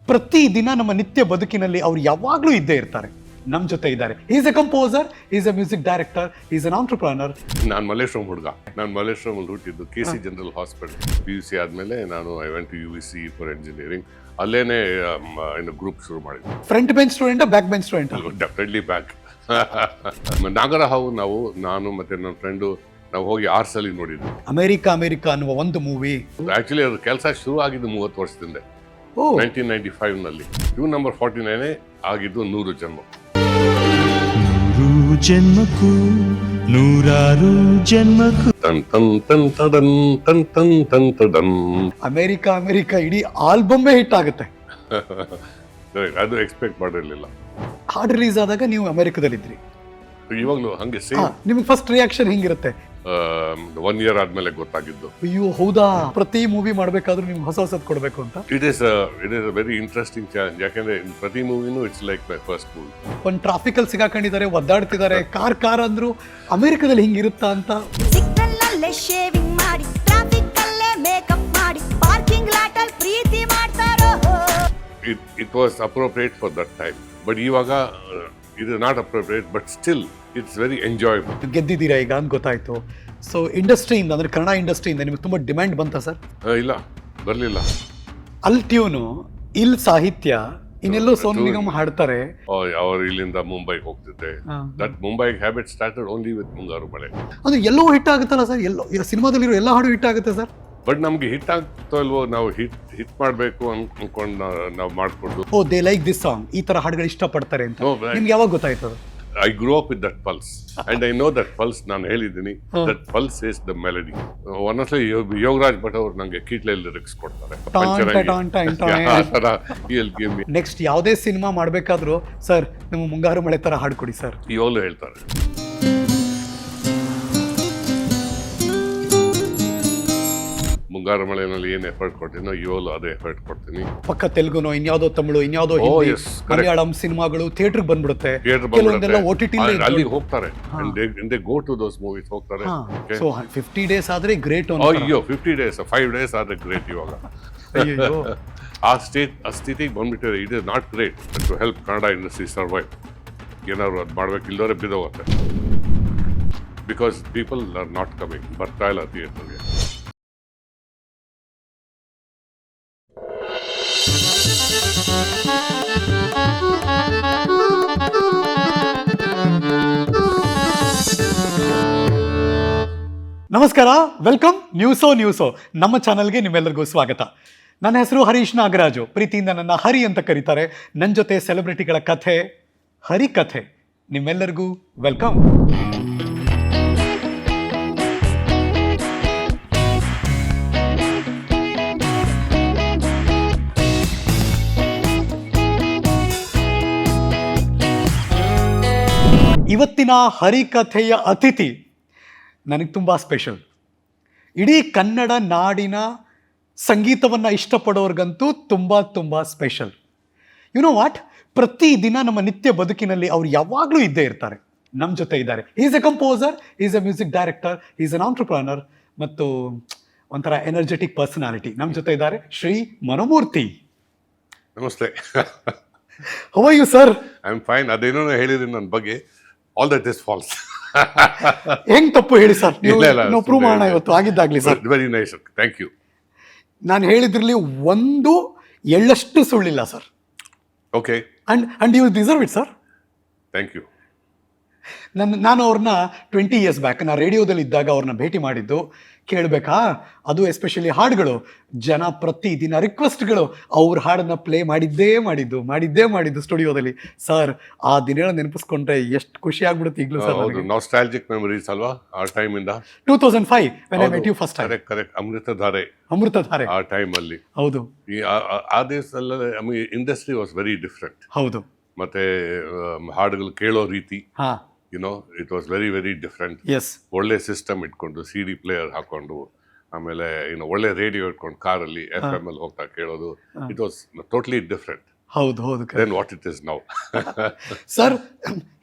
ಪ್ರತಿ ದಿನ ನಮ್ಮ ನಿತ್ಯ ಬದುಕಿನಲ್ಲಿ ಅವ್ರು ಯಾವಾಗಲೂ ಇದ್ದೇ ಇರ್ತಾರೆ, ನಮ್ಮ ಜೊತೆ ಇದ್ದಾರೆ. Is A composer, is A music director, is an entrepreneur. ನಾನು ಮಲ್ಲೇಶ್ವರಂ ಹುಡುಗ. ನಾನು ಮಲ್ಲೇಶ್ವರಮಲ್ಲಿ ಹುಟ್ಟಿದ್ದು. KC general hospital. PUC ಆದಮೇಲೆ ನಾನು I went to UVC for engineering. ಅಲ್ಲೇನೆ ಗ್ರೂಪ್ ಶುರು ಮಾಡಿದ್ವಿ. Front bench student, back bench student? Definitely back. Nagarahavu ನಾನು ಮತ್ತೆ ನನ್ನ ಫ್ರೆಂಡು ನಾವು ಹೋಗಿ ಆರ್ಸಲ್ಲಿ ನೋಡಿದ್ವಿ. ಅಮೆರಿಕ ಅನ್ನುವ ಒಂದು ಮೂವಿ. ಆಕ್ಚುಲಿ ಅದು ಕೆಲಸ ಶುರು ಆಗಿದ್ದು 30 ವರ್ಷದಿಂದ, 1995ನಲ್ಲಿ. ಇವ್ ನಂಬರ್ 49 ಆಗಿದ್ದು 100 ಜನ್ಮ. 100 ಜನ್ಮಕ್ಕೂ 100 ಜನ್ಮಕ್ಕೂ ತನ್ ತನ್ ತನ್ ತದನ್ ತನ್ ತನ್ ತನ್ ತದನ್. ಅಮೆರಿಕ ಇಡೀ ಆಲ್ಬಮ್ಮೇ ಹಿಟ್ ಆಗುತ್ತೆ. ಅದು ಎಕ್ಸ್ಪೆಕ್ಟ್ ಮಾಡಿರ್ಲಿಲ್ಲ. ಹಾಡು ರಿಲೀಸ್ ಆದಾಗ ನೀವು ಅಮೆರಿಕದಲ್ಲಿದ್ರಿ. ಇವಾಗ್ಲೂ ಹಂಗೆ ಸೇಮ್. ನಿಮ್ಗೆ ಫಸ್ಟ್ ರಿಯಾಕ್ಷನ್ ಹೆಂಗಿರುತ್ತೆ? 1 year ಆದ್ಮೇಲೆ ಗೊತ್ತಾಗಿದ್ದು. ಅಯ್ಯೋ ಹೌದಾ, ಪ್ರತಿ ಮೂವಿ ಮಾಡ್ಬೇಕಾದ್ರೂ ನಿಮ್ಗೆ ಹೊಸದ್ ಕೊಡ್ಬೇಕು ಅಂತ. It is a very interesting challenge. ಯಾಕಂದ್ರೆ ಪ್ರತಿ ಮೂವಿನೂ it's like my first movie. ಒಂದು ಟ್ರಾಫಿಕ್ ಅಲ್ಲಿ ಸಿಗಾಕೊಂಡಿದ್ದಾರೆ, ಒದ್ದಾಡ್ತಿದ್ದಾರೆ, ಕಾರ್ ಅಂದ್ರು ಅಮೆರಿಕದಲ್ಲಿ ಹಿಂಗಿರುತ್ತಾ ಅಂತ. ಸಿಗ್ನಲ್ನಲ್ಲೇ ಶೇವಿಂಗ್ ಮಾಡಿ, ಟ್ರಾಫಿಕ್ ಅಲ್ಲೇ ಮೇಕಪ್ ಮಾಡಿ, ಪಾರ್ಕಿಂಗ್ ಲಾಟ್ ಅಲ್ಲಿ ಪ್ರೀತಿ ಮಾಡ್ತಾರೋ. It was appropriate for that time. But ಇವಾಗ it is not appropriate, but still it's very enjoyable. ಗೆದ್ದಿದ್ದೀರಾ ಈಗ ಅಂತ ಗೊತ್ತಾಯ್ತು. ಸೊ ಇಂಡಸ್ಟ್ರಿಯಿಂದ ಅಂದ್ರೆ ಕನ್ನಡ ಇಂಡಸ್ಟ್ರಿಯಿಂದ ನಿಮ್ಗೆ ತುಂಬಾ ಡಿಮ್ಯಾಂಡ್ ಬಂತಾ ಸರ್? ಇಲ್ಲ, ಬರ್ಲಿಲ್ಲ. ಅಲ್ಲಿ ಟ್ಯೂನು, ಇಲ್ಲಿ ಸಾಹಿತ್ಯ, ಇನ್ನೆಲ್ಲೋ ಸೋನು ನಿಗಮ್ ಹಾಡ್ತಾರೆ. ಅವ್ರು ಇಲ್ಲಿಂದ ಮುಂಬೈಗೆ ಹೋಗ್ತಿದ್ದೆ. That Mumbai habit started only with ಮುಂಗಾರು ಮಳೆ. ಅದು ಎಲ್ಲೋ ಹಿಟ್ ಆಗುತ್ತಲ್ಲ ಸರ್, ಎಲ್ಲೋ ಸಿನಿಮಾದಲ್ಲಿರೋ ಎಲ್ಲ ಹಾಡು ಹಿಟ್ ಆಗುತ್ತೆ ಸರ್. ಬಟ್ ನಮ್ಗೆ ಹಿಟ್ ಆಗ್ತೋ ಇಲ್ವೋ, ನಾವು ಹಿಟ್ ಮಾಡಬೇಕು ಅನ್ಕೊಂಡು ನಾವು ಮಾಡ್ಕೊಂಡು. ಓ ದೇ ಲೈಕ್ ದಿಸ್ ಸಾಂಗ್, ಈ ತರ ಹಾಡುಗಳು ಇಷ್ಟಪಡ್ತಾರೆ ಅಂತ ನಿಮ್ಗೆ ಯಾವಾಗ ಗೊತ್ತಾಯ್ತು? I grow up with that pulse and I know that pulse. ನಾನು ಹೇಳಿದ್ದೀನಿ, that pulse is the melody. ಒಂದೊಂದ್ಸಲ ಯೋಗರಾಜ್ ಭಟ್ ಅವ್ರು ನಂಗೆ ಕೀಟ್ಲೆ ಲಿರಿಕ್ಸ್ ಕೊಡ್ತಾರೆ. ನೆಕ್ಸ್ಟ್ ಯಾವುದೇ ಸಿನಿಮಾ ಮಾಡ್ಬೇಕಾದ್ರು ಸರ್ ನಮ್ಮ ಮುಂಗಾರು ಮಳೆ ತರ ಹಾಡ್ಕೊಡಿ ಸರ್ ಇವಾಗಲೂ ಹೇಳ್ತಾರೆ. ಮುಂಗಾರು ಮಳೆನಲ್ಲಿ ಏನ್ ಎಫರ್ಟ್ ಕೊಡ್ತೀನೋ ಇವಾಗಲೂ ಅದೇ ಎಫರ್ಟ್ ಕೊಡ್ತೀನಿ. ಪಕ್ಕ ತೆಲುಗುನೋ, ಇನ್ಯಾವುದೋ ತಮಿಳು, ಇನ್ಯಾವುದೋ ಹಿಂದಿ, ಮಲಯಾಳಂ ಸಿನಿಮಾಗಳು ಥಿಯೇಟರ್ ಬಂದ್ಬಿಡುತ್ತೆ, ಕೆಲವೊಂದೆಲ್ಲ OTT ಅಲ್ಲಿಗೆ ಹೋಗ್ತಾರೆ. ಗೋ ಟು ದೋಸ್ ಮೂವೀಸ್ ಹೋಗ್ತಾರೆ. ಸೊ 50 days ಆದ್ರೆ ಗ್ರೇಟ್. ಅಯ್ಯೋ 50 days 5 days ಆದ್ರೆ ಗ್ರೇಟ್. ಇವಾಗ ಆ ಸ್ಥಿತಿಗೆ ಬಂದ್ಬಿಟ್ಟಿದೆ. It is not great to help Kannada industry survive. ಏನಾದ್ರು ಅದು ಮಾಡ್ಬೇಕು, ಇಲ್ಲದವರೆ ಬಿದ್ದೋಗುತ್ತೆ. Because people are not coming, ಬರ್ತಾ ಇಲ್ಲ ಥಿಯೇಟರ್ಗೆ. ನಮಸ್ಕಾರ, ವೆಲ್ಕಮ್. ನ್ಯೂಸೋ ನಮ್ಮ ಚಾನಲ್ಗೆ ನಿಮ್ಮೆಲ್ಲರಿಗೂ ಸ್ವಾಗತ. ನನ್ನ ಹೆಸರು ಹರೀಶ್ ನಾಗರಾಜು. ಪ್ರೀತಿಯಿಂದ ನನ್ನ ಹರಿ ಅಂತ ಕರೀತಾರೆ. ನನ್ನ ಜೊತೆ ಸೆಲೆಬ್ರಿಟಿಗಳ ಕಥೆ, ಹರಿ ಕಥೆ. ನಿಮ್ಮೆಲ್ಲರಿಗೂ ವೆಲ್ಕಮ್. ಇವತ್ತಿನ ಹರಿಕಥೆಯ ಅತಿಥಿ ನನಗೆ ತುಂಬ ಸ್ಪೆಷಲ್. ಇಡೀ ಕನ್ನಡ ನಾಡಿನ ಸಂಗೀತವನ್ನು ಇಷ್ಟಪಡೋರ್ಗಂತೂ ತುಂಬ ಸ್ಪೆಷಲ್. ಯು ನೋ ವಾಟ್, ಪ್ರತಿ ದಿನ ನಮ್ಮ ನಿತ್ಯ ಬದುಕಿನಲ್ಲಿ ಅವ್ರು ಯಾವಾಗಲೂ ಇದ್ದೇ ಇರ್ತಾರೆ, ನಮ್ಮ ಜೊತೆ ಇದ್ದಾರೆ. Is A composer, is A music director, is an entrepreneur ಮತ್ತು ಒಂಥರ ಎನರ್ಜೆಟಿಕ್ ಪರ್ಸನಾಲಿಟಿ. ನಮ್ಮ ಜೊತೆ ಇದ್ದಾರೆ ಶ್ರೀ ಮನೋಮೂರ್ತಿ. ನಮಸ್ತೆ. How are you sir? I am fine. ಅದೇನೋ ಹೇಳಿದ್ರಿ ನನ್ನ ಬಗ್ಗೆ. All that is false. ಹೆಂಗ್ ತಪ್ಪು ಹೇಳಿ ಸರ್? ನಾವು ಪ್ರೂವ್ ಮಾಡೋಣ ಇವತ್ತು. ಆಗಿದ್ದಾಗ್ಲಿ sir. Very nice, thank you. ನಾನು ಹೇಳಿದ್ರಲ್ಲಿ ಒಂದು ಎಳ್ಳಷ್ಟು ಸುಳ್ಳಿಲ್ಲ sir. Okay. And you deserve it sir. Thank you. ನಾನು ಅವ್ರನ್ನ 20 years ಬ್ಯಾಕ್ ನಾನು ರೇಡಿಯೋದಲ್ಲಿ ಇದ್ದಾಗ ಅವ್ರನ್ನ ಭೇಟಿ ಮಾಡಿದ್ದು. ಕೇಳಬೇಕಾ, ಅದು ಎಸ್ಪೆಷಲಿ ಹಾಡುಗಳು, ಜನ ಪ್ರತಿದಿನ ರಿಕ್ವೆಸ್ಟ್ಗಳು, ಅವ್ರ ಹಾಡನ್ನ ಪ್ಲೇ ಮಾಡಿದ್ದು ಸ್ಟುಡಿಯೋದಲ್ಲಿ. ಸರ್ ಆ ದಿನ ನೆನಪಿಸ್ಕೊಂಡ್ರೆ ಎಷ್ಟು ಖುಷಿ ಆಗ್ಬಿಡುತ್ತೆ ಈಗಲೂ ಸರ್. ನಾಸ್ಟಾಲ್ಜಿಕ್ ಮೆಮರೀಸ್ ಅಲ್ವಾ ಆ ಟೈಮ್ ಇಂದ. 2005 when I met you first time. Correct. Amruthadhaare ಆ ಟೈಮ್ ಅಲ್ಲಿ. ಹೌದು. ಆ ದಿವಸದಲ್ಲಿ ಇಂಡಸ್ಟ್ರಿ ವಾಸ್ ವೆರಿ ಡಿಫ್ರೆಂಟ್. ಹೌದು. ಮತ್ತೆ ಹಾಡುಗಳು ಕೇಳೋ ರೀತಿ, it was very very different. ಒಳ್ಳೆ ಸಿಸ್ಟಮ್ ಇಟ್ಕೊಂಡು, CD ಪ್ಲೇಯರ್ ಹಾಕೊಂಡು, ಆಮೇಲೆ ಒಳ್ಳೆ ರೇಡಿಯೋ ಇಟ್ಕೊಂಡು ಕಾರಲ್ಲಿ FM ಅಲ್ಲಿ ಹೋಗ್ತಾ ಕೇಳೋದು. It was totally different. ಹೌದು. Then what it is now. Sir,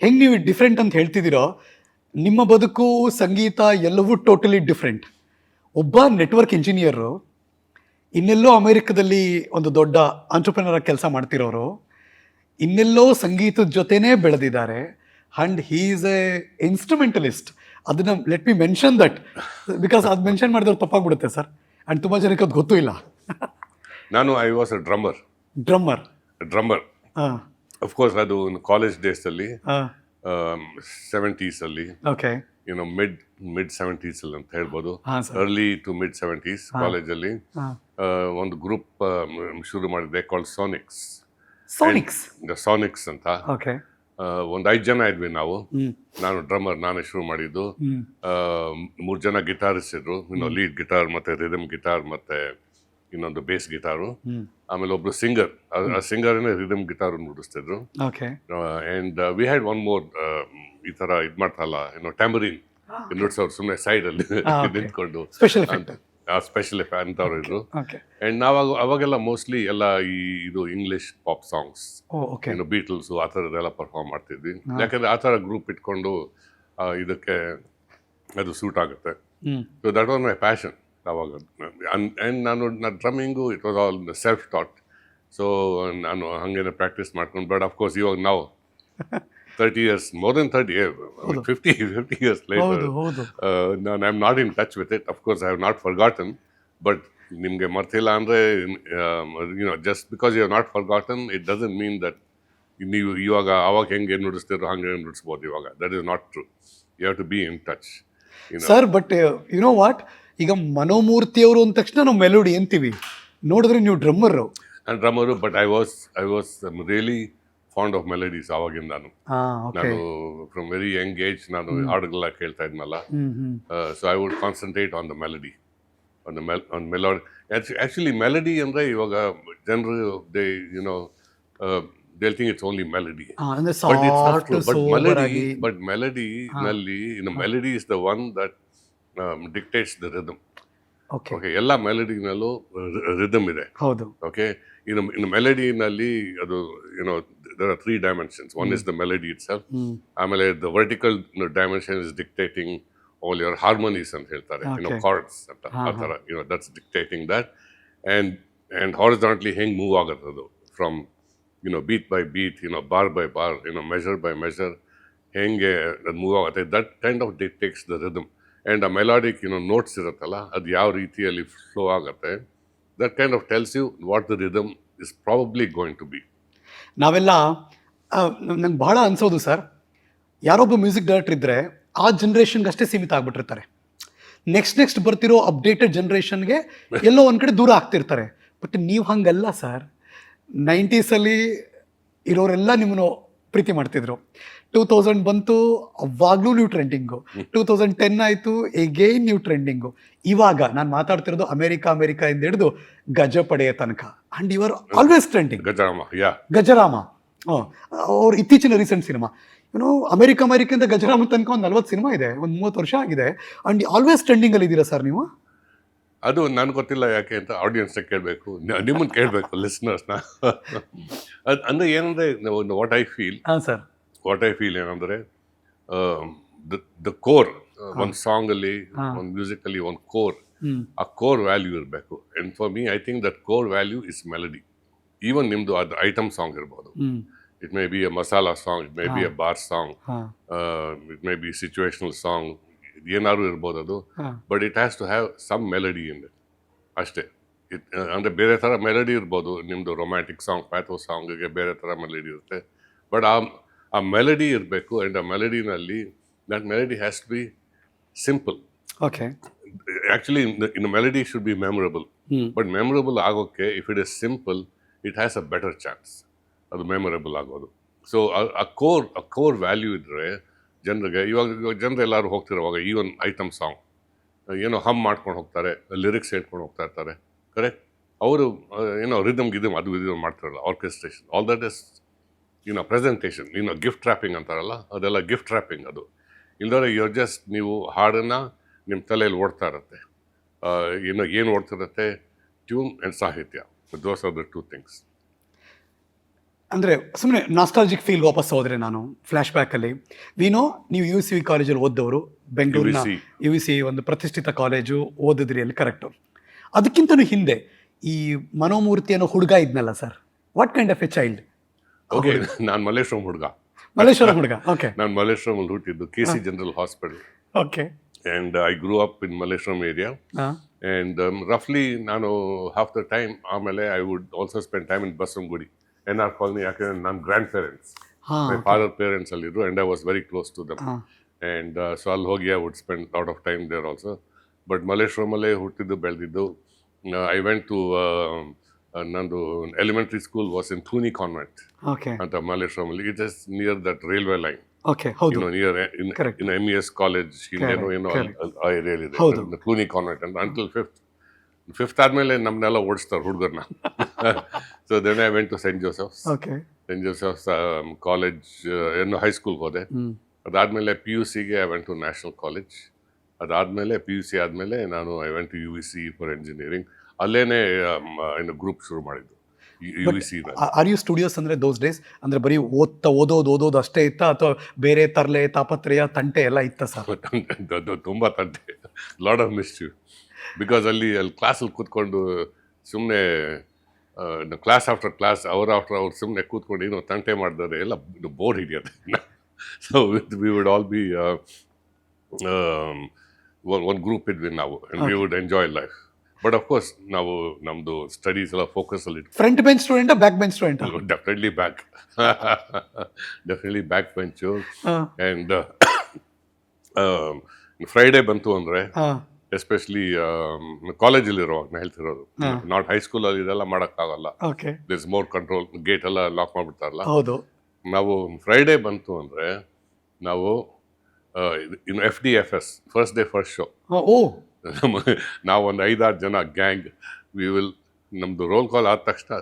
ಹೆಂಗ್ ನೀವು ಡಿಫ್ರೆಂಟ್ ಅಂತ ಹೇಳ್ತಿದ್ದೀರೋ, ನಿಮ್ಮ ಬದುಕು, ಸಂಗೀತ ಎಲ್ಲವೂ ಟೋಟಲಿ ಡಿಫ್ರೆಂಟ್. ಒಬ್ಬ ನೆಟ್ವರ್ಕ್ ಇಂಜಿನಿಯರು ಇನ್ನೆಲ್ಲೋ ಅಮೆರಿಕದಲ್ಲಿ ಒಂದು ದೊಡ್ಡ ಆಂಟ್ರಪ್ರಿನರ್ ಕೆಲಸ ಮಾಡ್ತಿರೋರು ಇನ್ನೆಲ್ಲೋ ಸಂಗೀತದ ಜೊತೆನೇ ಬೆಳೆದಿದ್ದಾರೆ and he is A instrumentalist. ಅದನ್ನ let me mention that because ಅದು ಮೆನ್ಷನ್ ಮಾಡಿದ್ರೆ ತಪ್ಪಾಗ್ಬಿಡುತ್ತೆ ಸರ್. ಆ್ಯಂಡ್ ತುಂಬ ಜನಕ್ಕೆ ಅದು ಗೊತ್ತೂ ಇಲ್ಲ. ನಾನು I was a drummer. Drummer ಹಾಂ ಅಫ್ಕೋರ್ಸ್ ಅದು ಕಾಲೇಜ್ ಡೇಸಲ್ಲಿ ಹಾಂ 70s ಅಲ್ಲಿ ಓಕೆ ಯುನೋ ಮಿಡ್ 70s ಅಲ್ಲಿ ಅಂತ ಹೇಳ್ಬೋದು, ಹಾಂ sir. Early to mid 70s ಕಾಲೇಜಲ್ಲಿ ಹಾಂ ಒಂದು ಗ್ರೂಪ್ ಶುರು ಮಾಡಿದ್ದೆ ಕಾಲ್ಡ್ ಸಾನಿಕ್ಸ್. ಸಾನಿಕ್ಸ್ ಅಂತ ಓಕೆ ಒಂದು 5 ಜನ ಇದ್ವಿ ನಾವು. ನಾನು ಡ್ರಮ್ಮರ್, ನಾನೇ ಶುರು ಮಾಡಿದ್ದು. 3 ಜನ ಗಿಟಾರಿಸ್ಟ್ ಇದ್ರು, ಲೀಡ್ ಗಿಟಾರ್ ಮತ್ತೆ ರಿದಮ್ ಗಿಟಾರ್ ಮತ್ತೆ ಇನ್ನೊಂದು ಬೇಸ್ ಗಿಟಾರು. ಆಮೇಲೆ ಒಬ್ರು ಸಿಂಗರ್, ಆ ಸಿಂಗರ್ನೇ ರಿದಮ್ ಗಿಟಾರ್ ನುಡಿಸ್ತಿದ್ರು. Okay and we had one more ಈ ತರ ಇದ್ ಮಾಡ್ತಲ್ಲ ಟ್ಯಾಂಬರಿನ್ ನುಡ್ಸೋರು ಸುಮ್ಮನೆ ಸೈಡ್ ಅಲ್ಲಿ ನಿಂತ್ಕೊಂಡು ಸ್ಪೆಷಲ್ ಎಫೆಕ್ಟ್ ಸ್ಪೆಷಲ್ ಅಂತವ್ರು ಇದ್ರು. ಓಕೆ ಅಂಡ್ ನಾವು ಅವಾಗೆಲ್ಲ ಮೋಸ್ಟ್ಲಿ ಎಲ್ಲ ಇದು English pop songs, okay Beatles ಆ ಥರದ್ದೆಲ್ಲ ಪರ್ಫಾರ್ಮ್ ಮಾಡ್ತಿದ್ವಿ. ಯಾಕಂದ್ರೆ ಆ ಥರ ಗ್ರೂಪ್ ಇಟ್ಕೊಂಡು ಇದಕ್ಕೆ ಅದು ಸೂಟ್ ಆಗುತ್ತೆ. So that was my passion ಅವಾಗ. ಆ್ಯಂಡ್ ನಾನು drumming it was all self taught. So ನಾನು ಹಾಗೇನೆ ಪ್ರಾಕ್ಟೀಸ್ ಮಾಡ್ಕೊಂಡು, ಬಟ್ ಅಫ್ಕೋರ್ಸ್ ಇವಾಗ ನಾವು 30 years, more than 30 years, 50 years later, I am not in touch with it. Of course, I have not forgotten, but ನಿಮಗೆ ಮರ್ತಿಲ್ಲ ಅಂದರೆ just because you have not forgotten, it doesn't mean that ನೀವು ಇವಾಗ ಅವಾಗ ಹೆಂಗೆ ನುಡಿಸ್ತಿರೋ ಹಂಗೆ ನುಡಿಸ್ಬೋದು ಇವಾಗ. That is not true. You have to be in touch sir. But you know what, ಈಗ ಮನೋಮೂರ್ತಿ ಅವರು ಅಂದ ತಕ್ಷಣ ನಾವು ಮೆಲೋಡಿ ಅಂತೀವಿ, ನೋಡಿದ್ರೆ ನೀವು ಡ್ರಮ್ಮರು. ನಾನು drummer, but I was really fond of melodies ಅವಾಗಿಂದ. ನಾನು ಫ್ರಮ್ ವೆರಿ ಯಂಗ್ ಏಜ್ ನಾನು ಹಾಡುಗಳೆಲ್ಲ ಕೇಳ್ತಾ ಇದ್ನಲ್ಲ. So I would concentrate on the melody, on melody. Actually melody ಅಂದರೆ ಇವಾಗ ಜನರು they'll think it's only melody. But it's not true. But melody ನಲ್ಲಿ melody is the one that dictates the rhythm. Okay, ಎಲ್ಲ ಮೆಲಡಿನಲ್ಲೂ rhythm ಇದೆ. ಹೌದು. Okay, ಇನ್ನು ಮೆಲಡಿನಲ್ಲಿ ಅದು there are 3 dimensions. One is the melody itself. ಆಮೇಲೆ the vertical dimension is dictating all your harmonies ಅಂತ ಹೇಳ್ತಾರೆ, chords ಅಂತ ಆ ಥರ, that's dictating that. And horizontally ಹೆಂಗೆ ಮೂವ್ ಆಗುತ್ತೆ ಅದು from beat by beat, bar by bar, measure by measure, ಹೆಂಗೆ ಅದು ಮೂವ್ ಆಗುತ್ತೆ, that kind of dictates the rhythm. And a melodic notes ಇರುತ್ತಲ್ಲ, ಅದು ಯಾವ ರೀತಿಯಲ್ಲಿ ಫ್ಲೋ ಆಗುತ್ತೆ, that kind of tells you what the rhythm is probably going to be. ನಾವೆಲ್ಲ ನಂಗೆ ಬಹಳ ಅನ್ಸೋದು ಸರ್, ಯಾರೊಬ್ಬ ಮ್ಯೂಸಿಕ್ ಡೈರೆಕ್ಟರ್ ಇದ್ದರೆ ಆ ಜನ್ರೇಷನ್ಗೆ ಅಷ್ಟೇ ಸೀಮಿತ ಆಗ್ಬಿಟ್ಟಿರ್ತಾರೆ. ನೆಕ್ಸ್ಟ್ ಬರ್ತಿರೋ ಅಪ್ಡೇಟೆಡ್ ಜನ್ರೇಷನ್ಗೆ ಎಲ್ಲೋ ಒಂದು ಕಡೆ ದೂರ ಆಗ್ತಿರ್ತಾರೆ. ಬಟ್ ನೀವು ಹಂಗಲ್ಲ ಸರ್. 90s ಇರೋರೆಲ್ಲ ನಿಮ್ಮನ್ನು ಪ್ರೀತಿ ಮಾಡ್ತಿದ್ರು. 2000 ಬಂತು, ಅವಾಗಲೂ ನೀವು ಟ್ರೆಂಡಿಂಗು. 2010 ಆಯಿತು, ಎಗೇನ್ ನೀವು ಟ್ರೆಂಡಿಂಗು. ಇವಾಗ ನಾನು ಮಾತಾಡ್ತಿರೋದು ಅಮೆರಿಕ ಇಂದ ಹಿಡಿದು ಗಜಪಡೆಯ ತನಕ. And you are always trending. Gajarama ಅವ್ರ ಇತ್ತೀಚಿನ ರೀಸೆಂಟ್ ಸಿನಿಮಾ, ಅಮೆರಿಕದಿಂದ ಗಜರಾಮ ತನಕ ಒಂದು 40 ಸಿನಿಮಾ ಇದೆ, ಒಂದು 30 ವರ್ಷ ಆಗಿದೆ. ಆ್ಯಂಡ್ ಆಲ್ವೇಸ್ ಟ್ರೆಂಡಿಂಗಲ್ಲಿ ಇದ್ದೀರಾ ಸರ್ ನೀವು. ಅದು ನನಗೆ ಗೊತ್ತಿಲ್ಲ ಯಾಕೆ ಅಂತ ಆಡಿಯನ್ಸ್ನ ಕೇಳಬೇಕು, ನಿಮ್ಮನ್ನು ಕೇಳಬೇಕು, ಲಿಸ್ನರ್ಸ್ನ. ಅಂದರೆ ಏನಂದರೆ ವಾಟ್ ಐ ಫೀಲ್ ಏನಂದರೆ ದ ಕೋರ್, ಒಂದು ಸಾಂಗಲ್ಲಿ, ಒಂದು ಮ್ಯೂಸಿಕಲ್ಲಿ ಒಂದು ಕೋರ್, ಆ ಕೋರ್ ವ್ಯಾಲ್ಯೂ ಇರಬೇಕು. And for me I think that core value is melody. Even ನಿಮ್ಮದು ಅದು ಐಟಮ್ ಸಾಂಗ್ ಇರ್ಬೋದು, it may be a masala song, it may be a bar song, it may be situational song, ಏನಾದ್ರು ಇರ್ಬೋದು ಅದು. But it has to have some melody in it ಅಷ್ಟೇ. ಅಂದರೆ ಬೇರೆ ಥರ ಮೆಲಡಿ ಇರ್ಬೋದು, ನಿಮ್ಮದು ರೊಮ್ಯಾಂಟಿಕ್ ಸಾಂಗ್, ಪ್ಯಾಥೋ ಸಾಂಗಿಗೆ ಬೇರೆ ಥರ ಮೆಲಡಿ ಇರುತ್ತೆ. ಬಟ್ ಆ ಮೆಲಡಿ ಇರಬೇಕು. ಆ್ಯಂಡ್ ಆ ಮೆಲಡಿನಲ್ಲಿ that melody has to be simple. Okay, actually in melody should be memorable. But memorable ಆಗೋಕ್ಕೆ if it is simple, it has a better chance ಅದು ಮೆಮೊರೇಬಲ್ ಆಗೋದು. ಸೊ ಆ ಕೋರ್ ವ್ಯಾಲ್ಯೂ ಇದ್ದರೆ ಜನರಿಗೆ, ಇವಾಗ ಜನರು ಎಲ್ಲರೂ ಹೋಗ್ತಿರುವಾಗ ಈವನ್ ಐಟಮ್ ಸಾಂಗ್ ಹಮ್ ಮಾಡ್ಕೊಂಡು ಹೋಗ್ತಾರೆ, ಲಿರಿಕ್ಸ್ ಹೇಳ್ಕೊಂಡು ಹೋಗ್ತಾ ಇರ್ತಾರೆ, ಕರೆಕ್ಟ್. ಅವರು ರಿದಮ್ ಅದು ಇದು ಮಾಡ್ತಾರಲ್ಲ, orchestration, all that is presentation. Gift wrapping ಅಂತಾರಲ್ಲ, ಅದೆಲ್ಲ ಗಿಫ್ಟ್ ರ್ಯಾಪಿಂಗ್. ಅದು ಇಲ್ದವ್ರೆ ನೀವು ಹಾಡನ್ನು ನಿಮ್ಮ ತಲೆಯಲ್ಲಿ ಓಡ್ತಾ ಇರುತ್ತೆ. ಏನು ಓಡ್ತಿರುತ್ತೆ? ಟ್ಯೂನ್ ಆ್ಯಂಡ್ ಸಾಹಿತ್ಯ. Those are the 2 things. ಅಂದರೆ ಸುಮ್ಮನೆ ನಾಸ್ಟಾಲಜಿಕ್ ಫೀಲ್ ವಾಪಸ್ ಹೋದರೆ, ನಾನು ಫ್ಲ್ಯಾಶ್ ಬ್ಯಾಕಲ್ಲಿ ನೀವು UCV ಕಾಲೇಜಲ್ಲಿ ಓದ್ದವರು, ಬೆಂಗಳೂರಿನ UCV ಒಂದು ಪ್ರತಿಷ್ಠಿತ ಕಾಲೇಜು ಓದಿದ್ರಿ ಅಲ್ಲಿ, ಕರೆಕ್ಟು. ಅದಕ್ಕಿಂತಲೂ ಹಿಂದೆ ಈ ಮನೋಮೂರ್ತಿ ಅನ್ನೋ ಹುಡುಗ ಇದ್ನಲ್ಲ sir, what kind of a child? Okay, ನಾನು ಮಲ್ಲೇಶ್ವರಂ ಹುಡುಗ. ಮಲ್ಲೇಶ್ವರಂ ಹುಡುಗ. ಓಕೆ ನಾನು ಮಲ್ಲೇಶ್ವರಂ ಹುಟ್ಟಿದ್ದು KC general hospital. Okay. And I grew up in Malleshwaram area. And roughly, ನಾನು half the time, ಆಮೇಲೆ I would also spend time in Basramgudi. NR colony, ಯಾಕಂದ್ರೆ ನನ್ನ grand parents, my father parents ಅಲ್ಲಿದ್ರು, and I was very close to them. And so ಅಲ್ಲಿ ಹೋಗಿ I would spend a lot of time there also. But ಮಲ್ಲೇಶ್ವರಮಲ್ಲೇ ಹುಟ್ಟಿದ್ದು ಬೆಳೆದಿದ್ದು. I went to ನಂದು elementary school was in Cluny Convent ಅಂತ ಮಲ್ಲೇಶ್ವರಮಲ್ಲಿ. It is near that railway line. Okay, ಹೌದು. Near in MES college, ಏನೋ ಆ ಏರಿಯಲ್ಲಿ ಇದೆ Cluny Convent. And until fifth ಆದ್ಮೇಲೆ ನಮ್ಮನ್ನೆಲ್ಲ ಓಡಿಸ್ತಾರೆ ಹುಡುಗರನ್ನ. So then I went to St. Joseph's. St. Joseph's college ಏನು ಹೈಸ್ಕೂಲ್ಗೆ ಹೋದೆ. ಅದಾದ್ಮೇಲೆ PUCಗೆ I went to National College. ಅದಾದ್ಮೇಲೆ PUC ಆದ್ಮೇಲೆ ನಾನು I went to UVC for engineering. ಅಲ್ಲೇನೆ ಗ್ರೂಪ್ ಶುರು ಮಾಡಿದ್ದು UVC. ಆರ್ ಯು ಸ್ಟುಡಿಯೋಸ್ ಅಂದ್ರೆ ದೋಸ್ ಡೇಸ್ ಅಂದ್ರೆ ಬರೀ ಓದೋದು ಅಷ್ಟೇ ಇತ್ತಾ, ಅಥವಾ ಬೇರೆ ತರಲೆ ತಾಪತ್ರಯ ತಂಟೆ ಎಲ್ಲ ಇತ್ತ ಸರ್? ತುಂಬಾ ತಂಟೆ, ಲಾಟ್ ಆಫ್ ಮಿಸ್ಚಿವ್. ಬಿಕಾಸ್ ಅಲ್ಲಿ ಕ್ಲಾಸಲ್ಲಿ ಕೂತ್ಕೊಂಡು ಸುಮ್ಮನೆ class after class, hour after ಅವ್ರು ಸುಮ್ಮನೆ ಕೂತ್ಕೊಂಡು ಏನೋ ತಂಟೆ ಮಾಡಿದರೆ ಎಲ್ಲ ಬೋರ್ ಹಿಡಿಯೋದು. So we would all be one group ಇದ್ವಿ ನಾವು, and we would enjoy life. But of course, ನಾವು ನಮ್ದು ಸ್ಟಡೀಸ್ ಎಲ್ಲ ಫೋಕಸ್ ಅಲ್ಲಿ. ಫ್ರಂಟ್ ಬೆಂಚ್ ಸ್ಟೂಡೆಂಟಾ ಬ್ಯಾಕ್ ಬೆಂಚ್ ಸ್ಟೂಡೆಂಟಾ? Definitely back. Definitely back bench. And Friday ಬಂತು ಅಂದರೆ, ಎಸ್ಪೆಷಲಿ ಕಾಲೇಜಲ್ಲಿರುವಾಗ ನಾ ಹೇಳ್ತಿರೋದು, ನಾಟ್ ಹೈಸ್ಕೂಲಲ್ಲಿ ಇದೆಲ್ಲ ಮಾಡೋಕ್ಕಾಗಲ್ಲ. There is more control, gate ಎಲ್ಲ ಲಾಕ್ ಮಾಡಿಬಿಡ್ತಾರಲ್ಲ. ಹೌದು. ನಾವು ಫ್ರೈಡೇ ಬಂತು ಅಂದರೆ ನಾವು ಇನ್ನು FDFS, first day first show, ನಾವು ಒಂದು 5-6 ಜನ ಗ್ಯಾಂಗ್, ವಿ ವಿಲ್ ನಮ್ದು ರೋಲ್ ಕಾಲ್ ಆದ ತಕ್ಷಣ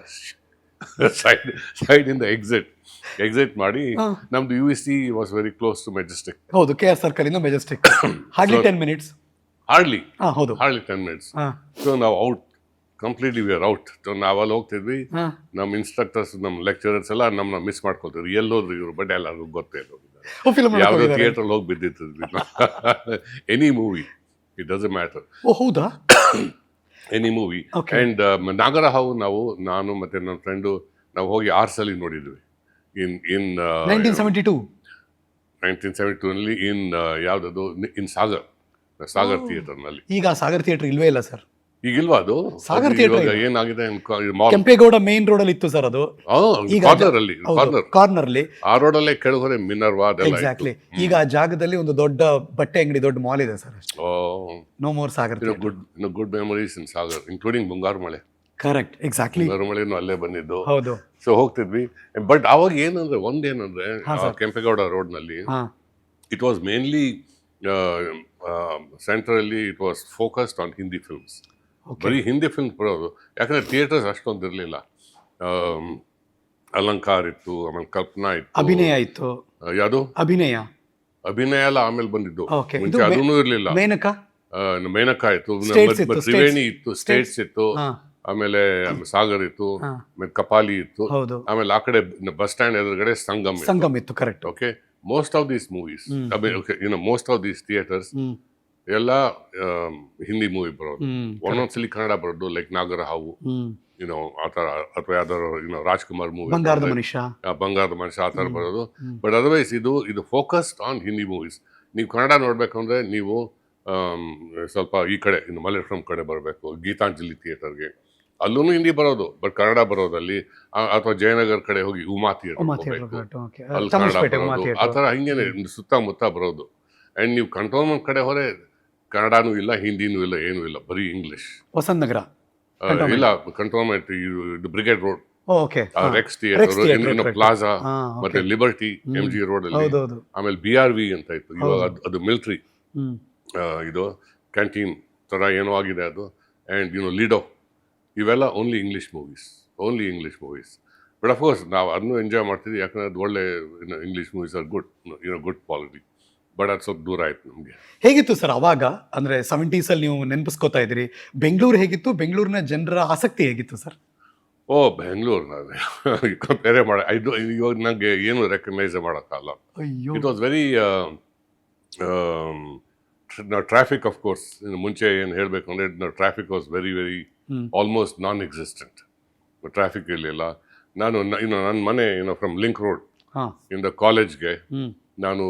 ಸೈಡಿಂದ ಎಕ್ಸಿಟ್ ಮಾಡಿ, ನಮ್ದು UVC was very close to Majestic. ಹೌದು, KR ಸರ್ಕಲ್ ಇಂದ ಮೆಜೆಸ್ಟಿಕ್ ಹಾರ್ಡ್ಲಿ 10 minutes. ಹಾರ್ಡ್ಲಿ ಹೌದು, ಹಾರ್ಡ್ಲಿ 10 minutes. ಸೊ ನಾವು out, completely we are out. So ನಾವಲ್ಲಿ ಹೋಗ್ತಿದ್ವಿ, ನಮ್ಮ ಇನ್ಸ್ಟ್ರಕ್ಟರ್ಸ್, ನಮ್ಮ ಲೆಕ್ಚರರ್ಸ್ ಎಲ್ಲ ನಮ್ಮನ್ನ ಮಿಸ್ ಮಾಡ್ಕೊಳ್ತಿದ್ರು. ಎಲ್ಲೋದ್ರು ಇವರು, ಬಟ್ ಎಲ್ಲರಿಗೂ ಗೊತ್ತೇ ಇಲ್ಲ. ಯಾವುದೋ ಥಿಯೇಟ್ರಲ್ಲಿ ಹೋಗಿ ಬಿದ್ದಿರ್ತಿದ್ವಿ. Any movie, it doesn't matter. ಓ ಹೌದಾ? Any movie. ಆ್ಯಂಡ್ ನಾಗರಹಾವು ನಾನು ಮತ್ತೆ ನನ್ನ ಫ್ರೆಂಡು ನಾವು ಹೋಗಿ ಆರ್ಸಲ್ಲಿ ನೋಡಿದ್ವಿ. ಇನ್ 1972 ಇನ್ ಯಾವುದದು, ಇನ್ ಸಾಗರ್ ಥಿಯೇಟರ್ನಲ್ಲಿ. ಈಗ ಸಾಗರ್ ಥಿಯೇಟರ್ ಇಲ್ವೇ ಇಲ್ಲ ಸರ್. ಈಗಿಲ್ವಾ ಅದು? ಸಾಗರ್ ಥಿಯೇಟರ್ ಏನಾಗಿದೆ, ಕೆಂಪೇಗೌಡ ಮೇನ್ ರೋಡ್ ಅಲ್ಲಿ ಇತ್ತು ಸರ್ ಅದು. ಕಾರ್ನರ್ ಅಲ್ಲಿ, ಆ ರೋಡ್ ಅಲ್ಲೇ ಕೆಳಗಡೆ ಮಿನರ್ವಾ ಅದೆಲ್ಲ. ಎಕ್ಸಾಕ್ಟ್ಲಿ. ಈಗ ಆ ಜಾಗದಲ್ಲಿ ಒಂದು ದೊಡ್ಡ ಬಟ್ಟೆ ಅಂಗಡಿ, ದೊಡ್ಡ ಮಾಲ್ ಇದೆ sir. No more Sagar. Good memories in Sagar, including ಮುಂಗಾರು ಮಳೆ. Correct, exactly. ಮುಂಗಾರು ಮಳೆನೂ ಅಲ್ಲೇ ಬಂದಿದ್ದು. ಹೌದು. ಸೊ ಹೋಗ್ತಿದ್ವಿ. ಬಟ್ ಅವಾಗ ಒಂದೇನಂದ್ರೆ ಕೆಂಪೇಗೌಡ ರೋಡ್ ನಲ್ಲಿ it was mainly centrally it was focused on Hindi films. ಬರೀ ಹಿಂದಿ ಫಿಲ್ಮ್ ಬರೋದು, ಯಾಕಂದ್ರೆ ಥಿಯೇಟರ್ಸ್ ಅಷ್ಟೊಂದು ಇರಲಿಲ್ಲ. ಅಲಂಕಾರ ಇತ್ತು, ಆಮೇಲೆ ಕಲ್ಪನಾ ಇತ್ತು, ಅಭಿನಯ ಇತ್ತು. ಯಾವುದು ಅಭಿನಯ ಎಲ್ಲ ಆಮೇಲೆ ಬಂದಿದ್ದು, ಮುಂಚೆ ಅದೂ ಇರಲಿಲ್ಲ. ಮೇನಕ ಇತ್ತು, ತ್ರಿವೇಣಿ ಇತ್ತು, ಸ್ಟೇಟ್ಸ್ ಇತ್ತು, ಆಮೇಲೆ ಸಾಗರ್ ಇತ್ತು, ಆಮೇಲೆ ಕಪಾಲಿ ಇತ್ತು, ಆಮೇಲೆ ಆ ಕಡೆ ಬಸ್ ಸ್ಟ್ಯಾಂಡ್ ಎದುರುಗಡೆ ಸಂಗಮ್ ಇತ್ತು. Correct. Okay, most of these movies, most of these theatres ಎಲ್ಲ ಹಿಂದಿ ಮೂವಿ ಬರೋದು. ಒಂದೊಂದ್ಸಲಿ ಕನ್ನಡ ಬರೋದು, ಲೈಕ್ ನಾಗರಹಾವು, ಆ ಥರ, ಅಥವಾ ಯಾವ್ದಾರು ರಾಜ್ಕುಮಾರ್ ಮೂವಿ, ಬಂಗಾರದ ಮನುಷ್ಯ, ಆ ಥರ ಬರೋದು. ಬಟ್ ಅದರ್ವೈಸ್ ಇದು ಫೋಕಸ್ಡ್ ಆನ್ ಹಿಂದಿ ಮೂವೀಸ್. ನೀವು ಕನ್ನಡ ನೋಡ್ಬೇಕಂದ್ರೆ ನೀವು ಸ್ವಲ್ಪ ಈ ಕಡೆ, ಇನ್ನು ಮಲ್ಲೇಶ್ವರಂ ಕಡೆ ಬರಬೇಕು, ಗೀತಾಂಜಲಿ ಥಿಯೇಟರ್ಗೆ. ಅಲ್ಲೂ ಹಿಂದಿ ಬರೋದು, ಬಟ್ ಕನ್ನಡ ಬರೋದಲ್ಲಿ, ಅಥವಾ ಜಯನಗರ್ ಕಡೆ ಹೋಗಿ ಉಮಾ ಥಿಯೇಟರ್ ಅಲ್ಲಿ ಕನ್ನಡ ಬರೋದು. ಆ ಥರ ಹಿಂಗೇನೆ ಸುತ್ತಮುತ್ತ ಬರೋದು. ಆ್ಯಂಡ್ ನೀವು ಕಂಟೋನ್ಮೆಂಟ್ ಕಡೆ ಹೋದ್ರೆ ಕನ್ನಡನೂ ಇಲ್ಲ, ಹಿಂದಿನೂ ಇಲ್ಲ, ಏನೂ ಇಲ್ಲ, ಬರೀ ಇಂಗ್ಲಿಷ್. ವಸಂತ ನಗರ ಇಲ್ಲ, cantonment brigade road, Rex theatre, plaza, ಮತ್ತೆ ಲಿಬರ್ಟಿ, MG ರೋಡ್ ಅಲ್ಲಿ. ಆಮೇಲೆ BRV ಅಂತ ಇತ್ತು, ಇವಾಗ ಅದು ಮಿಲಿಟರಿ ಇದು ಕ್ಯಾಂಟೀನ್ ಥರ ಏನೋ ಆಗಿದೆ ಅದು. ಆ್ಯಂಡ್ ಲೀಡೋ, ಇವೆಲ್ಲ only English movies. But of course ನಾವು ಅದನ್ನು ಎಂಜಾಯ್ ಮಾಡ್ತಿದ್ವಿ, ಯಾಕಂದ್ರೆ ಅದು ಒಳ್ಳೆ English movies are good quality. But ಅದು ಸ್ವಲ್ಪ ದೂರ ಆಯ್ತು ನಮಗೆ. ಹೇಗಿತ್ತು ಸರ್ ಅವಾಗ, ಅಂದರೆ 70s ನೀವು ನೆನಪಿಸ್ಕೋತಾ ಇದ್ದೀರಿ, ಬೆಂಗಳೂರು ಹೇಗಿತ್ತು? ಬೆಂಗಳೂರಿನ ಜನರ ಆಸಕ್ತಿ ಹೇಗಿತ್ತು ಸರ್? ಬೆಂಗಳೂರು ಬೇರೆ ಇವಾಗ ನನಗೆ ಏನು ರೆಕಗ್ನೈಸ್ ಮಾಡೋಕ್ಕಲ್ಲ. It was very traffic of course ಮುಂಚೆ ಏನು ಹೇಳಬೇಕು ಅಂದರೆ traffic was very very almost non existent. Traffic ಇರಲಿಲ್ಲ. ನನ್ನ ಮನೆ ಫ್ರಮ್ ಲಿಂಕ್ ರೋಡ್ ಹಾ ಇಂದ ಕಾಲೇಜ್ಗೆ ನಾನು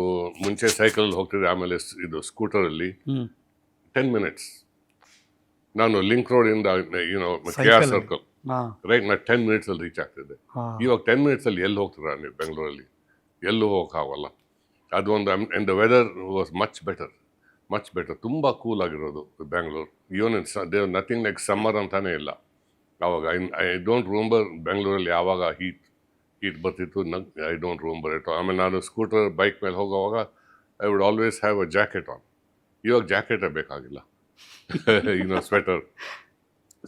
ಮುಂಚೆ ಸೈಕಲ್ ಹೋಗ್ತಿದ್ದೆ, ಆಮೇಲೆ ಇದು ಸ್ಕೂಟರಲ್ಲಿ 10 minutes. ನಾನು ಲಿಂಕ್ ರೋಡ್ ಇಂದ KR ಸರ್ಕಲ್ ಹಾ ರೈಟ್, ನಾನು 10 minutes ಅಲ್ಲಿ ರೀಚ್ ಆಗ್ತಿದ್ದೆ. ಹಾ ಇವಾಗ 10 minutes ಅಲ್ಲಿ ಎಲ್ಲಿ ಹೋಗ್ತೀರಾ ನೀವು ಬೆಂಗಳೂರಲ್ಲಿ? ಎಲ್ಲೂ ಹೋಗೋಕ್ಕಾಗಲ್ಲ. ಅದೊಂದು and the weather was much better, ತುಂಬ ಕೂಲ್ ಆಗಿರೋದು Bangalore. Even they've nothing like summer ಅಂತಾನೆ ಇಲ್ಲ ಆವಾಗ. ಐ ಡೋಂಟ್ ರಿಮೆಂಬರ್ ಬೆಂಗಳೂರಲ್ಲಿ ಯಾವಾಗ ಹೀಟ್ ಬರ್ತಿತ್ತು, ಐ ಡೋಂಟ್ ರಿಮೆಂಬರ್ ಇಟ್. ಆಮೇಲೆ ನಾನು ಸ್ಕೂಟರ್ ಬೈಕ್ ಮೇಲೆ ಹೋಗೋವಾಗ I would always have a jacket on. ಇವಾಗ ಜಾಕೆಟೇ ಬೇಕಾಗಿಲ್ಲ, sweater.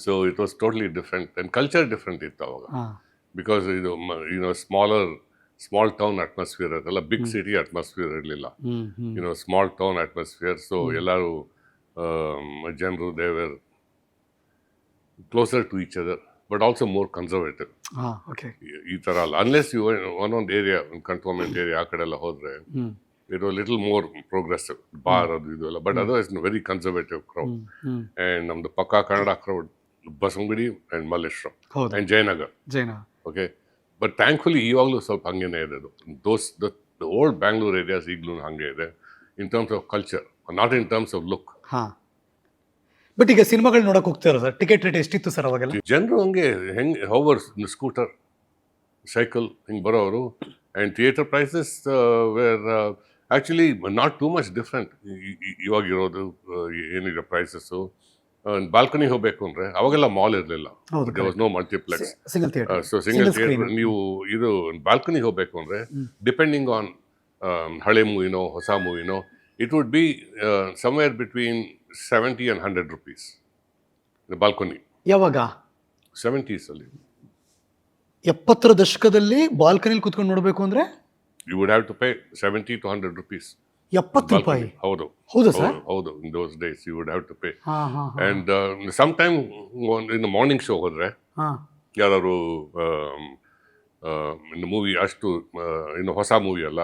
So it was totally different and culture different ಇತ್ತು ಅವಾಗ. ಹಾ ಬಿಕಾಸ್ ಇದು ಸ್ಮಾಲ್ ಟೌನ್ ಅಟ್ಮಾಸ್ಫಿಯರ್ ಅದೆಲ್ಲ, ಬಿಗ್ ಸಿಟಿ ಅಟ್ಮಾಸ್ಫಿಯರ್ ಇರಲಿಲ್ಲ. Small town atmosphere. ಸೊ ಎಲ್ಲರೂ ಜನರು they were closer to each other but also more conservative. ಹಾ ಓಕೆ ಈ ಥರ ಅಲ್ಲ. ಅನ್ಲೆಸ್ ಯು ಒಂದೊಂದು ಏರಿಯಾ, ಕಂಟೋನ್ಮೆಂಟ್ ಏರಿಯಾ ಆ ಕಡೆ ಎಲ್ಲ ಹೋದರೆ it was little more progressive, bar ಅದು ಇದು ಎಲ್ಲ. But otherwise very conservative crowd. And ನಮ್ದು ಪಕ್ಕಾ ಕನ್ನಡ ಕ್ರೌಡ್, ಬಸವನಗುಡಿ ಆ್ಯಂಡ್ ಮಲ್ಲೇಶ್ವರಂ ಹೌದು ಆ್ಯಂಡ್ ಜಯನಗರ್. ಜೈನ ಓಕೆ, ಬಟ್ ಥ್ಯಾಂಕ್ಫುಲಿ ಇವಾಗಲೂ ಸ್ವಲ್ಪ ಹಂಗೇನೆ ಇದೆ ಅದು. ದ ಓಲ್ಡ್ ಬ್ಯಾಂಗ್ಳೂರ್ ಏರಿಯಾಸ್ ಈಗಲೂ ಹಾಗೆ ಇದೆ in terms of culture, not in terms of look. ಹಾ ಬಟ್ ಈಗ ಸಿನಿಮಾಗಳು ನೋಡಕ್ ಹೋಗ್ತಾರ ಸರ್, ಟಿಕೆಟ್ ರೇಟ್ ಎಷ್ಟಿತ್ತು ಸರ್ ಅವಾಗೆಲ್ಲ? ಜನರು ಹಂಗೆ ಹೋವರ್ ಸ್ಕೂಟರ್ ಸೈಕಲ್ ಹಿಂಗೆ ಬರೋರು. And theatre prices were actually not too much different ಇವಾಗಿರೋದು. ಏನಿದೆ ಪ್ರೈಸಸ್ಸು, ಬಾಲ್ಕನಿ ಹೋಗಬೇಕು ಅಂದರೆ ಅವಾಗೆಲ್ಲ ಮಾಲ್ ಇರಲಿಲ್ಲ, there was no multiplex. Single theatre. So single theatre. ನೀವು ಇದು ಬಾಲ್ಕನಿ ಹೋಗಬೇಕು ಅಂದರೆ ಡಿಪೆಂಡಿಂಗ್ ಆನ್ ಹಳೆ ಮೂವಿನೋ ಹೊಸ ಮೂವಿನೋ, it would be somewhere between 70 and 100 rupees. Balcony ಯಾವಾಗ? 70s ಅಲ್ಲಿ. 70ರ ದಶಕದಲ್ಲಿ ಬಾಲ್ಕನಿಲಿ ಕುತ್ಕೊಂಡು ನೋಡಬೇಕು ಅಂದ್ರೆ you would have to pay 70 to 100 rupees. 70 ರೂಪಾಯಿ? ಹೌದು ಹೌದಾ ಸರ್? ಹೌದು. In those days you would have to pay. ಹಾ ಹಾ and sometime in morning show ಹೋದರೆ ಹಾ ಯಾರು ಇನ್ನು ಮೂವಿ ಅಷ್ಟು ಹೊಸ ಮೂವಿ ಅಲ್ಲ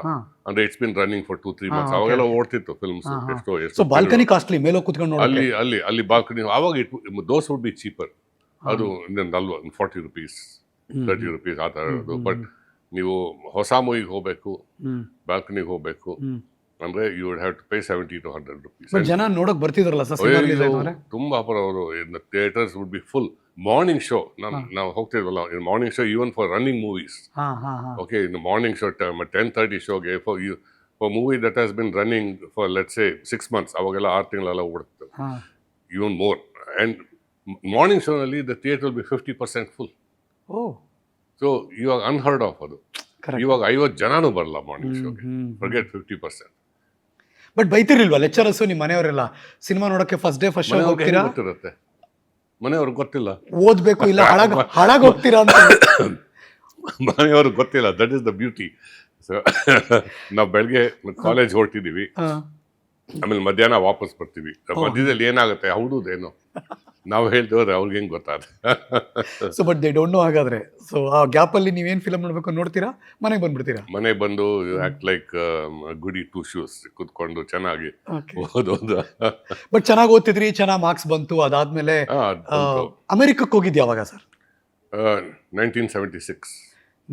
ಅಂದ್ರೆ it's been running for 2-3 months, ಅವಾಗೆಲ್ಲ ಓಡ್ತಿತ್ತು ಫಿಲ್ಮ್ಸ್. ಸೊ ಬಾಲ್ಕನಿ ಕಾಸ್ಟ್ಲಿ, ಮೇಲೆ ಕೂತ್ಕೊಂಡು ನೋಡಿ ಅಲ್ಲಿ ಬಾಲ್ಕನಿ ಅವಾಗ ದೋಸ್ ವುಡ್ ಬಿ ಚೀಪರ್. ಅದು 40 rupees 30 rupees ಆ ಥರ ಇರೋದು. ಬಟ್ ನೀವು ಹೊಸ ಮೂವಿಗೆ ಹೋಗಬೇಕು, ಬಾಲ್ಕನಿಗೆ ಹೋಗಬೇಕು ಅಂದ್ರೆ you would have to pay 70 to 100 rupees. ಜನ ನೋಡಕ್ ಬರ್ತಿದ್ರಲ್ಲ ಸರ್ ತುಂಬಾ ಅವರು. Theatres would be full. Morning show ನಾವು ಹೋಗ್ತಿದ್ವಲ್ಲ, morning show even for running movies. Okay, in morning show 10:30 ಶೋಗೆ for movie that has been running for let's say 6 months, ಅವಾಗೆಲ್ಲ 6 ತಿಂಗಳೆಲ್ಲ ಓಡುತ್ತೆ, ಈವನ್ ಮೋರ್. ಆ್ಯಂಡ್ ಮಾರ್ನಿಂಗ್ ಶೋನಲ್ಲಿ the theatre will be 50% full. So ಇವಾಗ unheard of ಅದು. ಇವಾಗ 50 ಜನನೂ ಬರಲ್ಲ ಮಾರ್ನಿಂಗ್ ಶೋಗೆ, ಫರ್ಗೆಟ್ 50%. ಬಟ್ ಬೈತಿರ್ಲಿಲ್ವಾ ಲೆಕ್ಚರರ್ಸು ನಿಮ್ಮ ಮನೆಯವರೆಲ್ಲ ಸಿನಿಮಾ ನೋಡಕ್ಕೆ ಫಸ್ಟ್ ಡೇ ಫಸ್ಟ್ ಶೋ ಹೋಗ್ತೀರಾ? ಗೊತ್ತಿರುತ್ತೆ, ಮನೆಯವ್ರಿಗೆ ಗೊತ್ತಿಲ್ಲ. ಓದ್ಬೇಕು ಇಲ್ಲ ಹಾಳಾಗಿ ಹೋಗ್ತೀರಾ ಅಂತ ಮನೆಯವ್ರಿಗೆ ಗೊತ್ತಿಲ್ಲ. That is the beauty. So ನಾವು ಬೆಳಗ್ಗೆ ಕಾಲೇಜ್ ಹೊರಟಿದ್ದೀವಿ, ಆಮೇಲೆ ಮಧ್ಯಾಹ್ನ ವಾಪಸ್ ಬರ್ತೀವಿ. ಮಧ್ಯದಲ್ಲಿ ಏನಾಗುತ್ತೆ ಹೌದೇನೋ ನಾವು ಹೇಳ್ತೇವ್ರೆ ಅವ್ರಿಗೆ ಹೆಂಗೆ ಗೊತ್ತಾಗುತ್ತೆ. So but they don't no. ಹಾಗಾದ್ರೆ ಸೊ ಆ ಗ್ಯಾಪಲ್ಲಿ ನೀವೇನು ಫಿಲಮ್ ನೋಡ್ಬೇಕು ನೋಡ್ತೀರಾ, ಮನೆಗೆ ಬಂದ್ಬಿಡ್ತೀರಾ? ಮನೆಗೆ ಬಂದು ಆಕ್ಟ್ ಲೈಕ್ ಗುಡಿ 2 shoes ಕುತ್ಕೊಂಡು ಚೆನ್ನಾಗಿ ಓದೋದು. ಬಟ್ ಚೆನ್ನಾಗಿ ಓದ್ತಿದ್ರಿ, ಚೆನ್ನಾಗಿ ಮಾರ್ಕ್ಸ್ ಬಂತು. ಅದಾದ್ಮೇಲೆ ಅಮೆರಿಕಕ್ಕೆ ಹೋಗಿದ್ಯಾ ಅವಾಗ ಸರ್? 1976.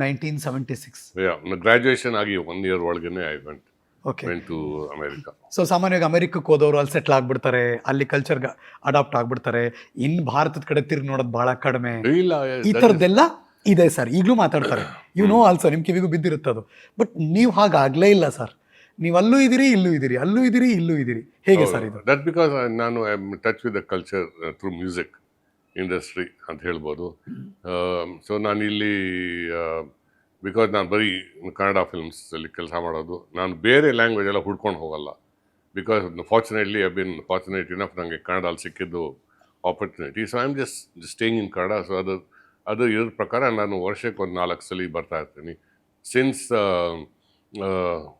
1976. ಗ್ರಾಜುಯೇಷನ್ ಆಗಿ 1 year ಒಳಗೇನೆ I went to America. So ಸಾಮಾನ್ಯವಾಗಿ ಅಮೆರಿಕಕ್ಕೆ ಹೋದವರು ಅಲ್ಲಿ ಸೆಟ್ಲ್ ಆಗ್ಬಿಡ್ತಾರೆ, ಅಲ್ಲಿ ಕಲ್ಚರ್ಗೆ ಅಡಾಪ್ಟ್ ಆಗ್ಬಿಡ್ತಾರೆ. ಇನ್ನು ಭಾರತದ ಕಡೆ ತಿರ್ಗಿ ನೋಡೋದು ಬಹಳ ಕಡಿಮೆ. ಈ ಥರದ್ದೆಲ್ಲ ಇದೆ ಸರ್, ಈಗಲೂ ಮಾತಾಡ್ತಾರೆ. ಆಲ್ಸೋ ನಿಮ್ಮ ಕಿವಿಗೂ ಬಿದ್ದಿರುತ್ತದು. ಬಟ್ ನೀವು ಹಾಗಾಗಲೇ ಇಲ್ಲ ಸರ್. ನೀವು ಅಲ್ಲೂ ಇದ್ದೀರಿ, ಇಲ್ಲೂ ಇದ್ದೀರಿ, ಅಲ್ಲೂ ಇದ್ದೀರಿ, ಇಲ್ಲೂ ಇದ್ದೀರಿ. ಹೇಗೆ ಸರ್ ಇದು? ದಟ್ ಬಿಕಾಸ್ ನಾನು I am touch with the culture through music industry ಅಂತ ಹೇಳ್ಬೋದು. ಸೊ ನಾನು ಇಲ್ಲಿ ಬಿಕಾಸ್ ನಾನು ಬರೀ ಕನ್ನಡ ಫಿಲ್ಮ್ಸಲ್ಲಿ ಕೆಲಸ ಮಾಡೋದು, ನಾನು ಬೇರೆ ಲ್ಯಾಂಗ್ವೇಜ್ ಎಲ್ಲ ಹುಡ್ಕೊಂಡು ಹೋಗಲ್ಲ. Because fortunately I been fortunate enough ನನಗೆ ಕನ್ನಡಲ್ಲಿ ಸಿಕ್ಕಿದ್ದು opportunity. So I am just staying in Kannada. So ಅದು ಇದ್ರ ಪ್ರಕಾರ ನಾನು ವರ್ಷಕ್ಕೆ 4 ಸಲ ಬರ್ತಾ ಇರ್ತೀನಿ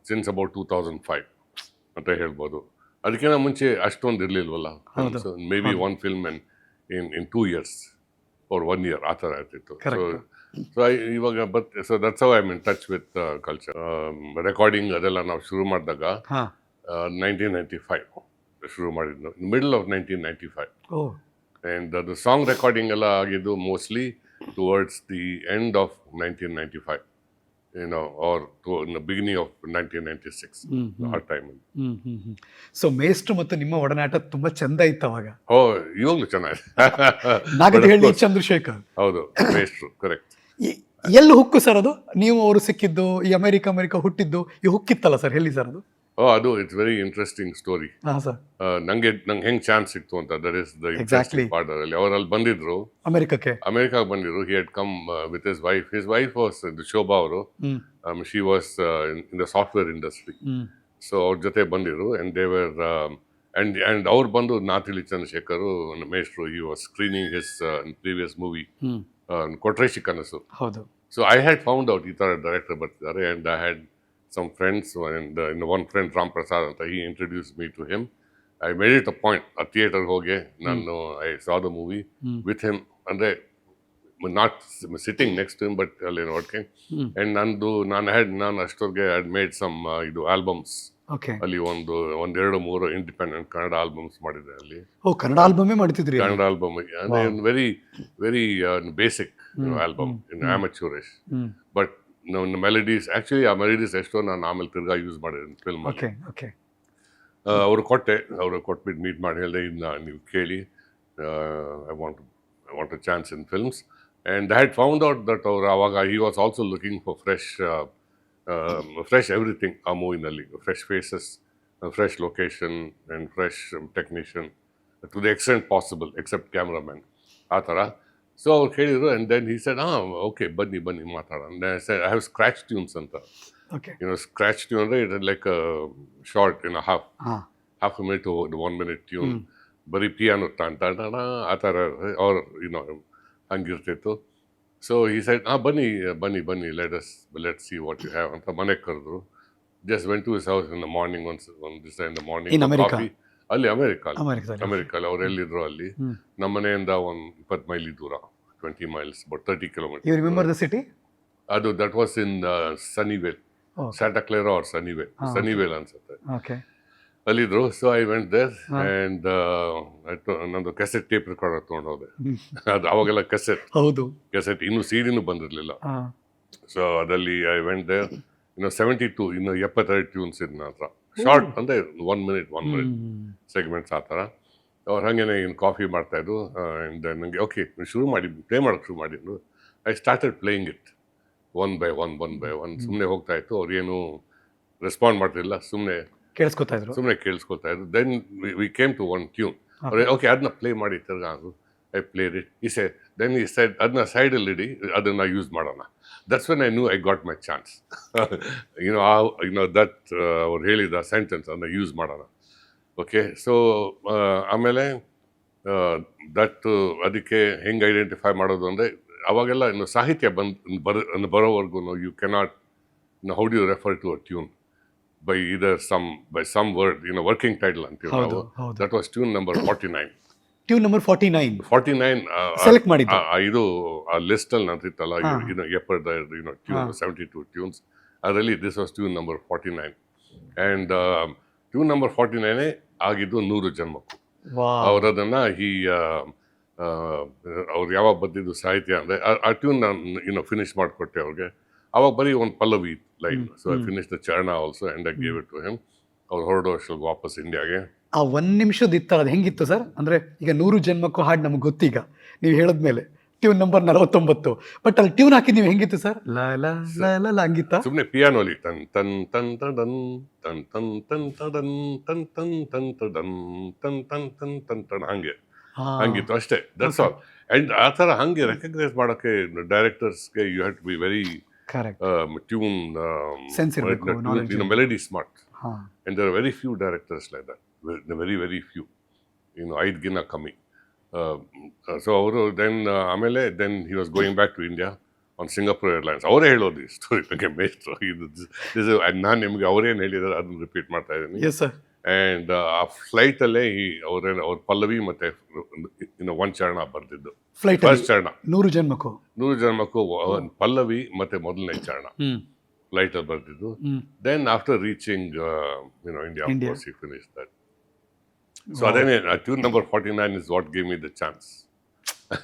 ಸಿನ್ಸ್ ಅಬೌಟ್ 2005 ಅಂತ ಹೇಳ್ಬೋದು. ಅದಕ್ಕಿಂತ ಮುಂಚೆ ಅಷ್ಟೊಂದು ಇರಲಿಲ್ವಲ್ಲ. So may be 1 film in 2 years or 1 year ಆ ಥರ ಇರ್ತಿತ್ತು. ಸೊ ಇವಾಗ so that's how I am in touch with culture. Recording ಅದೆಲ್ಲ ನಾವು ಶುರು ಮಾಡಿದಾಗ 1995 ಶುರು ಮಾಡಿದ್ದು ಮಿಡಲ್ ಆಫ್ 1995. ಓ ಆ್ಯಂಡ್ ಅದು ಸಾಂಗ್ ರೆಕಾರ್ಡಿಂಗ್ ಎಲ್ಲ ಆಗಿದ್ದು mostly towards the end of 1995, or in the beginning of 1996, ಆ ಟೈಮಲ್ಲಿ. ಸೊ ಮೇಷ್ಟ್ರು ಮತ್ತು ನಿಮ್ಮ ಒಡನಾಟ ತುಂಬಾ ಚಂದ ಇತ್ತು ಅವಾಗ. ಓ ಇವಾಗಲೂ ಚೆನ್ನಾಗಿದೆ. ನಾಗದಹಳ್ಳಿ ಚಂದ್ರಶೇಖರ್. ಹೌದು, ಮೇಷ್ಟ್ರು, ಕರೆಕ್ಟ್. ಎಲ್ಲಿ ಹುಕ್ಕು ಸರ್ ಅದು? ನೀವು ಅವರು ಸಿಕ್ಕಿದ್ದು, ಈ ಅಮೆರಿಕ ಹುಟ್ಟಿದ್ದು, ಈ ಹುಕ್ಕಿತ್ತಲ್ಲ ಸರ್, ಎಲ್ಲಿ ಸರ್ ಅದು? ಅದು ಇಟ್ಸ್ ವೆರಿ ಇಂಟ್ರೆಸ್ಟಿಂಗ್ ಸ್ಟೋರಿ. ಹಾಂ ಸರ್. ನಂಗೆ ಹೆಂಗ್ ಚಾನ್ಸ್ ಸಿಕ್ತು ಅಂತ, that is the interesting part. ಅದರಲ್ಲಿ ಅವರಲ್ಲಿ ಬಂದಿದ್ರು, ಅಮೆರಿಕಾಗೆ ಬಂದಿದ್ರು. He had come with his wife was Shobha ಅವರು. She was in the software industry. So ಅವ್ರ ಜೊತೆ ಬಂದಿದ್ರು. ಅಂಡ್ ದೇವರ್ ಅಂಡ್ ಅವ್ರು ಬಂದು ನಾತಿಳಿ ಚಂದ್ರಶೇಖರ್ ಮೇಷ್ಟ್ರು, he was screening his previous movie Kotreshi Kanasu. ಹೌದು. So I had found out ಈ ಥರ ಡೈರೆಕ್ಟರ್ ಬರ್ತಿದ್ದಾರೆ. And I had some friends, and one friend Ram Prasad anta, he introduced me to him. I made it a point a theater hoge I saw the movie with him, andre not sitting next to him but working. And ನಾನು ಅಷ್ಟೊತ್ತಿಗೆ had made some albums. Okay. ಅಲ್ಲಿ ಒಂದೆರಡು ಮೂರು independent Kannada albums ಮಾಡಿದೆ ಅಲ್ಲಿ. ಓ, ಕನ್ನಡ ಆಲ್ಬಮೇ ಮಾಡ್ತಿದ್ರಿ? Kannada album ಅಂದ್ರೆ very very basic album in amateurish, but melodies, actually ಆ ಮೆಲಡೀಸ್ ಎಷ್ಟೋ ನಾನು ಆಮೇಲೆ ತಿರ್ಗಾ ಯೂಸ್ ಮಾಡಿದ್ದೀನಿ ಫಿಲ್ಮ್. ಅವ್ರು ಕೊಟ್ಬಿಟ್ಟು ಮೀಟ್ ಮಾಡಿ ಹೇಳಿದೆ, ಇದನ್ನ ನೀವು ಕೇಳಿ, I want a chance in films. And I had found out that ಅವ್ರು ಅವಾಗ he was also looking for fresh everything ಆ ಮೂವಿನಲ್ಲಿ. Fresh faces, fresh location and fresh technician to the extent possible, except cameraman, ಆ ಥರ. So ಅವ್ರು ಕೇಳಿದ್ರು. And then he said, okay ಬನ್ನಿ ಮಾತಾಡೋಣ. ಐ ಹ್ಯಾವ್ ಸ್ಕ್ರ್ಯಾಚ್ ಟ್ಯೂನ್ಸ್ ಅಂತ. ಸ್ಕ್ರ್ಯಾಚ್ ಟ್ಯೂನ್ ಅಂದರೆ it like short half a minute to 1 minute tune, ಬರೀ piano ಟನ್ ಆ ಥರ ಅವ್ರು ಹಂಗಿರ್ತಿತ್ತು. ಸೊ ಈ ಸೈಡ್ ಬನ್ನಿ let see what you have ಅಂತ ಮನೆಗೆ ಕರೆದ್ರು. Just went to his house in the morning, one ದಿವಸ ಇನ್ ದ ಮಾರ್ನಿಂಗ್. ಕಾಫಿ ಅಲ್ಲಿ ಅಮೆರಿಕಲ್ಲಿ ಅವ್ರು ಎಲ್ಲಿದ್ರು ಅಲ್ಲಿ. ನಮ್ಮ ಮನೆಯಿಂದ 20 ಮೈಲಿ ದೂರ, 20 miles, about 30 kilometers. You remember the city? That was in Sunnyvale, Santa Clara or Sunnyvale. Sunnyvale ಅನ್ಸುತ್ತೆ. Okay. ಅಲ್ಲಿದ್ರು. So I went there and ನಂದು ಕೆಸೆಟ್ ಟೇಪ್ ರೆಕಾರ್ಡರ್ ತೊಗೊಂಡೋದೆ. ಅದು ಅವಾಗೆಲ್ಲ ಕೆಸೆಟ್ ಇನ್ನೂ ಸಿಡಿನೂ ಬಂದಿರಲಿಲ್ಲ. ಸೊ ಅದಲ್ಲಿ ಐ ವೆಂಟ್ ದೇರ್. 72 72 ಟ್ಯೂನ್ಸ್ ಇದ್ ನನ್ನ ಹತ್ರ. ಶಾರ್ಟ್ ಅಂದರೆ 1 minute ಸೆಗ್ಮೆಂಟ್ಸ್ ಆ ಥರ. ಅವ್ರು ಹಾಗೇನೆ ಕಾಫಿ ಮಾಡ್ತಾಯಿದ್ರು. ಆ್ಯಂಡ್ ನನಗೆ ಓಕೆ ಪ್ಲೇ ಮಾಡೋಕ್ಕೆ ಶುರು ಮಾಡಿದ್ರು. I started playing it one by one. ಸುಮ್ಮನೆ ಹೋಗ್ತಾಯಿತ್ತು. ಅವ್ರೇನು ರೆಸ್ಪಾಂಡ್ ಮಾಡ್ತಿರಲಿಲ್ಲ, ಸುಮ್ಮನೆ ಕೇಳಿಸ್ಕೊತಾ ಇದ್ರು. Then we came to one tune. ಅವ್ರೆ ಓಕೆ ಅದನ್ನ ಪ್ಲೇ ಮಾಡಿ ತಿರ್ಗಾ ಅದು. I played it. ದೆನ್ ಈ ಸೈಡ್ ಅದನ್ನ ಸೈಡಲ್ಲಿ ಇಡಿ, ಅದನ್ನು ಯೂಸ್ ಮಾಡೋಣ. That's when I knew I got my chance. That ಅವ್ರು ಹೇಳಿದ ಸೆಂಟೆನ್ಸ್ ಅದನ್ನ ಯೂಸ್ ಮಾಡೋಣ. ಓಕೆ. ಸೊ ಆಮೇಲೆ ಅದಕ್ಕೆ ಹೆಂಗೆ ಐಡೆಂಟಿಫೈ ಮಾಡೋದು ಅಂದರೆ, ಅವಾಗೆಲ್ಲ ಸಾಹಿತ್ಯ ಬರೋವರೆಗೂ you cannot how do you refer to a tune by some word, working title ಅಂತೀವಿ ನಾವು. That was tune number 49. Tune number 49 select ಮಾಡಿದ್ದು. ಇದು ಆ ಲಿಸ್ಟ್ ಅಲ್ಲಿ ನಂತಿತ್ತಲ್ಲ, tune 72 tunes, ಅದರಲ್ಲಿ this was tune number 49. And tune number 49 ಆಗಿದ್ದು 100 ಜನ್ಮಕ್ಕೂ. ಅವರದನ್ನ ಅವ್ರು ಯಾವಾಗ ಬಂದಿದ್ದು ಸಾಹಿತ್ಯ ಅಂದರೆ ಆ ಟ್ಯೂನ್ ನಾನು ಫಿನಿಶ್ ಮಾಡಿಕೊಟ್ಟೆ ಅವ್ರಿಗೆ. ಅವಾಗ ಬರೀ ಒಂದು ಪಲ್ಲವಿ line. So I finish the ಚರಣ also and I gave it to him. ಅವ್ರು ಹೊರಡೋ ಅಷ್ಟೊಂದು ವಾಪಸ್ ಇಂಡಿಯಾಗೆ. ಆ 1 ನಿಮಿಷದ ಇತ್ತಲ್ಲ, ಅದು ಹೆಂಗಿತ್ತು ಸರ್? ಅಂದರೆ ಈಗ 100 ಜನ್ಮಕ್ಕೂ ಹಾಡು ನಮ್ಗೆ ಗೊತ್ತೀಗ, ನೀವು ಹೇಳಿದ್ಮೇಲೆ ಟ್ಯೂನ್ ನಂಬರ್ 49, ಬಟ್ ಅಲ್ಲಿ ಟ್ಯೂನ್ ಹಾಕಿದ್ ನೀವು ಹೆಂಗಿತ್ತು ಸರ್? ಹಂಗಿತ್ತ? ಸುಮ್ಮನೆ ಪಿಯಾನೋಲಿ ತನ್ ತನ್ ತನ್ ತನ್ ತನ್ ತನ್ ತನ್ ತನ್ ತನ್ ತನ್ ತನ್ ತನ್ ತನ್ ತನ್ ತನ್ ತನ್ ಹಂಗಿತ್ತು ಅಷ್ಟೇ. That's all. ಆ್ಯಂಡ್ ಆ ಥರ ಹಂಗೆ ರೆಕಗ್ನೈಸ್ ಮಾಡೋಕ್ಕೆ ಡೈರೆಕ್ಟರ್ಸ್ಗೆ you have to be very tune melody smart. And there are very few directors like that. Very very few. 5 ಗಿನ್ನ ಕಮ್ಮಿ. ಸೊ ಅವರು then he was going back to India on Singapore Airlines. ಅವರೇ ಹೇಳೋದು ಈ story ಬಗ್ಗೆ ಮೇಷ್ಟ್ರು. ನಾನು ನಿಮಗೆ ಅವರೇನು ಹೇಳಿದಾರೆ ಅದನ್ನು ರಿಪೀಟ್ ಮಾಡ್ತಾ ಇದ್ದೀನಿ. ಆ್ಯಂಡ್ ಆ ಫ್ಲೈಟಲ್ಲೇ ಅವ್ರ ಪಲ್ಲವಿ ಮತ್ತೆ ಒಂದು ಚರಣ ಬರ್ದಿದ್ದು. ಫಸ್ಟ್ ಚರಣ 100 ಜನ್ಮಕ್ಕೂ ಪಲ್ಲವಿ ಮತ್ತೆ ಮೊದಲನೇ ಚರಣ ಫ್ಲೈಟಲ್ಲಿ ಬರ್ದಿದ್ದು. Then after reaching India finish that. So ಅದೇನೆ tune number 49 is what gave me the chance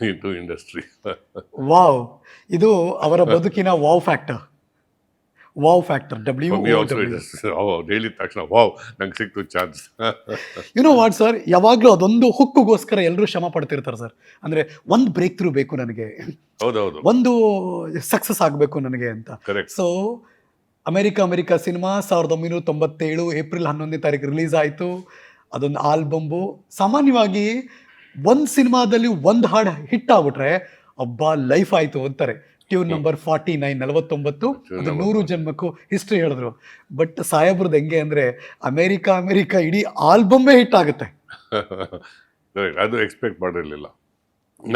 into industry. Wow, ಇದು ಅವರ ಬದುಕಿನ wow factor. For me also it is, ಹೇಳಿದ ತಕ್ಷಣ ವಾವ್ ನಂಗೆ ಸಿಕ್ತು chance. You know what sir, ಯಾವಾಗಲೂ ಅದೊಂದು ಹುಕ್ಕುಗೋಸ್ಕರ ಎಲ್ಲರೂ ಶ್ರಮ ಪಡ್ತಿರ್ತಾರೆ ಸರ್. ಅಂದರೆ ಒಂದು ಬ್ರೇಕ್ ಥ್ರೂ ಬೇಕು ನನಗೆ, ಹೌದೌದು, ಒಂದು ಸಕ್ಸಸ್ ಆಗಬೇಕು ನನಗೆ ಅಂತ. Correct. So America cinema 1997 April 11ನೇ ತಾರೀಕು ರಿಲೀಸ್ ಆಯಿತು. ಅದೊಂದು ಆಲ್ಬಂಬು. ಸಾಮಾನ್ಯವಾಗಿ ಒಂದು ಸಿನಿಮಾದಲ್ಲಿ ಒಂದು ಹಾಡು ಹಿಟ್ ಆಗ್ಬಿಟ್ರೆ ಅಬ್ಬಾ ಲೈಫ್ ಆಯಿತು ಅಂತಾರೆ. ಟ್ಯೂನ್ ನಂಬರ್ 49 49 ಅದು 100 ಜನ್ಮಕ್ಕೂ ಹಿಸ್ಟ್ರಿ ಹೇಳಿದ್ರು. ಬಟ್ ಸಾಹೇಬ್ರದ್ದು ಹೆಂಗೆ ಅಂದರೆ ಅಮೆರಿಕ ಇಡೀ ಆಲ್ಬಮ್ಮೇ ಹಿಟ್ ಆಗುತ್ತೆ. ಕರೆಕ್ಟ್, ಅದು ಎಕ್ಸ್ಪೆಕ್ಟ್ ಮಾಡಿರಲಿಲ್ಲ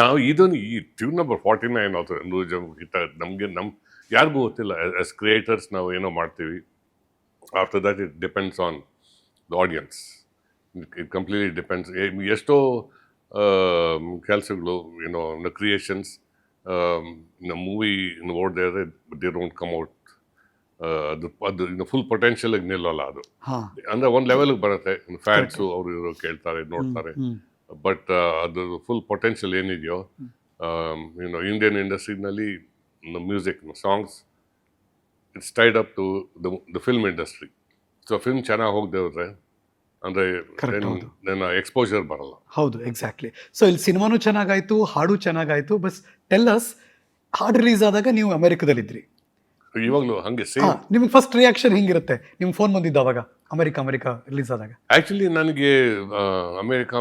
ನಾವು. ಇದನ್ನು ಈ ಟ್ಯೂನ್ ನಂಬರ್ 49 ಆಲ್ಸೋ 100 ಜನ್ಮಕ್ಕೆ ಹಿಟ್ ಆಗುತ್ತೆ. ನಮಗೆ ಯಾರಿಗೂ ಗೊತ್ತಿಲ್ಲ. ಆಸ್ ಕ್ರಿಯೇಟರ್ಸ್ ನಾವು ಏನೋ ಮಾಡ್ತೀವಿ. After that it depends on the audience. It completely depends. ಎಷ್ಟೋ ಕೆಲಸಗಳು ಏನೋ ಕ್ರಿಯೇಷನ್ಸ್ ಮೂವಿ ಓಡ್ದೇ ದೇ ಡೋಂಟ್ ಕಮ್ ಔಟ್. ಅದು ಫುಲ್ ಪೊಟೆನ್ಷಿಯಲ್ ನಿಲ್ಲಲ್ಲ. ಅದು ಅಂದರೆ ಒಂದು ಲೆವೆಲ್ಗೆ ಬರುತ್ತೆ. ಫ್ಯಾನ್ಸು ಅವರು ಇವರು ಕೇಳ್ತಾರೆ, ನೋಡ್ತಾರೆ. ಬಟ್ ಅದು ಫುಲ್ ಪೊಟೆನ್ಷಿಯಲ್ ಏನಿದೆಯೋ ಇಂಡಿಯನ್ ಇಂಡಸ್ಟ್ರಿನಲ್ಲಿ music songs it's tied up to the film industry. So film ಚೆನ್ನಾಗಿ ಹೋಗದೆ ಹೋದ್ರೆ ಅಂದರೆ ಎಕ್ಸ್ಪೋಜರ್ ಬರಲ್ಲ. ಹೌದು, ಎಕ್ಸಾಕ್ಟ್ಲಿ. ಸೊ ಇಲ್ಲಿ ಸಿನಿಮಾನೂ ಚೆನ್ನಾಗಾಯ್ತು, ಹಾಡು ಚೆನ್ನಾಗಾಯ್ತು. ಬಸ್ ಟೆಲ್ ಅಸ್, ಹಾಡು ರಿಲೀಸ್ ಆದಾಗ ನೀವು ಅಮೆರಿಕದಲ್ಲಿದ್ರಿ. ಇವಾಗಲೂ ಹಂಗೆ ಸೇಮ್. ನಿಮ್ಗೆ ಫಸ್ಟ್ ರಿಯಾಕ್ಷನ್ ಹೆಂಗಿರುತ್ತೆ? ನಿಮ್ಗೆ ಫೋನ್ ಬಂದಿದ್ದು ಅವಾಗ ಅಮೆರಿಕ ರಿಲೀಸ್ ಆದಾಗ? ಆ್ಯಕ್ಚುಲಿ ನನಗೆ ಅಮೆರಿಕ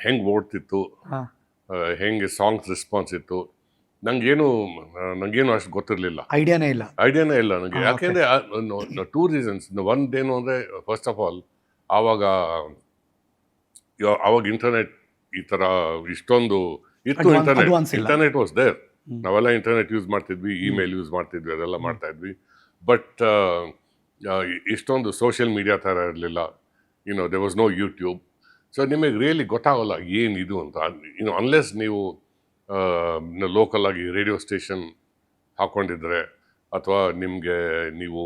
ಹೆಂಗೆ ಓಡ್ತಿತ್ತು, ಹೆಂಗೆ ಸಾಂಗ್ಸ್ ರೆಸ್ಪಾನ್ಸ್ ಇತ್ತು, ನಂಗೇನು ಅಷ್ಟು ಗೊತ್ತಿರಲಿಲ್ಲ. ಐಡಿಯಾನೇ ಇಲ್ಲ ನನಗೆ. ಯಾಕೆಂದರೆ 2 ರೀಸನ್ಸ್. ಒಂದೇನು ಅಂದರೆ ಫಸ್ಟ್ ಆಫ್ ಆಲ್ ಆವಾಗ ಇಂಟರ್ನೆಟ್ ಈ ಥರ ಇಷ್ಟೊಂದು ಇತ್ತು. Internet was there. ನಾವೆಲ್ಲ ಇಂಟರ್ನೆಟ್ ಯೂಸ್ ಮಾಡ್ತಿದ್ವಿ, ಇಮೇಲ್ ಯೂಸ್ ಮಾಡ್ತಿದ್ವಿ, ಅದೆಲ್ಲ ಮಾಡ್ತಾ ಇದ್ವಿ. ಬಟ್ ಇಷ್ಟೊಂದು ಸೋಷಿಯಲ್ ಮೀಡಿಯಾ ಥರ ಇರಲಿಲ್ಲ. There was no YouTube. So ನಿಮಗೆ ರಿಯಲಿ ಗೊತ್ತಾಗಲ್ಲ ಏನಿದು ಅಂತ. ಅನ್ಲೆಸ್ ನೀವು ಲೋಕಲ್ ಆಗಿ ರೇಡಿಯೋ ಸ್ಟೇಷನ್ ಹಾಕ್ಕೊಂಡಿದ್ರೆ, ಅಥವಾ ನಿಮಗೆ ನೀವು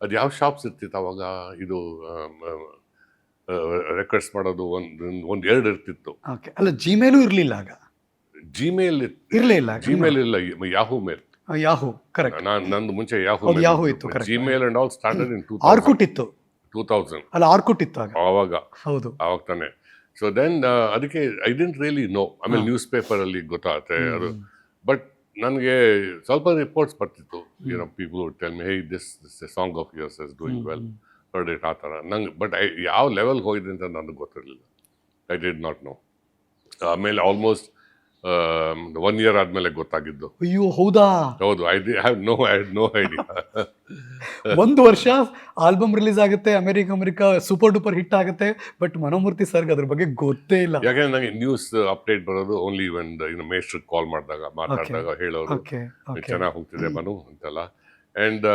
ಅದು ಯಾವ ಶಾಪ್ಸ್ ಇರ್ತಿತ್ತು ಅವಾಗ, ಇದು ರೆಕಾರ್ಡ್ಸ್ ಮಾಡೋದು ಒಂದು 2 ಇರ್ತಿತ್ತು. ಅಲ್ಲ, ಜಿಮೇಲೂ ಇರಲಿಲ್ಲ ಆಗ. ಜಿಮೇಲ್ ಇರಲಿಲ್ಲ, ಯಾಹೂ ಮೇಲ್. ಕರೆಕ್ಟ್. ನಂದು ಮುಂಚೆ ಯಾಹೂ ಇತ್ತು. Gmail and all started in 2000. ಅಲ್ಲ, ಆರ್ಕುಟ್ ಇತ್ತು ಆವಾಗ. ಹೌದು, ಆವಾಗ ತಾನೆ. ಸೊ ದೆನ್ ಅದಕ್ಕೆ ಐ ಡಿಂಟ್ ರಿಯಲಿ ನೋ. ಆಮೇಲೆ ನ್ಯೂಸ್ ಪೇಪರಲ್ಲಿ ಗೊತ್ತಾಗುತ್ತೆ ಅದು. ಬಟ್ ನನಗೆ ಸ್ವಲ್ಪ ರಿಪೋರ್ಟ್ಸ್ ಬರ್ತಿತ್ತು. People would tell me, hey this song of yours is doing well, heard it, ಆ ಥರ. ನಂಗೆ ಬಟ್ ಯಾವ ಲೆವೆಲ್ಗೆ ಹೋಗಿದೆ ಅಂತ ನನಗೆ ಗೊತ್ತಿರಲಿಲ್ಲ. I did not know. ಆಮೇಲೆ ಆಲ್ಮೋಸ್ಟ್ 1 year ಆದಮೇಲೆ ಗೊತ್ತಾಗಿದ್ದು. ಅಯ್ಯೋ, ಹೌದಾ? ಹೌದು. I have no idea. 1 ವರ್ಷ ಆಲ್ಬಮ್ ರಿಲೀಸ್ ಆಗುತ್ತೆ, ಅಮೆರಿಕ ಸೂಪರ್ ಡೂಪರ್ ಹಿಟ್ ಆಗುತ್ತೆ. ಬಟ್ ಮನೋಮೂರ್ತಿ ಸರ್ಗೆ ಅದ್ರ ಬಗ್ಗೆ ಗೊತ್ತೇ ಇಲ್ಲ. ಯಾಕಂದ್ರೆ ನನಗೆ ನ್ಯೂಸ್ ಅಪ್ಡೇಟ್ ಬರೋದು ಓನ್ಲಿ ವೆನ್ ಮೇಸ್ಟ್ರಿಗೆ ಕಾಲ್ ಮಾತಾಡಿದಾಗ ಹೇಳೋರು ಚೆನ್ನಾಗಿ ಹೋಗ್ತಿದೆ ಮನು ಅಂತೆಲ್ಲ. ಆ್ಯಂಡ್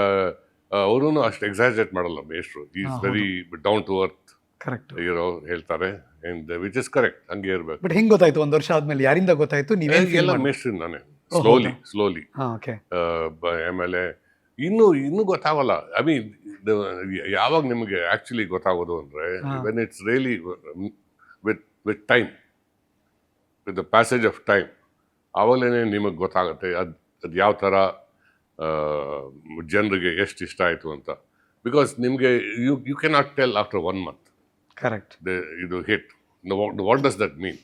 ಅವರೂ ಅಷ್ಟು ಎಕ್ಸಾಜರೇಟ್ ಮಾಡಲ್ಲ ಮೇಸ್ಟ್ರು. Is very down to earth. Correct ಹೇಳ್ತಾರೆ. ಆ್ಯಂಡ್ ವಿಚ್ ಇಸ್ ಕರೆಕ್ಟ್, ಹಂಗೆ ಇರಬೇಕು. ಬಟ್ ಹೆಂಗೆ ಗೊತ್ತಾಯ್ತು 1 ವರ್ಷ ಆದ್ಮೇಲೆ? ಯಾರಿಂದ ಗೊತ್ತಾಯ್ತು? ನೀವೆಲ್ಲ ಮೇಸ್ಟ್ರಿಂದ ನಾನೇ ಸ್ಲೋಲಿ. ಆಮೇಲೆ ಇನ್ನೂ ಗೊತ್ತಾಗಲ್ಲ. ಐ ಮೀನ್, ಯಾವಾಗ ನಿಮಗೆ ಆ್ಯಕ್ಚುಲಿ ಗೊತ್ತಾಗೋದು ಅಂದರೆ when it's really with time, with the passage of time, ಆವಾಗಲೇ ನಿಮಗೆ ಗೊತ್ತಾಗುತ್ತೆ ಅದು ಯಾವ ಥರ ಜನರಿಗೆ ಎಷ್ಟು ಇಷ್ಟ ಆಯಿತು ಅಂತ. ಬಿಕಾಸ್ ನಿಮಗೆ you cannot tell after 1 month. Correct. ಇದು hit. What does that mean?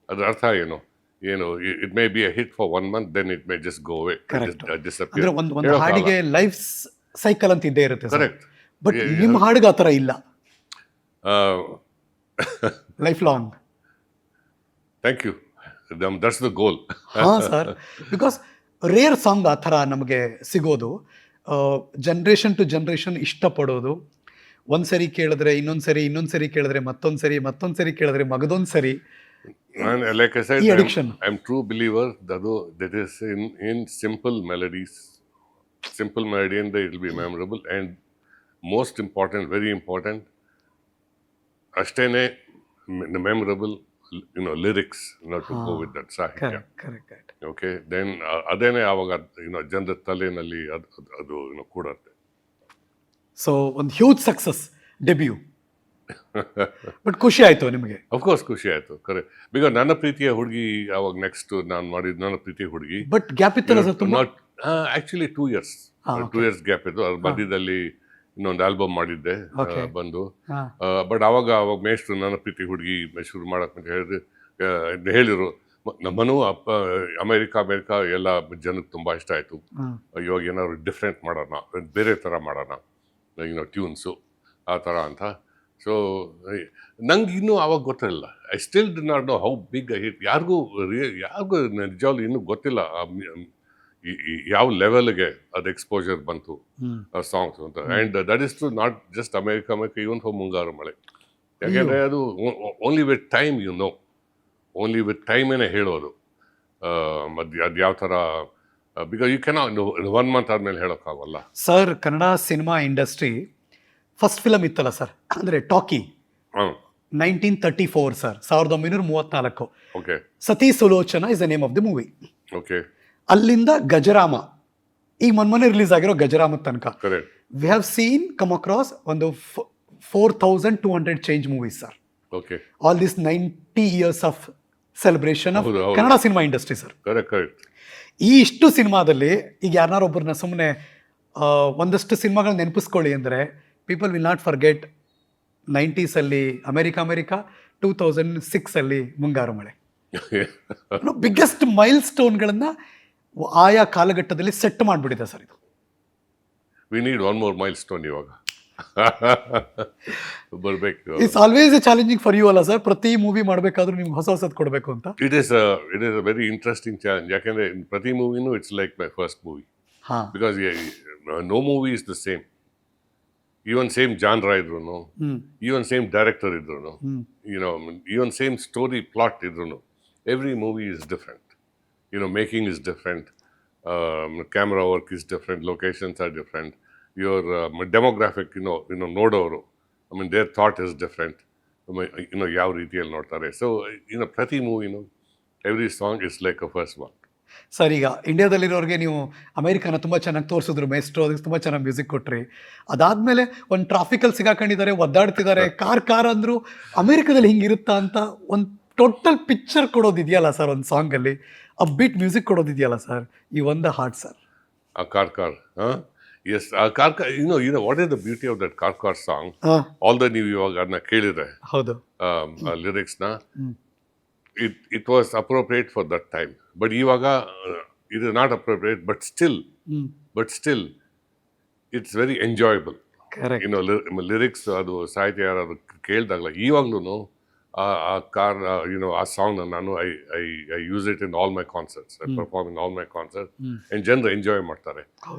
ಅದ್ರ ಅರ್ಥ ಏನು? It may be a hit for 1 month, then it may just go away, disappear. ಒಂದು ಹಾಡಿಗೆ ಲೈಫ್ ಸೈಕಲ್ ಅಂತ ಇದ್ದೇ ಇರುತ್ತೆ. ಕರೆಕ್ಟ್. ಬಟ್ ನಿಮ್ಮ ಹಾಡಿಗೆ ಆ ಥರ ಇಲ್ಲ. Lifelong. Thank you. That's the goal. ಹಾಂ ಸರ್, ಬಿಕಾಸ್ ರೇರ್ ಸಾಂಗ್ ಆ ಥರ ನಮಗೆ ಸಿಗೋದು. ಜನ್ರೇಷನ್ ಟು ಜನ್ರೇಷನ್ ಇಷ್ಟಪಡೋದು. ಒಂದ್ಸರಿ ಕೇಳಿದ್ರೆ ಇನ್ನೊಂದ್ಸರಿ ಕೇಳಿದ್ರೆ ಮತ್ತೊಂದ್ಸರಿ ಕೇಳಿದ್ರೆ ಮಗದೊಂದ್ಸರಿ. Like I said, I'm true believer that is in simple melodies. Simple melody and it will be memorable, and most important, very important, ashtene memorable, lyrics, to go with that sahitya. Correct. Okay, then adene avaga ಜನರ ತಲೆನಲ್ಲಿ ಅದು ಕೂಡತ್ತೆ. So ಒಂದು huge success debut. But ಖುಷಿ ಆಯ್ತು ನಿಮಗೆ. Of course ಖುಷಿ ಆಯಿತು, correct. Because ನನ್ನ ಪ್ರೀತಿಯ ಹುಡುಗಿ ಅವಾಗ ನೆಕ್ಸ್ಟ್ ನಾನು ಮಾಡಿದ್ದು ನನ್ನ ಪ್ರೀತಿಯ ಹುಡುಗಿ. ಬಟ್ ಗ್ಯಾಪ್ ಇತ್ತಲ್ಲ ಸರ್ ತುಂಬ. ಆಕ್ಚುಲಿ 2 years, 2 years ಗ್ಯಾಪ್ ಇತ್ತು. ಅದ್ರ ಮಧ್ಯದಲ್ಲಿ ಇನ್ನೊಂದು ಆಲ್ಬಮ್ ಮಾಡಿದ್ದೆ ಬಂದು. ಬಟ್ ಅವಾಗ ಮೇಷ್ಟ್ರು ನನ್ನ ಪ್ರೀತಿ ಹುಡುಗಿ ಶುರು ಮಾಡಕ್ ಅಂತ ಹೇಳಿದ್ರು. ನಮ್ಮನು ಅಮೇರಿಕಾ ಎಲ್ಲ ಜನಕ್ಕೆ ತುಂಬ ಇಷ್ಟ ಆಯಿತು. ಇವಾಗ ಏನಾದ್ರು ಡಿಫ್ರೆಂಟ್ ಮಾಡೋಣ, ಬೇರೆ ಥರ ಮಾಡೋಣ, ಟ್ಯೂನ್ಸು ಆ ಥರ ಅಂತ. ಸೊ ನಂಗೆ ಇನ್ನೂ ಅವಾಗ ಗೊತ್ತಿರಲಿಲ್ಲ. I still did not know how big I hit. ಯಾರಿಗೂ ನಿಜವಾಗ್ಲೂ ಇನ್ನೂ ಗೊತ್ತಿಲ್ಲ ಯಾವ ಲೆವೆಲ್ಗೆ ಅದು ಎಕ್ಸ್ಪೋಜರ್ ಬಂತು ಆ ಸಾಂಗ್ಸ್ ಅಂತ. And that is to not just America even for Mungaru Male. ಯಾಕೆಂದರೆ ಅದು only with time only with ಟೈಮೇನೆ ಹೇಳೋದು. ಅದು ಯಾವ ಥರ, ಬಿಕಾಸ್ ಯು ಕೆನಾಟ್ 1 month ಆದಮೇಲೆ ಹೇಳೋಕ್ಕಾಗಲ್ಲ. Sir Kannada cinema industry first film ಇತ್ತಲ್ಲ ಸರ್, ಅಂದರೆ talkie, 1934 sir, 1934. Okay. Sati Sulochana is the name of the movie. Okay. ಅಲ್ಲಿಂದ ಗಜರಾಮ, ಈಗ ಮೊನ್ನೆ ರಿಲೀಸ್ ಆಗಿರೋ ಗಜರಾಮ ತನಕ correct. We have seen come across ಒಂದು 4200 change movies sir. Okay. All this 90 years of celebration of ಹೌದು. Kannada cinema industry sir. Correct. ಈ ಇಷ್ಟು ಸಿನಿಮಾದಲ್ಲಿ ಈಗ ಯಾರನ್ನಾರೊಬ್ಬರನ್ನ ಸುಮ್ಮನೆ ಒಂದಷ್ಟು ಸಿನಿಮಾಗಳನ್ನ ನೆನಪಿಸ್ಕೊಳ್ಳಿ ಅಂದರೆ people will not forget 90s America 2006 Mungaru Male. Biggest ಮೈಲ್ ಸ್ಟೋನ್ಗಳನ್ನು ಆಯಾ ಕಾಲಘಟ್ಟದಲ್ಲಿ ಸೆಟ್ ಮಾಡಿಬಿಟ್ಟಿದೆ ಸರ್ ಇದು. ವಿ ನೀಡ್ 1 more milestone ಇವಾಗ ಬರಬೇಕು. It's always a challenging for you ಅಲ್ಲ ಸರ್, ಪ್ರತಿ ಮೂವಿ ಮಾಡಬೇಕಾದ್ರೂ ನಿಮ್ಗೆ ಹೊಸದು ಕೊಡಬೇಕು ಅಂತ. It is a very interesting challenge. ಯಾಕೆಂದರೆ ಪ್ರತಿ ಮೂವಿನೂ it's like my first movie. Because no movie is the same. Even same genre ಇದ್ರು, ಈವನ್ ಸೇಮ್ ಡೈರೆಕ್ಟರ್ ಇದ್ರು, ಈವನ್ ಸೇಮ್ ಸ್ಟೋರಿ ಪ್ಲಾಟ್ ಇದ್ರು, every movie is different. Making is different, camera work is different, locations are different, your demographic ನೋಡೋರು, their thought is different, ಯಾವ ರೀತಿಯಲ್ಲಿ ನೋಡ್ತಾರೆ. So ಪ್ರತಿ ಮೂವಿನೂ every song is like a first one. Sir ಈಗ ಇಂಡಿಯಾದಲ್ಲಿರೋರಿಗೆ ನೀವು ಅಮೆರಿಕನ ತುಂಬ ಚೆನ್ನಾಗಿ ತೋರಿಸಿದ್ರು, ಮೇಸ್ಟ್ರು ಅದಕ್ಕೆ ತುಂಬ ಚೆನ್ನಾಗಿ ಮ್ಯೂಸಿಕ್ ಕೊಟ್ರಿ. ಅದಾದಮೇಲೆ ಒಂದು ಟ್ರಾಫಿಕಲ್ಲಿ ಸಿಗಾಕೊಂಡಿದ್ದಾರೆ, ಒದ್ದಾಡ್ತಿದ್ದಾರೆ, ಕಾರ್ ಅಂದರು. ಅಮೆರಿಕದಲ್ಲಿ ಹಿಂಗಿರುತ್ತಾ ಅಂತ ಒಂದು ಟೋಟಲ್ ಪಿಕ್ಚರ್ ಕೊಡೋದಿದೆಯಲ್ಲ ಸರ್ ಒಂದು ಸಾಂಗಲ್ಲಿ, ಅಪ್ಬೀಟ್ ಮ್ಯೂಸಿಕ್ ಕೊಡೋದಿದೆಯಲ್ಲ ಸರ್, ಈ ಒಂದು ಹಾರ್ಟ್ ಸರ್. ಆ ಕಾರ್ ಎಸ್, ಆ car what is the beauty of that car song. All the ನೀವು ಇವಾಗ ಅದನ್ನ ಕೇಳಿದ್ರೆ ಹೌದು ಲಿರಿಕ್ಸ್ನ, it was appropriate for that time. But ಇವಾಗ it is not appropriate, but still it's very enjoyable. Correct. Lyrics ಅದು ಸಾಹಿತ್ಯ ಯಾರಾದ್ರು ಕೇಳಿದಾಗಲ ಇವಾಗ್ಲೂ ಆ ಕಾರ್ ಆ ಸಾಂಗ್ ನಾನು I use it in all my concerts, I perform in all my concerts, and ಜನರು enjoy ಮಾಡ್ತಾರೆ.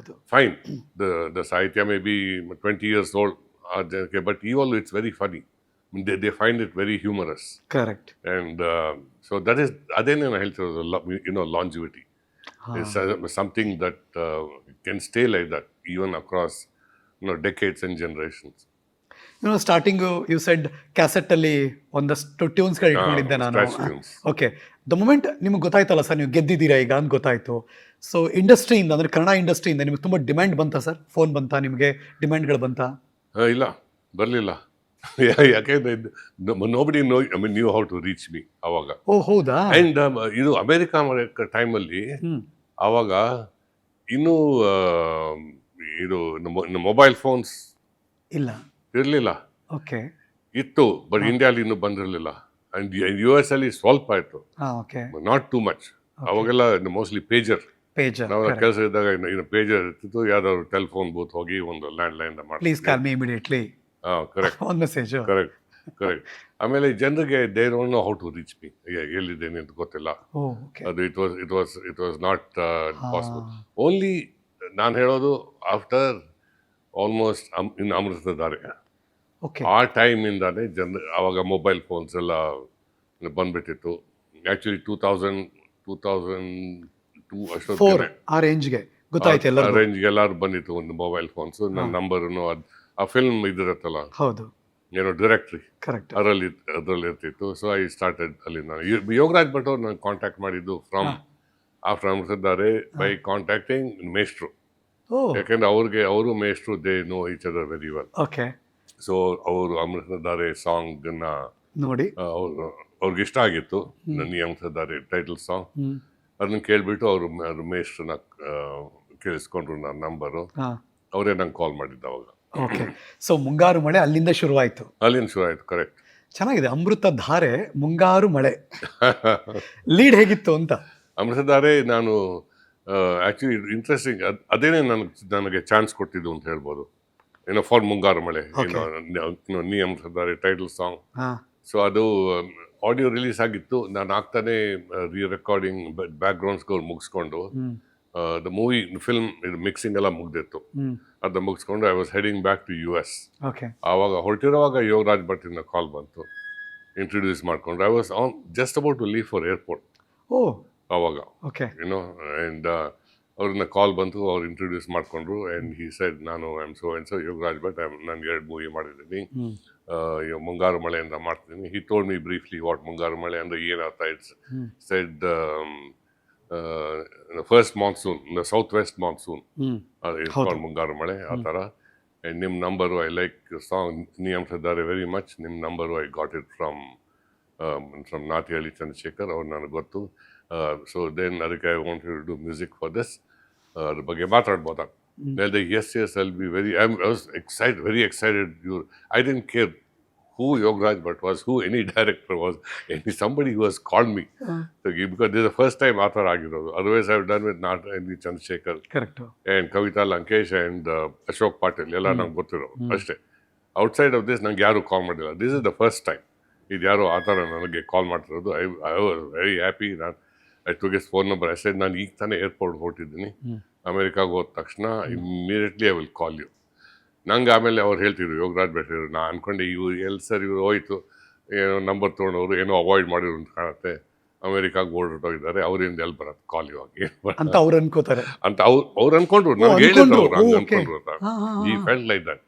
ಫೈನ್, ದ ಸಾಹಿತ್ಯ ಮೇ ಬಿ 20 years old ಆ ಜನಕ್ಕೆ, ಬಟ್ ಇವಾಗಲೂ it's very Ghani. They find it very humorous. Correct. And so that is, ಅದೇನೇ ನಾನು ಹೇಳ್ತಿರೋದು, longevity. It's something that can stay like that even across decades and generations. Starting you said ಕ್ಯಾಸೆಟ್ಟಲ್ಲಿ ಒಂದಷ್ಟು ಟ್ಯೂನ್ಸ್ಗಳು ಇಟ್ಕೊಂಡಿದ್ದೆ ನಾನು. ಓಕೆ, ದ ಮೂಮೆಂಟ್ ನಿಮ್ಗೆ ಗೊತ್ತಾಯ್ತಲ್ಲ ಸರ್, ನೀವು ಗೆದ್ದಿದ್ದೀರಾ ಈಗ ಅಂತ ಗೊತ್ತಾಯ್ತು. ಸೊ ಇಂಡಸ್ಟ್ರಿಯಿಂದ, ಅಂದರೆ ಕನ್ನಡ ಇಂಡಸ್ಟ್ರಿಯಿಂದ ನಿಮಗೆ ತುಂಬ ಡಿಮ್ಯಾಂಡ್ ಬಂತಾ ಸರ್? ಫೋನ್ ಬಂತಾ ನಿಮಗೆ, ಡಿಮ್ಯಾಂಡ್ಗಳು ಬಂತಾ? ಇಲ್ಲ, ಬರಲಿಲ್ಲ. ಯಾಕೆಂದ್ರೆ nobody knew how to reach me ಅವಾಗ. ಓ ಹೌದಾ? ಅಂಡ್ ಇದು ಅಮೆರಿಕಾ ಟೈಮಲ್ಲಿ ಅವಾಗ ಇನ್ನೂ ಇದು ಮೊಬೈಲ್ ಫೋನ್ಸ್ ಇರಲಿಲ್ಲ. ಓಕೆ, ಇತ್ತು, ಬಟ್ ಇಂಡಿಯಾಲಿ ಇನ್ನೂ ಬಂದಿರಲಿಲ್ಲ. ಅಂಡ್ US ಅಲ್ಲಿ ಸ್ವಲ್ಪ ಆಯ್ತು, ನಾಟ್ ಟೂ ಮಚ್. ಅವಾಗೆಲ್ಲ ಮೋಸ್ಟ್ಲಿ ಪೇಜರ್. ನಾವು ಕೆಲಸ ಇದ್ದಾಗ ಪೇಜರ್ ಇರ್ತಿತ್ತು, ಯಾವ್ದಾದ್ರು ಟೆಲಿಫೋನ್ ಬೂತ್ ಹೋಗಿ ಒಂದು ಲ್ಯಾಂಡ್ ಮಾಡ್ತೀವಿ. ಕರೆಕ್ಟ್. ಆಮೇಲೆ ಜನರಿಗೆ they don't know how to reach me, ಎಲ್ಲಿದ್ದೇನೆ ಅಂತ ಗೊತ್ತಿಲ್ಲ. ಅದು it was not possible. Only ನಾನು ಹೇಳೋದು ಆಫ್ಟರ್ ಆಲ್ಮೋಸ್ಟ್ ಇನ್ ಅಮೃತ ಧಾರೆ, ಆ ಟೈಮಿಂದಾನೆ ಅವಾಗ ಮೊಬೈಲ್ ಫೋನ್ಸ್ ಎಲ್ಲ ಬಂದ್ಬಿಟ್ಟಿತ್ತು. ಆ್ಯಕ್ಚುಲಿ 2002 ಅಷ್ಟೊತ್ತಿಗೆ ಆ ರೇಂಜ್ಗೆ ಎಲ್ಲರೂ ಬಂದಿತ್ತು ಒಂದು ಮೊಬೈಲ್ ಫೋನ್ಸ್. ನನ್ನ ನಂಬರ್ನು ಆ ಫಿಲ್ಮ್ ಇದಿರತ್ತಲ್ಲ, ಡೈರೆಕ್ಟ್ರಿ, ಅದರಲ್ಲಿ ಇರ್ತಿತ್ತು. ಸೊ ಐ ಸ್ಟಾರ್ಟೆಡ್ ಅಲ್ಲಿ. ನಾನು ಯೋಗರಾಜ್ ಭಟ್ ಅವ್ರು ನಾನು ಕಾಂಟ್ಯಾಕ್ಟ್ ಮಾಡಿದ್ದು from after Amruthadhaare by contacting ಮೇಷ್ಟ್ರು. ಯಾಕೆಂದ್ರೆ ಅವರು ಮೇಷ್ಟ್ರು, they know each other very well. So ಅವರು ಅಮೃತಧಾರೆ ಸಾಂಗ್ನ ನೋಡಿ. ಅವ್ರಿಗೆ ಇಷ್ಟ ಆಗಿತ್ತು, ನನ್ನ ಅಮೃತಧಾರೆ ಟೈಟಲ್ ಸಾಂಗ್. ಅದನ್ನ ಕೇಳ್ಬಿಟ್ಟು ಅವರು ಮೇಷ್ಟ್ರನ್ನ ಕೇಳಿಸ್ಕೊಂಡ್ರು ನನ್ನ ನಂಬರು. ಅವರೇ ನಂಗೆ ಕಾಲ್ ಮಾಡಿದ್ದ ಅವಾಗ. ಓಕೆ. ಸೊ ಮುಂಗಾರು ಮಳೆ ಅಲ್ಲಿಂದ ಶುರುವಾಯಿತು. ಅಲ್ಲಿಂದ ಶುರು ಆಯ್ತು. ಕರೆಕ್ಟ್. ಚೆನ್ನಾಗಿದೆ. ಅಮೃತ ಧಾರೆ, ಮುಂಗಾರು ಮಳೆ. ಲೀಡ್ ಹೇಗಿತ್ತು ಅಂತ. ಅಮೃತಧಾರೆ ನಾನು ಆ್ಯಕ್ಚುಲಿ ಇಂಟ್ರೆಸ್ಟಿಂಗ್, ಅದೇನೇ ನನಗೆ ಚಾನ್ಸ್ ಕೊಟ್ಟಿದ್ದು ಅಂತ ಹೇಳ್ಬೋದು. ಏನೋ ಫಾರ್ ಮುಂಗಾರು ಮಳೆ, ನೀ ಅಮೃತಧಾರೆ ಟೈಟಲ್ ಸಾಂಗ್. ಸೊ ಅದು ಆಡಿಯೋ ರಿಲೀಸ್ ಆಗಿತ್ತು. ನಾನು ಆಗ್ತಾನೆ ರೆಕಾರ್ಡಿಂಗ್ ಬ್ಯಾಕ್ಗ್ರೌಂಡ್ ಸ್ಕೋರ್ ಮುಗಿಸ್ಕೊಂಡು ದ ಮೂವಿ ಫಿಲ್ಮ್ ಇದು ಮಿಕ್ಸಿಂಗ್ ಎಲ್ಲ ಮುಗ್ದಿತ್ತು. ಅದನ್ನ ಮುಗಿಸ್ಕೊಂಡು I was heading back to US. ಆವಾಗ ಹೊರಟಿರುವಾಗ ಯೋಗರಾಜ್ ಭಟ್ಟಿನ ಕಾಲ್ ಬಂತು, ಇಂಟ್ರೊಡ್ಯೂಸ್ ಮಾಡ್ಕೊಂಡು. I was just about to leave for airport you know, and. ಆ್ಯಂಡ್ ಅವ್ರನ್ನ ಕಾಲ್ ಬಂತು, ಅವ್ರು ಇಂಟ್ರೊಡ್ಯೂಸ್ ಮಾಡಿಕೊಂಡ್ರು. ಆ್ಯಂಡ್ ಹಿ ಸೆಡ್, ನಾನು I am so Yograj Bhat, ನಾನು 2 ಮೂವಿ ಮಾಡಿದ್ದೀನಿ, ಮುಂಗಾರು ಮಳೆಯಿಂದ ಮಾಡ್ತೀನಿ. He told me briefly what Mungaru Male ಅಂದರೆ ಏನರ್ಥ. It's said first monsoon, south west monsoon, Mungaru Male ಆ ಥರ. ಆ್ಯಂಡ್ ನಿಮ್ಮ number, I like song Nee Amruthadhaare very much. ನಿಮ್ಮ number I got it from Nathihalli Chandrashekhar, ಅವ್ರು ನನಗೆ ಗೊತ್ತು. ಸೊ ದೆನ್ ಅದಕ್ಕೆ I want to do music for this, ಅದ್ರ ಬಗ್ಗೆ ಮಾತಾಡ್ಬೋದಾ? ಹೇಳಿದೆ, yes I'll be I was excited, very excited. I didn't care who Yogaraj Bhatt was, who any director was, somebody who has called me. Because this is the first time author ಆಗಿರೋದು. Otherwise I've done with Nathihಳ್ಳಿ Chandrashekar and Kavita Lankesh and Ashok Patil, ಎಲ್ಲ ನಂಗೆ ಗೊತ್ತಿರೋ ಅಷ್ಟೇ. Outside of this ನಂಗೆ ಯಾರು call ಮಾಡಿಲ್ಲ. This is the first time ಇದು ಯಾರು ಆ ಥರ ನನಗೆ ಕಾಲ್ ಮಾಡ್ತಿರೋದು. I was very happy. I took his phone number. ಅಷ್ಟೇ, ನಾನು ಈಗ ತಾನೇ ಏರ್ಪೋರ್ಟ್ ಹೊರಟಿದ್ದೀನಿ, ಅಮೆರಿಕಾಗೆ ಹೋದ ತಕ್ಷಣ immediately I will call you. ನಂಗೆ ಆಮೇಲೆ ಅವ್ರು ಹೇಳ್ತಿದ್ರು, ಯೋಗರಾಜ್ ಭಟ್, ನಾ ಅನ್ಕೊಂಡೆ ಇವ್ರು ಹೋಯ್ತು, ಏನೋ ನಂಬರ್ ತೊಗೊಂಡವ್ರು ಏನೋ ಅವಾಯ್ಡ್ ಮಾಡಿದ್ರು ಅಂತ ಕಾಣುತ್ತೆ, ಅಮೆರಿಕಾಗೆ ಹೊರಟೋಗಿದ್ದಾರೆ, ಅವರಿಂದ ಎಲ್ಲಿ ಬರೋದು ಕಾಲ್ ಇವಾಗ ಅಂತ ಅವ್ರು ಅನ್ಕೋತಾರೆ ಅಂತ ಅವ್ರು ಅನ್ಕೊಂಡ್ರು. ನನಗೆ ಹೇಳಿದ್ರು ಅವ್ರು ಹಂಗೆ ಅನ್ಕೊಂಡ್ರು ಅಂತ. ಈ ಫೆಲ್ಟ್ ಲೈಕ್ ದಟ್.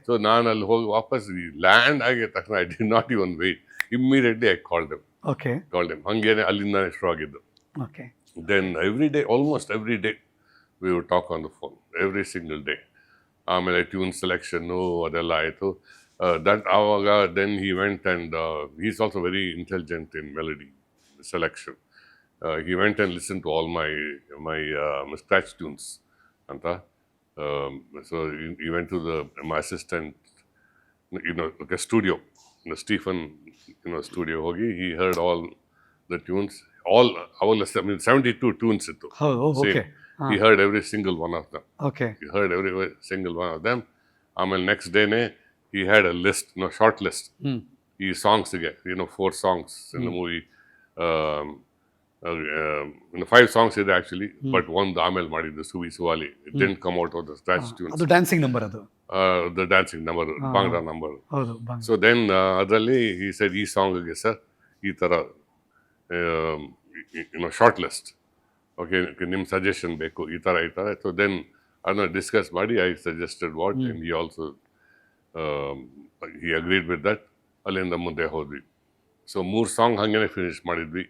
ಸೊ ನಾನು ಅಲ್ಲಿ ಹೋಗಿ ವಾಪಸ್ ಲ್ಯಾಂಡ್ ಆಗಿದ ತಕ್ಷಣ I did not even wait, immediately I call them. ಹಂಗೇನೆ ಅಲ್ಲಿಂದ ಶುರು ಆಗಿದ್ದು. Then every day, almost every day we would talk on the phone, every single day. ಆಮೇಲೆ ಟ್ಯೂನ್ ಸೆಲೆಕ್ಷನ್ನು ಅದೆಲ್ಲ ಆಯಿತು. ದಟ್ ಆವಾಗ then he went and is also very intelligent in melody selection. He went and listen to all my scratch tunes ಅಂತ. So he went to my assistant studio, Stephen studio ಹೋಗಿ ಹಿ heard all the tunes, all 72 tunes ಇತ್ತು. He heard every single one of them. He heard every single one of them. ಆಮೇಲೆ next ಡೇನೇ he had a list, short list. ಈ ಸಾಂಗ್ಸ್ಗೆ 4 songs in the movie. 5 songs ಇದೆ actually, but ಒಂದು ಆಮೇಲೆ ಮಾಡಿದ್ದು Suvvi Suvvali. It didn't come out of the scratch tunes. ಅದು dancing number, ಅದು the dancing number, bhangra number. So then ಅದರಲ್ಲಿ he said, ಈ ಸಾಂಗ್ಗೆ ಸರ್ ಈ ಥರ ಶಾರ್ಟ್ ಲಿಸ್ಟ್, ಓಕೆ ನಿಮ್ಮ ಸಜೆಷನ್ ಬೇಕು, ಈ ಥರ. ಸೊ ದೆನ್ ಅದನ್ನ ಡಿಸ್ಕಸ್ ಮಾಡಿ I suggested what, and he also he agreed with that. ಅಲ್ಲಿಂದ ಮುಂದೆ ಹೋದ್ವಿ. ಸೊ 3 ಸಾಂಗ್ ಹಾಗೇನೆ ಫಿನಿಶ್ ಮಾಡಿದ್ವಿ.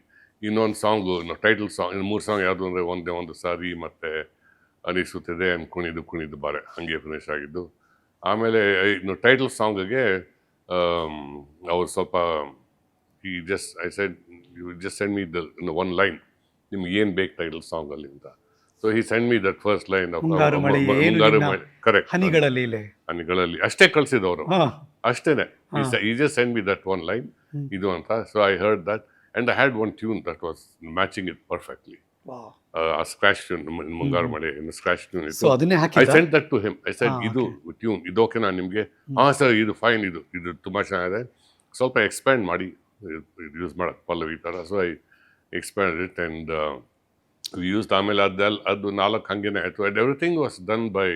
ಇನ್ನೊಂದು ಸಾಂಗು ಟೈಟಲ್ ಸಾಂಗ್, 3 ಸಾಂಗ್ ಯಾವುದು ಅಂದರೆ ಒಂದೇ ಒಂದು ಸಾರಿ ಮತ್ತು ಅನಿಸುತ್ತಿದೆ ಆ್ಯಂಡ್ ಕುಣಿದು ಬಾರೆ, ಹಾಗೆ ಫಿನಿಶ್ ಆಗಿದ್ದು. ಆಮೇಲೆ ಟೈಟಲ್ ಸಾಂಗಿಗೆ ಅವ್ರು ಸ್ವಲ್ಪ I said, you just send me the one line, ನಿಮ್ಗೆ ಏನು ಬೇಕು ಟೈಟಲ್ ಸಾಂಗ್ ಅಲ್ಲಿ ಅಂತ. So he send me that first line of Mungaru ಮಳೆ. ಕರೆಕ್ಟ್, ಹನಿಗಳಲ್ಲಿ ಅಷ್ಟೇ ಕಳಿಸಿದವರು, ಅಷ್ಟೇನೆ. ಈ just send me that one line ಇದು ಅಂತ. So I heard that and I had one tune that was matching it perfectly. ಆ scratch tune, Mungaru Male scratch tune ಇತ್ತು. I send that to him. I said, ಇದು tune ಇದು ಓಕೆನಾ ನಿಮಗೆ? ಹಾಂ sir, ಇದು ಫೈನ್, ಇದು ತುಂಬ ಚೆನ್ನಾಗಿದೆ, ಸ್ವಲ್ಪ ಎಕ್ಸ್ಪ್ಯಾಂಡ್ ಮಾಡಿ ಯೂಸ್ ಮಾಡೋದು ಪಲ್ಲವಿ ಥರ. So I expanded it and we used ಆಮೇಲೆ ಅದು 4 ಹಂಗೇನೆ ಆಯಿತು. And everything was done by,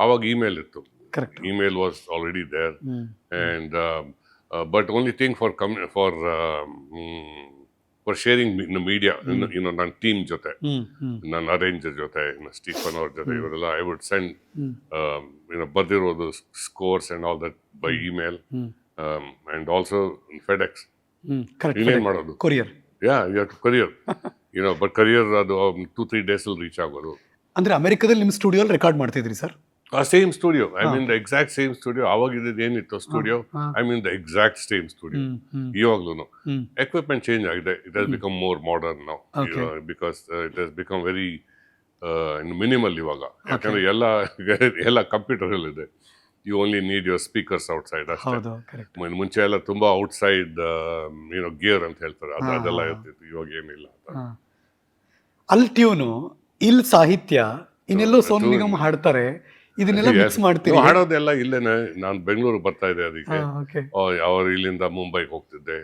ಆವಾಗ ಇಮೇಲ್ ಇತ್ತು, email was already there. And but only thing for sharing media, ನನ್ನ ಟೀಮ್ ಜೊತೆ, ನನ್ನ ಅರೇಂಜರ್ ಜೊತೆ, ಸ್ಟೀಫನ್ ಅವ್ರ ಜೊತೆ, ಇವರೆಲ್ಲ ಐ ವುಡ್ ಸೆಂಡ್ ಬರ್ದಿರೋದು scores and all that by email. And also FedEx, ಇನ್ನೇನು ಮಾಡೋದು, courier. Yeah, you have to courier. But courier ಅದು 2-3 days ಅಲ್ಲಿ ರೀಚ್ ಆಗೋದು. ಅಂದ್ರೆ ಅಮೆರಿಕದಲ್ಲಿ ನಿಮ್ಮ ಸ್ಟುಡಿಯೋಲ್ಲಿ ರೆಕಾರ್ಡ್ ಮಾಡ್ತಿದ್ರಿ sir? Same studio I mean the exact same studio. ಅವಾಗ ಇದ್ದಿದ್ದು ಏನಿತ್ತು studio, I mean the exact same studio. ಇವಾಗ್ಲೂ ಎಕ್ವಿಪ್ಮೆಂಟ್ ಚೇಂಜ್ ಆಗಿದೆ. It has become more modern now because it has become very minimal ಇವಾಗ. ಯಾಕಂದ್ರೆ ಎಲ್ಲ computer ಇದೆ. You only need your speakers outside ಅಷ್ಟೇ. ಹೌದು ಕರೆಕ್ಟ್. ಮುಂಚೆ ಎಲ್ಲ ತುಂಬಾ ಔಟ್ಸೈಡ್ ಗೇರ್ ಅಂತ ಹೇಳ್ತಾರೆ, ಅದೆಲ್ಲ ಇರ್ತಿತ್ತು. ಇವಾಗ ಏನಿಲ್ಲ. ಅಲ್ಲಿ ಟ್ಯೂನು, ಇಲ್ಲಿ ಸಾಹಿತ್ಯ, ಇನ್ನೆಲ್ಲೋ ಸೋನು ನಿಗಮ್ ಹಾಡ್ತಾರೆ, ಇದನ್ನೆಲ್ಲ ಮಿಕ್ಸ್ ಮಾಡ್ತೀವಿ. ನಾವು ಹಾಡೋದೆಲ್ಲ ಇಲ್ಲೇನೆ. ನಾನು ಬೆಂಗಳೂರು ಬರ್ತಾ ಇದ್ದೆ ಅದಕ್ಕೆ. ಓಕೆ. ಅವ್ರು ಇಲ್ಲಿಂದ ಮುಂಬೈಗೆ ಹೋಗ್ತಿದ್ದೆ.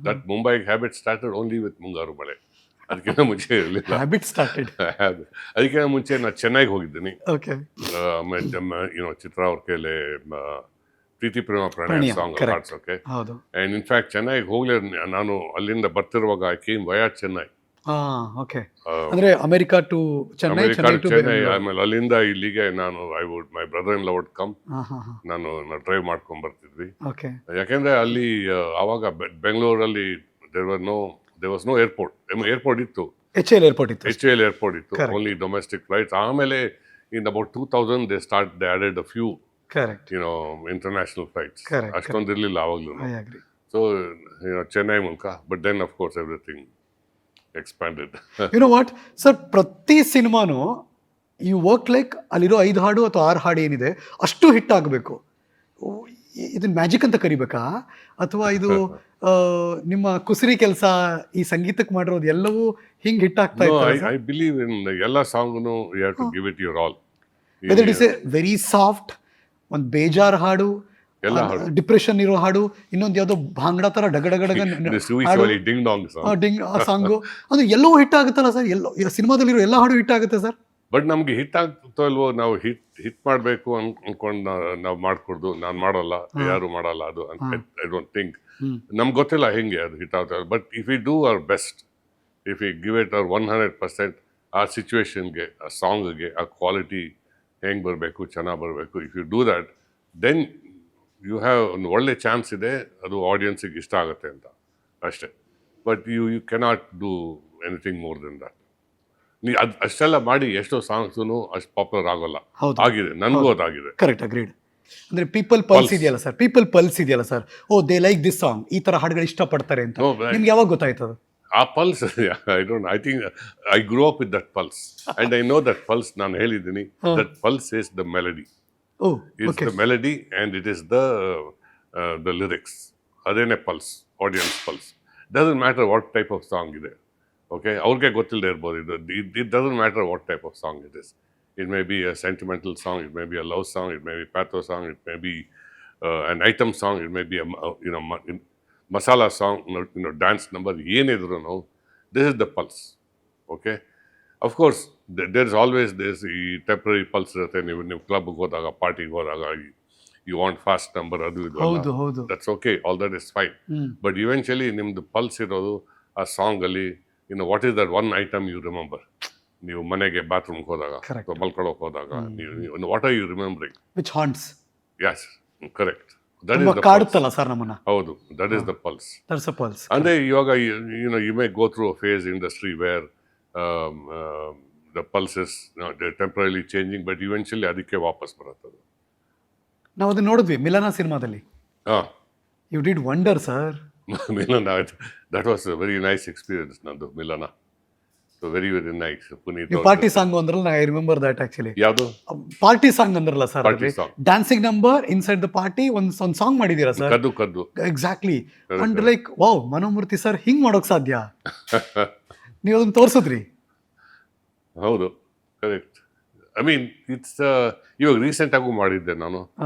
That Mumbai habit started only with ಮುಂಗಾರು ಮಳೆ. ಅದಕ್ಕಿಂತ ಮುಂಚೆ ಇರಲಿಲ್ಲ. Habit started. ಅದಕ್ಕಿಂತ ಮುಂಚೆ ನಾನು ಚೆನ್ನೈಗೆ ಹೋಗಿದ್ದೀನಿ. ಓಕೆ. ಚಿತ್ರ ಅವ್ರ ಕೈಲಿ ಪ್ರೀತಿ ಪ್ರೇಮ ಪ್ರಣಯ ಸಾಂಗ್ ಹಾಡ್ಸೋಕೆ. ಹೌದು. ಅಂಡ್ ಇನ್ಫ್ಯಾಕ್ಟ್ ಚೆನ್ನೈಗೆ ಹೋಗ್ಲೇ ನಾನು ಅಲ್ಲಿಂದ ಬರ್ತಿರುವಾಗ I came via Chennai. Okay. ಅಂದ್ರೆ ಅಮೆರಿಕಾ ಟು ಚೆನ್ನೈ, ಚೆನ್ನೈ, ಆಮೇಲೆ ಅಲ್ಲಿಂದ ಇಲ್ಲಿಗೆ ನಾನು my brother in law would come. ನಾನು ಡ್ರೈವ್ ಮಾಡ್ಕೊಂಡ್ ಬರ್ತಿದ್ವಿ. ಓಕೆ. ಯಾಕೆಂದ್ರೆ ಅಲ್ಲಿ ಅವಾಗ ಬೆಂಗಳೂರಲ್ಲಿ there was no airport. Airport ಇತ್ತು, HAL ಏರ್ಪೋರ್ಟ್ ಇತ್ತು. HAL ಏರ್ಪೋರ್ಟ್ ಇತ್ತು, ಓನ್ಲಿ ಡೊಮೆಸ್ಟಿಕ್ ಫ್ಲೈಟ್ಸ್. ಆಮೇಲೆ in about 2000 they added a few international flights. ಅಷ್ಟೊಂದು ಇರಲಿಲ್ಲ ಅವಾಗ್ಲೂ. ಸೊ ಚೆನ್ನೈ ಮೂಲಕ, but then of course everything expanded. You know what, sir, ಪ್ರತಿ ಸಿನಿಮಾನು you work like ಅಲ್ಲಿರೋ 5 ಹಾಡು ಅಥವಾ 6 ಹಾಡು ಏನಿದೆ ಅಷ್ಟು ಹಿಟ್ ಆಗಬೇಕು. ಇದನ್ನ ಮ್ಯಾಜಿಕ್ ಅಂತ ಕರಿಬೇಕಾ, ಅಥವಾ ಇದು ನಿಮ್ಮ ಕುಸರಿ ಕೆಲಸ, ಈ ಸಂಗೀತಕ್ಕೆ ಮಾಡಿರೋದು ಎಲ್ಲವೂ ಹಿಂಗೆ ಹಿಟ್ ಆಗ್ತಾ ಇತ್ತು? ಐ ಬಿಲೀವ್ ಇನ್ ಎಲ್ಲ ಸಾಂಗ್ನು you have to give it your all. Whether it is a very soft, ಒಂದು ಬೇಜಾರ್ ಹಾಡು, ಡಿಪ್ರೆಷನ್ ಇರೋ ಹಾಡು, ಇನ್ನೊಂದು ಯಾವ್ದೋ ಭಾಂಗಡ ತರ ಡಗಡಗಡಗ ಡಿಂಗ್ ಸಾಂಗು, ಅದು ಎಲ್ಲವೂ ಹಿಟ್ ಆಗುತ್ತಲ್ಲ ಸರ್. ಎಲ್ಲ ಸಿನಿಮಾದಲ್ಲಿರೋ ಎಲ್ಲ ಹಾಡು ಹಿಟ್ ಆಗುತ್ತೆ ಸರ್. ಬಟ್ ನಮ್ಗೆ ಹಿಟ್ ಆಗ್ತೋ ಇಲ್ವೋ, ನಾವು ಹಿಟ್ ಮಾಡಬೇಕು ಅನ್ಕೊಂಡು ನಾವು ಮಾಡ್ಕೊಡ್ದು. ನಾನು ಮಾಡಲ್ಲ, ಯಾರು ಮಾಡಲ್ಲ ಅದು. ಐ ಡೋಂಟ್ ಥಿಂಕ್, ನಮ್ಗೆ ಗೊತ್ತಿಲ್ಲ ಹೆಂಗೆ ಅದು ಹಿಟ್ ಆಗ್ತದೆ. But if we do our best, if we give it hour 100%, ಆ ಸಿಚುವೇಶನ್ಗೆ, ಆ ಸಾಂಗ್ಗೆ, ಆ ಕ್ವಾಲಿಟಿ ಹೆಂಗೆ ಬರಬೇಕು, ಚೆನ್ನಾಗಿ ಬರಬೇಕು, if you do that, then you have ಒಂದು ಒಳ್ಳೆ ಚಾನ್ಸ್ ಇದೆ ಅದು ಆಡಿಯನ್ಸಿಗೆ ಇಷ್ಟ ಆಗುತ್ತೆ ಅಂತ ಅಷ್ಟೇ. But you cannot do anything more than that. ಅಷ್ಟೆಲ್ಲ ಮಾಡಿ ಎಷ್ಟೋ ಸಾಂಗ್ಸೂ ಅಷ್ಟು ಪಾಪ್ಯುಲರ್ ಆಗೋಲ್ಲ. ಆಗಿದೆ, ನನಗೂ ಅದಾಗಿದೆ. Correct, agreed. ಅಂದ್ರೆ ಪೀಪಲ್ ಪಲ್ಸ್ ಇದೆಯಲ್ಲ ಸರ್, ಪೀಪಲ್ ಪಲ್ಸ್ ಇದೆಯಲ್ಲ sir. Oh, they like this song, ಈ ತರ ಹಾಡುಗಳು ಇಷ್ಟಪಡ್ತಾರೆ ಅಂತ ನಿಮ್ಗೆ ಯಾವಾಗ ಗೊತ್ತಾಯ್ತದ? ಆ pulse I think I grow up with that pulse and I know that pulse. ನಾನು ಹೇಳಿದ್ದೀನಿ, that pulse is the melody. It's the melody and it is the lyrics. ಅದೇನೆ pulse, audience pulse. Doesn't matter what type of song ಇದೆ. Okay, ಅವ್ರಿಗೆ ಗೊತ್ತಿಲ್ಲದೆ ಇರ್ಬೋದು ಇದು. It doesn't matter what type of song it is. It may be a sentimental song, it may be a love song, it may be pathos song, it may be an item song, it may be a masala song, dance number. ಏನಿದ್ರು ನಾವು, this is the pulse. Okay, of course there is always this temporary pulse ಇರುತ್ತೆ. ನೀವು ಕ್ಲಬ್ಗೆ ಹೋದಾಗ, ಪಾರ್ಟಿಗೆ ಹೋದಾಗ, you want fast number, ಅದು ಇದು. ಹೌದು. That's okay, all that is fine. But eventually ನಿಮ್ದು ಪಲ್ಸ್ ಇರೋದು ಆ ಸಾಂಗ್ ಅಲ್ಲಿ. What is that one item you remember? ನೀವು ಮನೆಗೆ ಬಾತ್ರೂಮ್ಗೆ ಹೋದಾಗ, ಮಲ್ಕೊಳ್ಳೋಕೆ ಹೋದಾಗ, what are you remembering? Which haunts? Yes, correct. That is the ಕಾಡುತ್ತಲ್ಲ ಸರ್ ನಮ್ಮನ್ನ. ಹೌದು, that is the pulse. That's a pulse. ಅಂದ್ರೆ ಇವಾಗ you may go through a phase industry where the pulse is temporarily changing, but eventually ಅದಕ್ಕೆ ವಾಪಸ್ ಬರುತ್ತೆ. ನಾವು ಅದನ್ನ ನೋಡಿದ್ವಿ ಮಿಲನ ಸಿನಿಮಾದಲ್ಲಿ. You did wonder sir. Milana, that was a very nice experience ನಂದು. Milana so very very nice. Puneeth party song ಅಂದ್ರಲ್ಲ, I remember that actually. ಯಾವುದು ಪಾರ್ಟಿ ಸಾಂಗ್ ಅಂದ್ರಲ್ಲ sir, dancing number inside the party ಒಂದು ಸಾಂಗ್ ಮಾಡಿದೀರಾ ಸರ್? ಕದ್ದು exactly. And like wow, Manomurthy sir ಹಿಂಗ್ ಮಾಡೋಕ್ ಸಾಧ್ಯ? ನೀವು ಅದನ್ನ ತೋರ್ಸಿದ್ರಿ. ಹೌದು, ಕರೆಕ್ಟ್. ಐ ಮೀನ್ ಇಟ್ಸ್ ಇವಾಗ ರೀಸೆಂಟ್ ಆಗೂ ಮಾಡಿದ್ದೆ ನಾನು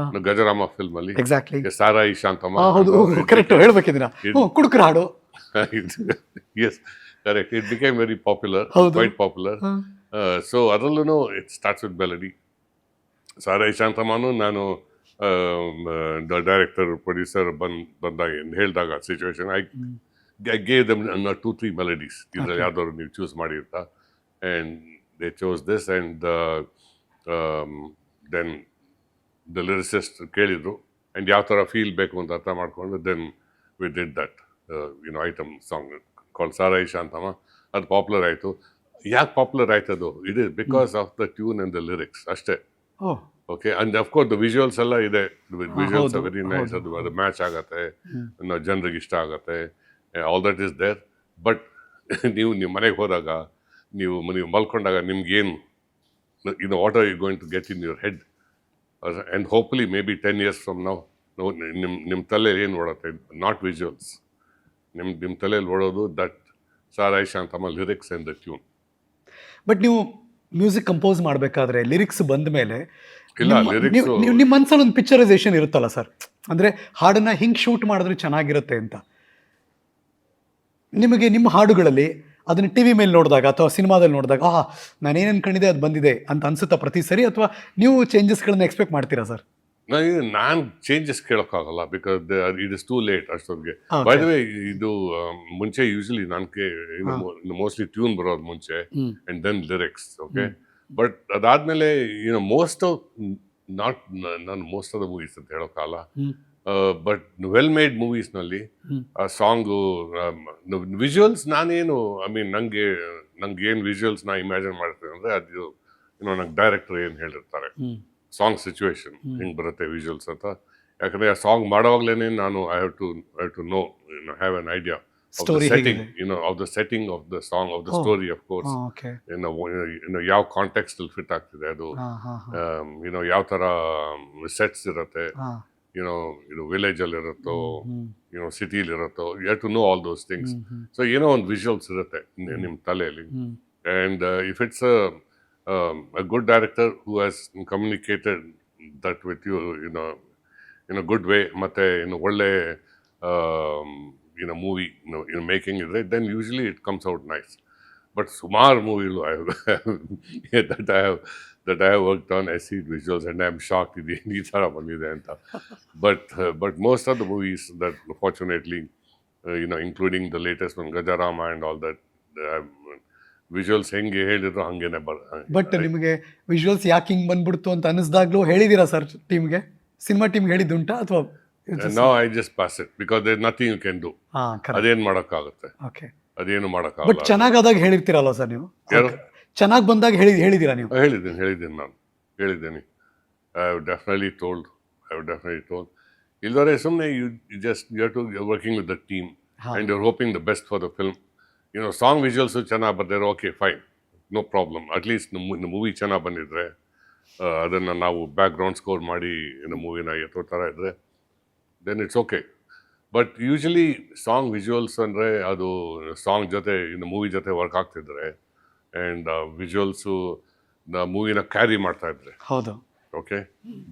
ಗಜರಾಮ ಫಿಲ್ಮ್ ಅಲ್ಲಿ. ಎಕ್ಸಾಕ್ಟ್ಲಿ. ಸಾರಾಯಿ ಶಾಂತಮ್ಮ. ಹೌದು, ಕರೆಕ್ಟ್ ಹೇಳ್ಬೇಕಿದ್ದೀರಾ. ಕುಡುಕರ ಹಾಡು. Yes, correct. It became very popular, quite popular. So ಅದರಲ್ಲೂ it starts with melody. Saarayi ಶಾಂತಮ್ಮನು ನಾನು ಡೈರೆಕ್ಟರ್, ಪ್ರೊಡ್ಯೂಸರ್ ಬಂದಾಗ ಹೇಳಿದಾಗ situation, I gave them 2-3 melodies. ಇದ್ರಲ್ಲಿ ಯಾವ್ದಾದ್ರು ನೀವು ಚೂಸ್ ಮಾಡಿರ್ತಾ, and they chose this, and then the lyricist ಕೇಳಿದ್ರು, and ಯಾವ ಥರ ಫೀಲ್ ಬೇಕು ಅಂತ ಅರ್ಥ ಮಾಡ್ಕೊಂಡು then we did that item song called ಸಾರಾಯಿ ಶಾಂತಮ್ಮ. ಅದು ಪಾಪ್ಯುಲರ್ ಆಯಿತು. ಯಾಕೆ ಪಾಪ್ಯುಲರ್ ಆಯ್ತು ಅದು? It is because of the tune and the lyrics ಅಷ್ಟೇ. Okay and of course the visuals ಎಲ್ಲ ಇದೆ, ವಿಜುವಲ್ಸ್ ಹೌದು, ವೆರಿ ನೈಸ್, ಹೌದು. ಅದು ಮ್ಯಾಚ್ ಆಗತ್ತೆ, ಜನರಿಗೆ ಇಷ್ಟ ಆಗತ್ತೆ, all that is there. But ನೀವು ನಿಮ್ಮ ಮನೆಗೆ ಹೋದಾಗ ನೀವು ಮಲ್ಕೊಂಡಾಗ ನಿಮ್ಗೇನು what are you going to get in your head, and hopefully may be 10 years from now ನಿಮ್ಮ ತಲೆಯಲ್ಲಿ ಏನು ಓಡುತ್ತೆ, ನಾಟ್ ವಿಜುವಲ್ಸ್, ನಿಮ್ಮ ತಲೆಯಲ್ಲಿ ಓಡೋದು that Saarayi Shanthamma lyrics and the tune. But ನೀವು ಮ್ಯೂಸಿಕ್ ಕಂಪೋಸ್ ಮಾಡಬೇಕಾದ್ರೆ ಲಿರಿಕ್ಸ್ ಬಂದ ಮೇಲೆ ಇಲ್ಲ, lyrics- ನಿಮ್ಮ ಮನಸ್ಸಲ್ಲಿ ಒಂದು ಪಿಕ್ಚರೈಸೇಷನ್ ಇರುತ್ತಲ್ಲ ಸರ್, ಅಂದರೆ ಹಾಡನ್ನ ಹಿಂಗೆ ಶೂಟ್ ಮಾಡಿದ್ರೆ ಚೆನ್ನಾಗಿರುತ್ತೆ ಅಂತ. ನಿಮಗೆ ನಿಮ್ಮ ಹಾಡುಗಳಲ್ಲಿ ಅದನ್ನು ಟಿ ವಿ ಮೇಲೆ ನೋಡಿದಾಗ ಅಥವಾ ಸಿನಿಮಾದಲ್ಲಿ ನೋಡಿದಾಗ ನಾನೇನು ಅನ್ಕೊಂಡಿದ್ದೆ ಅದು ಬಂದಿದೆ ಅಂತ ಅನ್ಸುತ್ತಾ ಪ್ರತಿ ಸರಿ, ಅಥವಾ ನೀವು ಚೇಂಜಸ್ಗಳನ್ನ ಎಕ್ಸ್ಪೆಕ್ಟ್ ಮಾಡ್ತೀರಾ ಸರ್? ನಾನು ಚೇಂಜಸ್ ಕೇಳೋಕ್ಕಾಗಲ್ಲ, because it is too late ಅಷ್ಟೊತ್ತಿಗೆ. Okay. ಬೈ ದ ವೇ, ಇದು ಮುಂಚೆ ಯೂಶಲಿ ನನಗೆ ಮೋಸ್ಟ್ಲಿ ಟ್ಯೂನ್ ಬರೋದು ಮುಂಚೆ and then lyrics. Okay, but ಅದಾದ್ಮೇಲೆ ಮೋಸ್ಟ್ ಆಫ್ ನಾನು ಮೋಸ್ಟ್ ಆಫ್ ದ ಮೂವೀಸ್ ಅಂತ ಹೇಳೋಕ್ಕಲ್ಲ, ಬಟ್ ವೆಲ್ ಮೇಡ್ ಮೂವೀಸ್ನಲ್ಲಿ ಆ ಸಾಂಗು ವಿಜುವಲ್ಸ್ ನಾನೇನು ನಂಗೆ ಏನು ವಿಜುವಲ್ಸ್ ನಾ ಇಮ್ಯಾಜಿನ್ ಮಾಡ್ತೀನಿ ಅಂದರೆ ಅದು ನಂಗೆ ಡೈರೆಕ್ಟರ್ ಏನು ಹೇಳಿರ್ತಾರೆ, ಸಾಂಗ್ ಸಿಚುವೇಶನ್ ಹಿಂಗೆ ಬರುತ್ತೆ ವಿಜುವಲ್ಸ್ ಅಂತ. ಯಾಕಂದರೆ ಆ ಸಾಂಗ್ ಮಾಡೋವಾಗ್ಲೇ ನಾನು I have to know have an idea of the setting, of the setting of the song, of the story, of course. Okay, ಯಾವ ಕಾಂಟೆಕ್ಸ್ಟ್ ಅಲ್ಲಿ ಫಿಟ್ ಆಗ್ತಿದೆ ಅದು, ಯಾವ ಥರ ಸೆಟ್ಸ್ ಇರುತ್ತೆ, ಇದು ವಿಲೇಜ್ ಅಲ್ಲಿ ಇರುತ್ತೋ, ಸಿಟಿಲಿ ಇರುತ್ತೋ, you have to know all those things. So ಒಂದು ವಿಜುವಲ್ಸ್ ಇರುತ್ತೆ ನಿಮ್ಮ ತಲೆಯಲ್ಲಿ. And if it's a good director who has communicated that with you in a good way, ಮತ್ತೆ ಒಳ್ಳೆ ಮೂವಿ ಮೇಕಿಂಗ್ ಇದ್ರೆ, then usually it comes out nice. But ಸುಮಾರು ಮೂವಿಗಳು that I have worked on, I see visuals and I'm shocked ಇದು ಈ ಥರ ಬಂದಿದೆ ಅಂತ. But most of the movies that fortunately, including the latest one, Gajarama and all that, visuals ಹೆಂಗೆ ಹೇಳಿದ್ರು ಹಂಗೇನೆ ಬಟ್ ನಿಮಗೆ ವಿಜುವಲ್ಸ್ ಯಾಕೆ ಹಿಂಗೆ ಬಂದ್ಬಿಡ್ತು ಅಂತ ಅನಿಸ್ದಾಗ್ಲೂ ಹೇಳಿದ್ದೀರಾ ಸರ್ ಟೀಮ್ಗೆ, ಸಿನಿಮಾ ಟೀಮ್ಗೆ ಹೇಳಿದ್ದುಂಟಾ ಅಥವಾ? No, I just pass it because there nothing you can do. ಅದೇನು ಮಾಡೋಕ್ಕಾಗುತ್ತೆ, ಓಕೆ, ಅದೇನು ಬಟ್ ಮಾಡೋಕ್ಕಾಗಲ್ಲ. ಚೆನ್ನಾಗಾದಾಗ ಹೇಳಿರ್ತೀರಲ್ವ ಸರ್ ನೀವು? ಯಾರು? ಚೆನ್ನಾಗಿ ಬಂದಾಗ ಹೇಳಿದ್ದೀರಾ ನೀವು? ಹೇಳಿದ್ದೀನಿ ನಾನು ಹೇಳಿದ್ದೀನಿ. I have definitely told. ಇಲ್ದವರೆ ಸುಮ್ಮನೆ you have to working with the team and you are hoping the best for the film. Song visuals ಚೆನ್ನಾಗಿ ಬರ್ತಾರೆ, okay fine, no problem. At least movie ಚೆನ್ನಾಗಿ ಬಂದಿದ್ರೆ ಅದನ್ನು ನಾವು ಬ್ಯಾಕ್ಗ್ರೌಂಡ್ ಸ್ಕೋರ್ ಮಾಡಿ ಮೂವಿನ ಎತ್ತೋ ಥರ ಇದ್ದರೆ then it's okay. But usually song visuals ಅಂದರೆ ಅದು ಸಾಂಗ್ ಜೊತೆ ಮೂವಿ ಜೊತೆ ವರ್ಕ್ ಆಗ್ತಿದ್ರೆ ಆ್ಯಂಡ್ ವಿಜುವಲ್ಸು ಮೂವಿನ ಕ್ಯಾರಿ ಮಾಡ್ತಾಯಿದ್ರೆ, ಹೌದು, okay,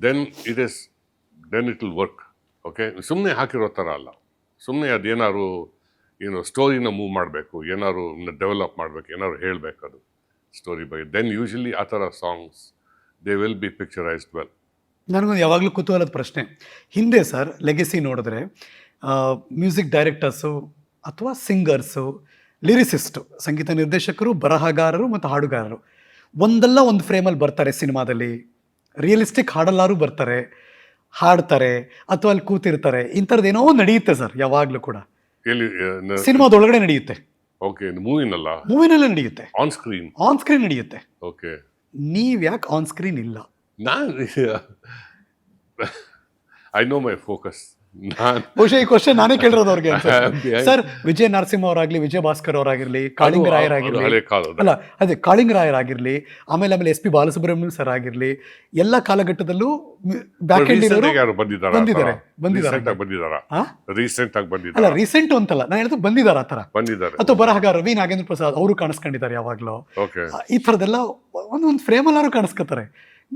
then it will work. Okay, ಸುಮ್ಮನೆ ಹಾಕಿರೋ ಥರ ಅಲ್ಲ, ಸುಮ್ಮನೆ ಅದೇನಾದ್ರು ಸ್ಟೋರಿನ ಮೂವ್ ಮಾಡಬೇಕು, ಏನಾದ್ರು ಡೆವಲಪ್ ಮಾಡಬೇಕು, ಏನಾದ್ರು ಹೇಳಬೇಕು ಅದು ಸ್ಟೋರಿ ಬಗ್ಗೆ, ದೆನ್ ಯೂಶಲಿ ಆ ಥರ songs they will be picturised well. ನನಗೊಂದು ಯಾವಾಗಲೂ ಕುತೂಹಲದ ಪ್ರಶ್ನೆ, ಹಿಂದೆ ಸರ್ ಲೆಗೆಸಿ ನೋಡಿದ್ರೆ ಮ್ಯೂಸಿಕ್ ಡೈರೆಕ್ಟರ್ಸು ಅಥವಾ ಸಿಂಗರ್ಸು, ಲಿರಿಸಿಸ್ಟು, ಸಂಗೀತ ನಿರ್ದೇಶಕರು, ಬರಹಗಾರರು ಮತ್ತು ಹಾಡುಗಾರರು ಒಂದಲ್ಲ ಒಂದು ಫ್ರೇಮಲ್ಲಿ ಬರ್ತಾರೆ ಸಿನಿಮಾದಲ್ಲಿ, ರಿಯಲಿಸ್ಟಿಕ್ ಹಾಡಲ್ಲಾರು ಬರ್ತಾರೆ, ಹಾಡ್ತಾರೆ ಅಥವಾ ಅಲ್ಲಿ ಕೂತಿರ್ತಾರೆ. ಇಂಥದ್ದು ಏನೋ ನಡೆಯುತ್ತೆ ಸರ್ ಯಾವಾಗಲೂ ಕೂಡ, ಸಿನಿಮಾದೊಳಗಡೆ ನಡೆಯುತ್ತೆ. ಓಕೆ, ಮೂವಿನಲ್ಲೇ ನಡೆಯುತ್ತೆ, ಆನ್ ಸ್ಕ್ರೀನ್ ನಡೆಯುತ್ತೆ. ಓಕೆ, ನೀವ್ ಯಾಕೆ ಆನ್ ಸ್ಕ್ರೀನ್ ಇಲ್ಲ? I know my focus. ಬಹುಶಃ ಈ ಕ್ವಶನ್ ನಾನೇ ಕೇಳಿರೋದು ಅವ್ರಿಗೆ ಸರ್. ವಿಜಯ ನರಸಿಂಹ ಅವರಾಗ್ಲಿ, ವಿಜಯ ಭಾಸ್ಕರ್ ಅವರಾಗಿರ್ಲಿ, ಕಾಳಿಂಗ ರಾಯರಾಗಿರ್ಲಿ, ಅಲ್ಲ ಅದೇ ಕಾಳಿಂಗ ರಾಯರಾಗಿರ್ಲಿ, ಆಮೇಲೆ ಎಸ್ ಪಿ ಬಾಲಸುಬ್ರಹ್ಮಣ್ಯಂ ಸರ್ ಆಗಿರ್ಲಿ, ಎಲ್ಲ ಕಾಲಘಟ್ಟದಲ್ಲೂ ಬ್ಯಾಕ್ ಎಂಡ್ ಬಂದಿದ್ದಾರೆ. ಅಲ್ಲ ರೀಸೆಂಟ್ ಅಂತಲ್ಲ ನಾನು ಹೇಳಿದ್ರು, ಬಂದಿದ್ದಾರೆ ಆ ಥರ. ಅಥವಾ ಬರಹಗಾರ ವಿ ನಾಗೇಂದ್ರ ಪ್ರಸಾದ್ ಅವರು ಕಾಣಿಸ್ಕೊಂಡಿದ್ದಾರೆ ಯಾವಾಗಲೂ. ಈ ಥರದ್ದೆಲ್ಲ ಒಂದೊಂದು ಫ್ರೇಮಲ್ಲಾರು ಕಾಣಿಸ್ಕೊತಾರೆ,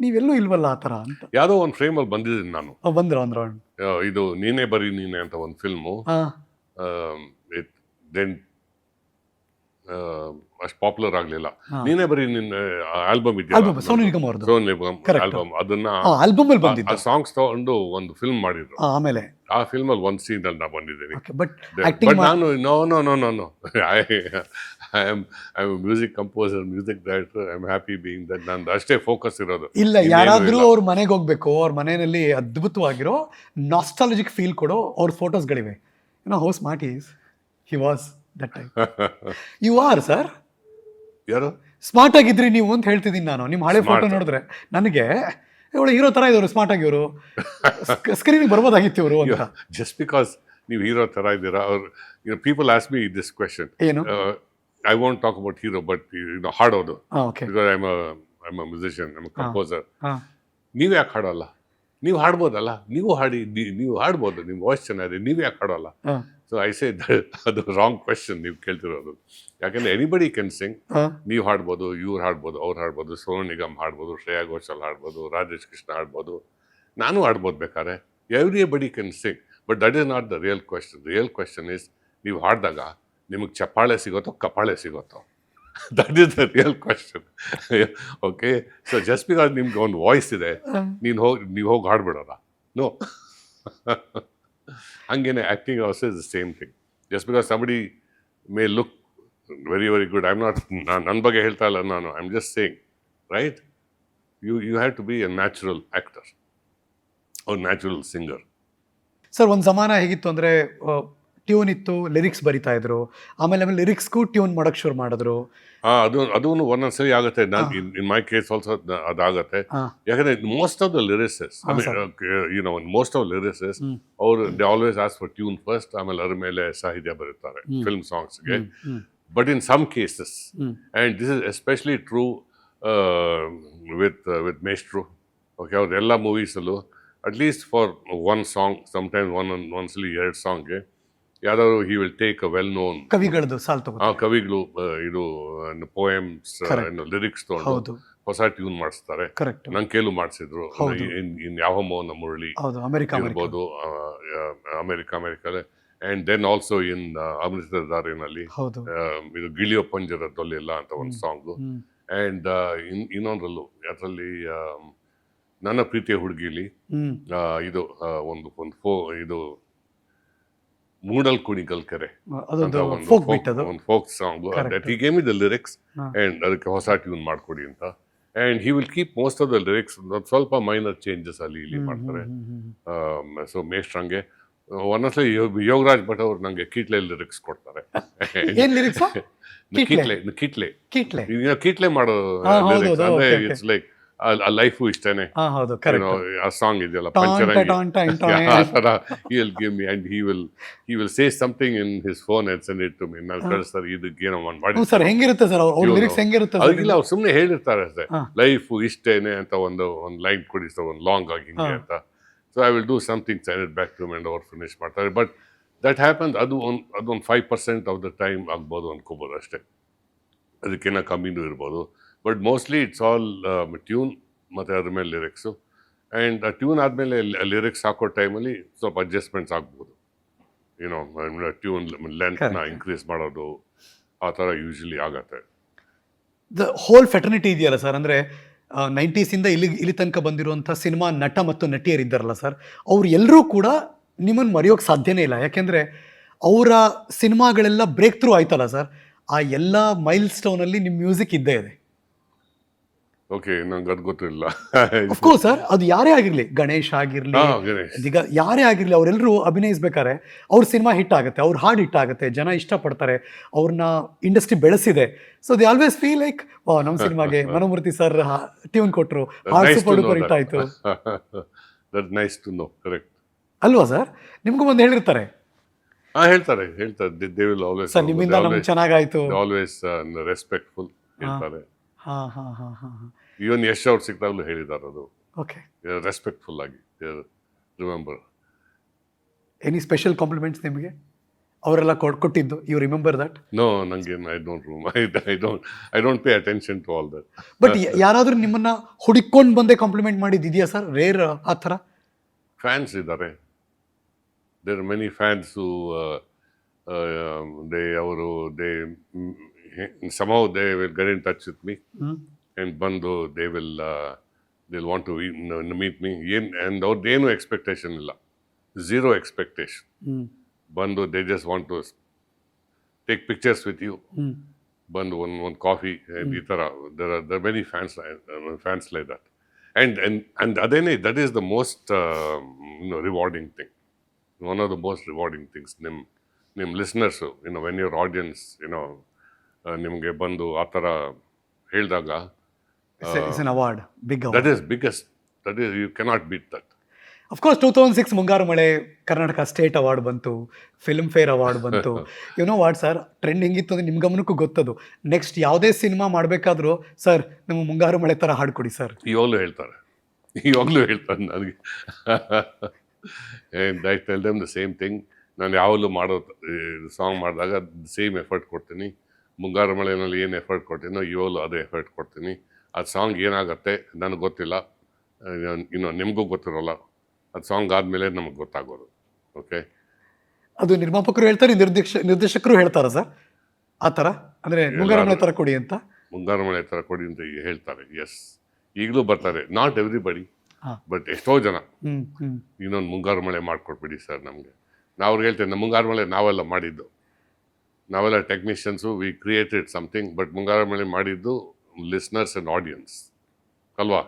ನೀವೆಲ್ಲೂ ಇಲ್ವಲ್ಲ ಆ ಥರ ಅಂತ. ಯಾವುದೋ ಒಂದು ಫ್ರೇಮಲ್ಲಿ ಬಂದಿದ್ದೀನಿ ನಾನು. ಬಂದ್ರ ಇದು ನೀನೇ ಬರೀ ನೀನೆ ಅಂತ ಒಂದು ಫಿಲ್ಮು, ದೆನ್ ಅಷ್ಟು ಪಾಪ್ಯುಲರ್ ಆಗಲಿಲ್ಲ. ನೀನೇ ಬರೀ ನಿನ್ನ ಆಲ್ಬಮ್ ಇದೆಯಲ್ಲ, ಸೋನು ನಿಗಮ್ ಅವ್ರದ್ದು ಆಲ್ಬಮ್, ಅದನ್ನ ಆಲ್ಬಮ್ ಅಲ್ಲಿ ಬಂದಿದ್ದು ಸಾಂಗ್ಸ್ ತಗೊಂಡು ಒಂದು ಫಿಲ್ಮ್ ಮಾಡಿದ್ರು. ಆಮೇಲೆ ಆ ಫಿಲ್ಮ್ ಅಲ್ಲಿ ಒಂದು ಸೀನ್ ಅಲ್ಲಿ ನಾ ಬಂದಿದ್ದೀನಿ. ಬಟ್ ನಾನು no I am music composer, music director, I am happy being that. ನಂದು ಅಷ್ಟೇ ಫೋಕಸ್ ಇರೋದು. ಇಲ್ಲ, ಯಾರಾದ್ರೂ ಅವ್ರ ಮನೆಗೆ ಹೋಗ್ಬೇಕು, ಅವ್ರ ಮನೆಯಲ್ಲಿ ಅದ್ಭುತವಾಗಿರೋ ನಾಸ್ಟಾಲಜಿಕ್ ಫೀಲ್ ಕೊಡೋ ಅವ್ರ ಫೋಟೋಸ್ಗಳಿವೆ. How smart he was that time. You are sir. ಯಾರು ಸ್ಮಾರ್ಟ್ ಆಗಿದ್ರಿ ನೀವು ಅಂತ ಹೇಳ್ತಿದ್ದೀನಿ ನಾನು. ನಿಮ್ಮ ಹಳೆ ಫೋಟೋ ನೋಡಿದ್ರೆ ನನಗೆ ಇವಳು ಹೀರೋ ಥರ ಇದ್ದವರು ಸ್ಮಾರ್ಟ್ ಆಗಿ ಇವರು ಸ್ಕ್ರೀನಿಗೆ ಬರ್ಬೋದಾಗಿತ್ತು ಇವರು ಅಂತ. ಜಸ್ಟ್ ಬಿಕಾಸ್ ನೀವು ಹೀರೋ ಥರ ಇದ್ದೀರಾ ಅವ್ರು people ask me this question. ಏನು? I want talk about hero but ಹಾಡೋದು okay. Because I am musician, I am composer. ಹಾಂ ನೀವು ಯಾಕೆ ಹಾಡೋಲ್ಲ? ನೀವು ಹಾಡ್ಬೋದಲ್ಲ, ನೀವು ಹಾಡಿ, ನೀವು ಹಾಡ್ಬೋದು, ನಿಮ್ಮ ವಾಯ್ಸ್ ಚೆನ್ನಾಗಿದೆ, ನೀವು ಯಾಕೆ ಹಾಡೋಲ್ಲ? ಹಾಂ ಸೊ ಐ ಸೇ ಅದು ರಾಂಗ್ ಕ್ವೆಶನ್ ನೀವು ಕೇಳ್ತಿರೋದು. ಯಾಕಂದ್ರೆ ಎನಿಬಡಿ ಕ್ಯಾನ್ ಸಿಂಗ್. ಹಾಂ ನೀವು ಹಾಡ್ಬೋದು, ಇವ್ರು ಹಾಡ್ಬೋದು, ಅವ್ರು ಹಾಡ್ಬೋದು, ಸೋನು ನಿಗಮ್ ಹಾಡ್ಬೋದು, ಶ್ರೇಯಾ ಘೋಷಾಲ್ ಹಾಡ್ಬೋದು, ರಾಜೇಶ್ ಕೃಷ್ಣ ಹಾಡ್ಬೋದು, ನಾನು ಹಾಡ್ಬೋದು ಬೇಕಾದ್ರೆ. Everybody can sing, but that is not the real question. Real question is ನೀವು ಹಾಡಿದಾಗ ನಿಮಗೆ ಚಪ್ಪಾಳೆ ಸಿಗುತ್ತೋ ಕಪಾಳೆ ಸಿಗುತ್ತೋ? That is the real question. Okay, so just because ನಿಮ್ಗೆ ಒಂದು ವಾಯ್ಸ್ ಇದೆ ನೀವು ಹೋಗಿ ಹಾಡ್ಬಿಡೋಲ್ಲ? ನೋ. ಹಂಗೇನೆ acting also is the same thing. Just because somebody may look very very good, I'm not, ನನ್ನ ಬಗ್ಗೆ ಹೇಳ್ತಾ ಇಲ್ಲ ನಾನು, I am just saying, right? You have to be a natural actor or natural singer. Sir ಒಂದು ಜಮಾನ ಹೇಗಿತ್ತು ಅಂದರೆ tune ಇತ್ತು, ಲಿರಿಕ್ಸ್ ಬರಿತಾ ಇದ್ರು, ಆಮೇಲೆ ಲಿರಿಕ್ಸ್ಗೂ ಟ್ಯೂನ್ ಮಾಡೋಕ್ಕೆ ಶುರು ಮಾಡಿದ್ರು. ಅದೂ ಒಂದೊಂದ್ಸರಿ ಆಗುತ್ತೆ. ಇನ್ ಮೈ ಕೇಸ್ ಆಲ್ಸೋ ಅದಾಗತ್ತೆ. ಯಾಕಂದ್ರೆ most of the lyricists, most of lyricists ಅವರು they always ask for tune first, ಆಮೇಲೆ ಅದ್ರ ಮೇಲೆ ಸಾಹಿತ್ಯ ಬರುತ್ತಾರೆ ಫಿಲ್ಮ್ ಸಾಂಗ್ಸ್ಗೆ. But in some cases, and this is especially true with ಮೇಷ್ಟ್ರು. ಓಕೆ, ಅವ್ರ ಎಲ್ಲ ಮೂವೀಸಲ್ಲೂ at least for one song, sometimes ಒಂದ್ಸಲಿ 2 ಸಾಂಗ್ಗೆ ಯಾವ್ದಾದ್ರು he will take a well known ಕವಿಗಳದ್ದು ಸಾಲ್ ತಗೋ ಕವಿಗಳು ಇದು ಪೋಯಮ್ಸ್ ಲಿರಿಕ್ಸ್ ತಗೊಂಡು ಹೌದು ಹೊಸ ಟ್ಯೂನ್ ಮಾಡಿಸ್ತಾರೆ. ಕರೆಕ್ಟ್. ನಂಕೇಲು ಮಾಡಿಸಿದ್ರು, ಇನ್ ಯಾವ ಮೋನ ಮುರಳಿ ಹೌದು ಅಮೆರಿಕ ಇರ್ಬೋದು, ಅಮೆರಿಕದಲ್ಲಿ. ಅಂಡ್ ದೆನ್ ಆಲ್ಸೋ ಇನ್ ಅಮೃತಧಾರಿನಲ್ಲಿ ಹೌದು ಇದು ಗಿಳಿಯೋ ಪಂಜರದಲ್ಲಿ ಎಲ್ಲ ಅಂತ ಒಂದು ಸಾಂಗು. ಅಂಡ್ ಇನ್ನೊಂದ್ರಲ್ಲೂ ಅದರಲ್ಲಿ ನನ್ನ ಪ್ರೀತಿಯ ಹುಡುಗಿಲಿ ಇದು ಇದು ಮೂಡಲ್ ಕುಣಿಗಲ್ ಕೆರೆ ಅದೊಂದು ಒಂದು ಫೋಕ್ ಬಿಟ್ ಅದು folk song. That he gave me the lyrics and ಅದಕ್ಕೆ ಹೊಸ ಟ್ಯೂನ್ ಮಾಡ್ಕೊಡಿ ಅಂತ. And he will keep most of the lyrics, ಸ್ವಲ್ಪ ಮೈನರ್ ಚೇಂಜಸ್ ಅಲ್ಲಿ ಇಲ್ಲಿ ಮಾಡ್ತಾರೆ. ಸೊ ಮೇಷ್ಟ್ರಂಗೆ ಒಂದೊಂದ್ಸಲ ಯೋಗರಾಜ್ ಭಟ್ ಅವ್ರು ನಂಗೆ ಕೀಟ್ಲೆ ಲಿರಿಕ್ಸ್ ಕೊಡ್ತಾರೆ. ಏನ್ ಲಿರಿಕ್ಸ್? ಕೀಟ್ಲೆ ಮಾಡೋ ಲಿರಿಕ್ಸ್ ಅಂದ್ರೆ ಇಟ್ಸ್ ಲೈಕ್ ಆ ಲೈಫು ಇಷ್ಟೇನೆ, ಹೌದು ಆ ಸಾಂಗ್ ಇದೆಯಲ್ಲ ಪಂಚರಂಗಿ, ಆ ತರ he will give me, and he will say something in his phone and send it to me. ನಾನು ಕಳಿಸ್ತಾರೆ, ಇದಕ್ಕೆ ಏನೋ ಮಾಡಿ ಸರ್. ಹೆಂಗಿರುತ್ತೆ ಸರ್ ಅವ್ರ ಲಿರಿಕ್ಸ್? ಹೆಂಗಿರುತ್ತೆ? ಅದಕ್ಕಿಲ್ಲ, ಅವ್ರು ಸುಮ್ಮನೆ ಹೇಳಿರ್ತಾರೆ ಅಷ್ಟೇ, ಲೈಫು ಇಷ್ಟೇನೆ ಅಂತ ಒಂದು ಲೈನ್ ಕೊಡಿಸ್ತಾರೆ, ಒಂದು ಲಾಂಗ್ ಆಗಿ ಹಿಂಗೆ ಅಂತ. So I will do something, send it back to me and ಅವ್ರು ಫಿನಿಶ್ ಮಾಡ್ತಾರೆ. ಬಟ್ ದಟ್ ಹ್ಯಾಪನ್ಸ್, ಅದೊಂದು 5% ಆಫ್ ದ ಟೈಮ್ ಆಗ್ಬೋದು ಅನ್ಕೋಬೋದು ಅಷ್ಟೇ, ಅದಕ್ಕಿಂತ ಕಮ್ಮಿನೂ ಇರ್ಬೋದು. But mostly it's all tune ಮತ್ತು ಅದ್ರ ಮೇಲೆ ಲಿರಿಕ್ಸು. ಆ್ಯಂಡ್ ಆ ಟ್ಯೂನ್ ಆದಮೇಲೆ ಲಿರಿಕ್ಸ್ ಹಾಕೋ ಟೈಮಲ್ಲಿ ಸ್ವಲ್ಪ ಅಡ್ಜಸ್ಟ್ಮೆಂಟ್ಸ್ ಆಗ್ಬೋದು. ಟ್ಯೂನ್ ಲೆಂತ್ನ ಇನ್ಕ್ರೀಸ್ ಮಾಡೋದು, ಆ ಥರ ಯೂಶ್ವಲಿ ಆಗತ್ತೆ. ದ ಹೋಲ್ ಫೆಟರ್ನಿಟಿ ಇದೆಯಲ್ಲ ಸರ್, ಅಂದರೆ 90s ಇಲ್ಲಿ ತನಕ ಬಂದಿರುವಂಥ ಸಿನಿಮಾ ನಟ ಮತ್ತು ನಟಿಯರಿದ್ದಾರಲ್ಲ ಸರ್, ಅವ್ರು ಎಲ್ಲರೂ ಕೂಡ ನಿಮ್ಮನ್ನು ಮರೆಯೋಕ್ಕೆ ಸಾಧ್ಯನೇ ಇಲ್ಲ. ಯಾಕೆಂದರೆ ಅವರ ಸಿನಿಮಾಗಳೆಲ್ಲ ಬ್ರೇಕ್ ಥ್ರೂ ಆಯ್ತಲ್ಲ ಸರ್, ಆ ಎಲ್ಲ ಮೈಲ್ ಸ್ಟೋನಲ್ಲಿ ನಿಮ್ಮ ಮ್ಯೂಸಿಕ್ ಇದ್ದೇ ಇದೆ. ಓಕೆ, ನಂಗೆ ಅದು ಗೊತ್ತಿಲ್ಲ. ಅಫ್ಕೋರ್ಸ್ ಸರ್, ಅದು ಯಾರೇ ಆಗಿರಲಿ, ಗಣೇಶ್ ಆಗಿರಲಿ, ಈಗ ಯಾರೇ ಆಗಿರಲಿ, ಅವರೆಲ್ಲರೂ ಅಭಿನಯಿಸ್ಬೇಕಾದ್ರೆ ಅವ್ರ ಸಿನಿಮಾ ಹಿಟ್ ಆಗುತ್ತೆ, ಅವ್ರ ಹಾಡು ಹಿಟ್ ಆಗುತ್ತೆ, ಜನ ಇಷ್ಟಪಡ್ತಾರೆ, ಅವ್ರನ್ನ ಇಂಡಸ್ಟ್ರಿ ಬೆಳೆಸಿದೆ. So they always feel like, ನಮ್ಮ ಸಿನಿಮಾಗೆ ಮನೋಮೂರ್ತಿ ಸರ್ ಟ್ಯೂನ್ ಕೊಟ್ಟರು, ಹಾಡು ಸೂಪರ್ ಡೂಪರ್ ಹಿಟ್ ಆಯಿತು. ನೈಸ್ ಟು ನೋ, ಕರೆಕ್ಟ್ ಅಲ್ವಾ ಸರ್? ನಿಮಗೂ ಬಂದು ಹೇಳಿರ್ತಾರೆ. ಹೇಳ್ತಾರೆ. ದೇ ವಿಲ್ ಆಲ್ವೇಸ್, ಸರ್ ನಿಮ್ಮಿಂದ ನಮ್ಗೆ ಚೆನ್ನಾಗಾಯ್ತು, ಆಲ್ವೇಸ್ ರೆಸ್ಪೆಕ್ಟ್ಫುಲ್ ಹೇಳ್ತಾರೆ. ಹಾಂ. ಇವನ್ ಯಶ್ ಅವ್ರು ಸಿಕ್ತಾಗಲೂ ಹೇಳಿದ್ದಾರೆ ಅದು. ಓಕೆ, ರೆಸ್ಪೆಕ್ಟ್ಫುಲ್ ಆಗಿ, ರಿಮೆಂಬರ್. ಎನಿ ಸ್ಪೆಷಲ್ ಕಾಂಪ್ಲಿಮೆಂಟ್ಸ್ ನಿಮಗೆ ಅವರೆಲ್ಲ ಕೊಟ್ಟಿದ್ದು? You remember that? ನೋ, ನಂಗೆ I don't pay attention to all that. But ಯಾರಾದರೂ ನಿಮ್ಮನ್ನ ಹುಡುಕೊಂಡು ಬಂದೇ ಕಾಂಪ್ಲಿಮೆಂಟ್ ಮಾಡಿದ್ದಿದೆಯಾ ಸರ್? ರೇರ್ ಆ ಥರ ಫ್ಯಾನ್ಸ್ ಇದ್ದಾರೆ. There are many fans who somehow they will get in touch with me and ಬಂದು they'll want to meet me, and ಅವ್ರದ್ದೇನು expectation ಇಲ್ಲ, ಝೀರೋ ಎಕ್ಸ್ಪೆಕ್ಟೇಷನ್. ಬಂದು they just want to take pictures with you, ಬಂದು ಒಂದು coffee, ಈ ಥರ. there are many fans like that, and ಅದೇನೇ, that is the most rewarding thing, one of the most rewarding things. ನಿಮ್ಮ ಲಿಸ್ನರ್ಸು, when your audience ನಿಮಗೆ ಬಂದು ಆ ಥರ ಹೇಳಿದಾಗ, it's an award, big that is biggest that is you cannot beat that. Of course 2006 Mungaru Male Karnataka state award ಬಂತು, Filmfare award ಬಂತು. Know what sir, trend ಹೆಂಗಿತ್ತು ಅಂದರೆ ನಿಮ್ಮ ಗಮನಕ್ಕೂ ಗೊತ್ತದು. ನೆಕ್ಸ್ಟ್ ಯಾವುದೇ ಸಿನಿಮಾ ಮಾಡಬೇಕಾದ್ರೂ ಸರ್ ನಮ್ಮ ಮುಂಗಾರು ಮಳೆ ಥರ ಹಾಡ್ಕೊಡಿ ಸರ್. ಇವಾಗಲೂ ಹೇಳ್ತಾರೆ ನನಗೆ. And I tell them the same thing. ನಾನು ಯಾವಾಗಲೂ ಸಾಂಗ್ ಮಾಡಿದಾಗ ಸೇಮ್ ಎಫರ್ಟ್ ಕೊಡ್ತೀನಿ. ಮುಂಗಾರು ಮಳೆಯಲ್ಲಿ ಏನು ಎಫರ್ಟ್ ಕೊಡ್ತೀನೋ ಇವಾಗಲೂ ಅದೇ ಎಫರ್ಟ್ ಕೊಡ್ತೀನಿ. ಅದು ಸಾಂಗ್ ಏನಾಗುತ್ತೆ ನನಗೆ ಗೊತ್ತಿಲ್ಲ, ಇನ್ನು ನಿಮಗೂ ಗೊತ್ತಿರೋಲ್ಲ. ಅದು ಸಾಂಗ್ ಆದಮೇಲೆ ನಮಗೆ ಗೊತ್ತಾಗೋದು. ಓಕೆ, ಅದು ನಿರ್ಮಾಪಕರು ಹೇಳ್ತಾರೆ, ನಿರ್ದೇಶಕರು ಹೇಳ್ತಾರ ಸರ್ ಆ ಥರ? ಅಂದರೆ ಮುಂಗಾರು ಮಳೆ ಥರ ಕೊಡಿ ಅಂತ, ಮುಂಗಾರು ಮಳೆ ಥರ ಕೊಡಿ ಅಂತ ಹೇಳ್ತಾರೆ. ಎಸ್, ಈಗಲೂ ಬರ್ತಾರೆ. ನಾಟ್ ಎವ್ರಿಬಡಿ, ಬಟ್ ಎಷ್ಟೋ ಜನ ಇನ್ನೊಂದು ಮುಂಗಾರು ಮಳೆ ಮಾಡಿಕೊಟ್ಬಿಡಿ ಸರ್ ನಮಗೆ. ನಾವು ಅವ್ರಿಗೆ ಹೇಳ್ತೇವೆ, ಮುಂಗಾರು ಮಳೆ ನಾವೆಲ್ಲ ಮಾಡಿದ್ದು, ನಾವೆಲ್ಲ technicians, we created something. But Mungaru Male ಮಾಡಿದ್ದು ಲಿಸ್ನರ್ಸ್ ಆ್ಯಂಡ್ ಆಡಿಯನ್ಸ್ ಅಲ್ವಾ?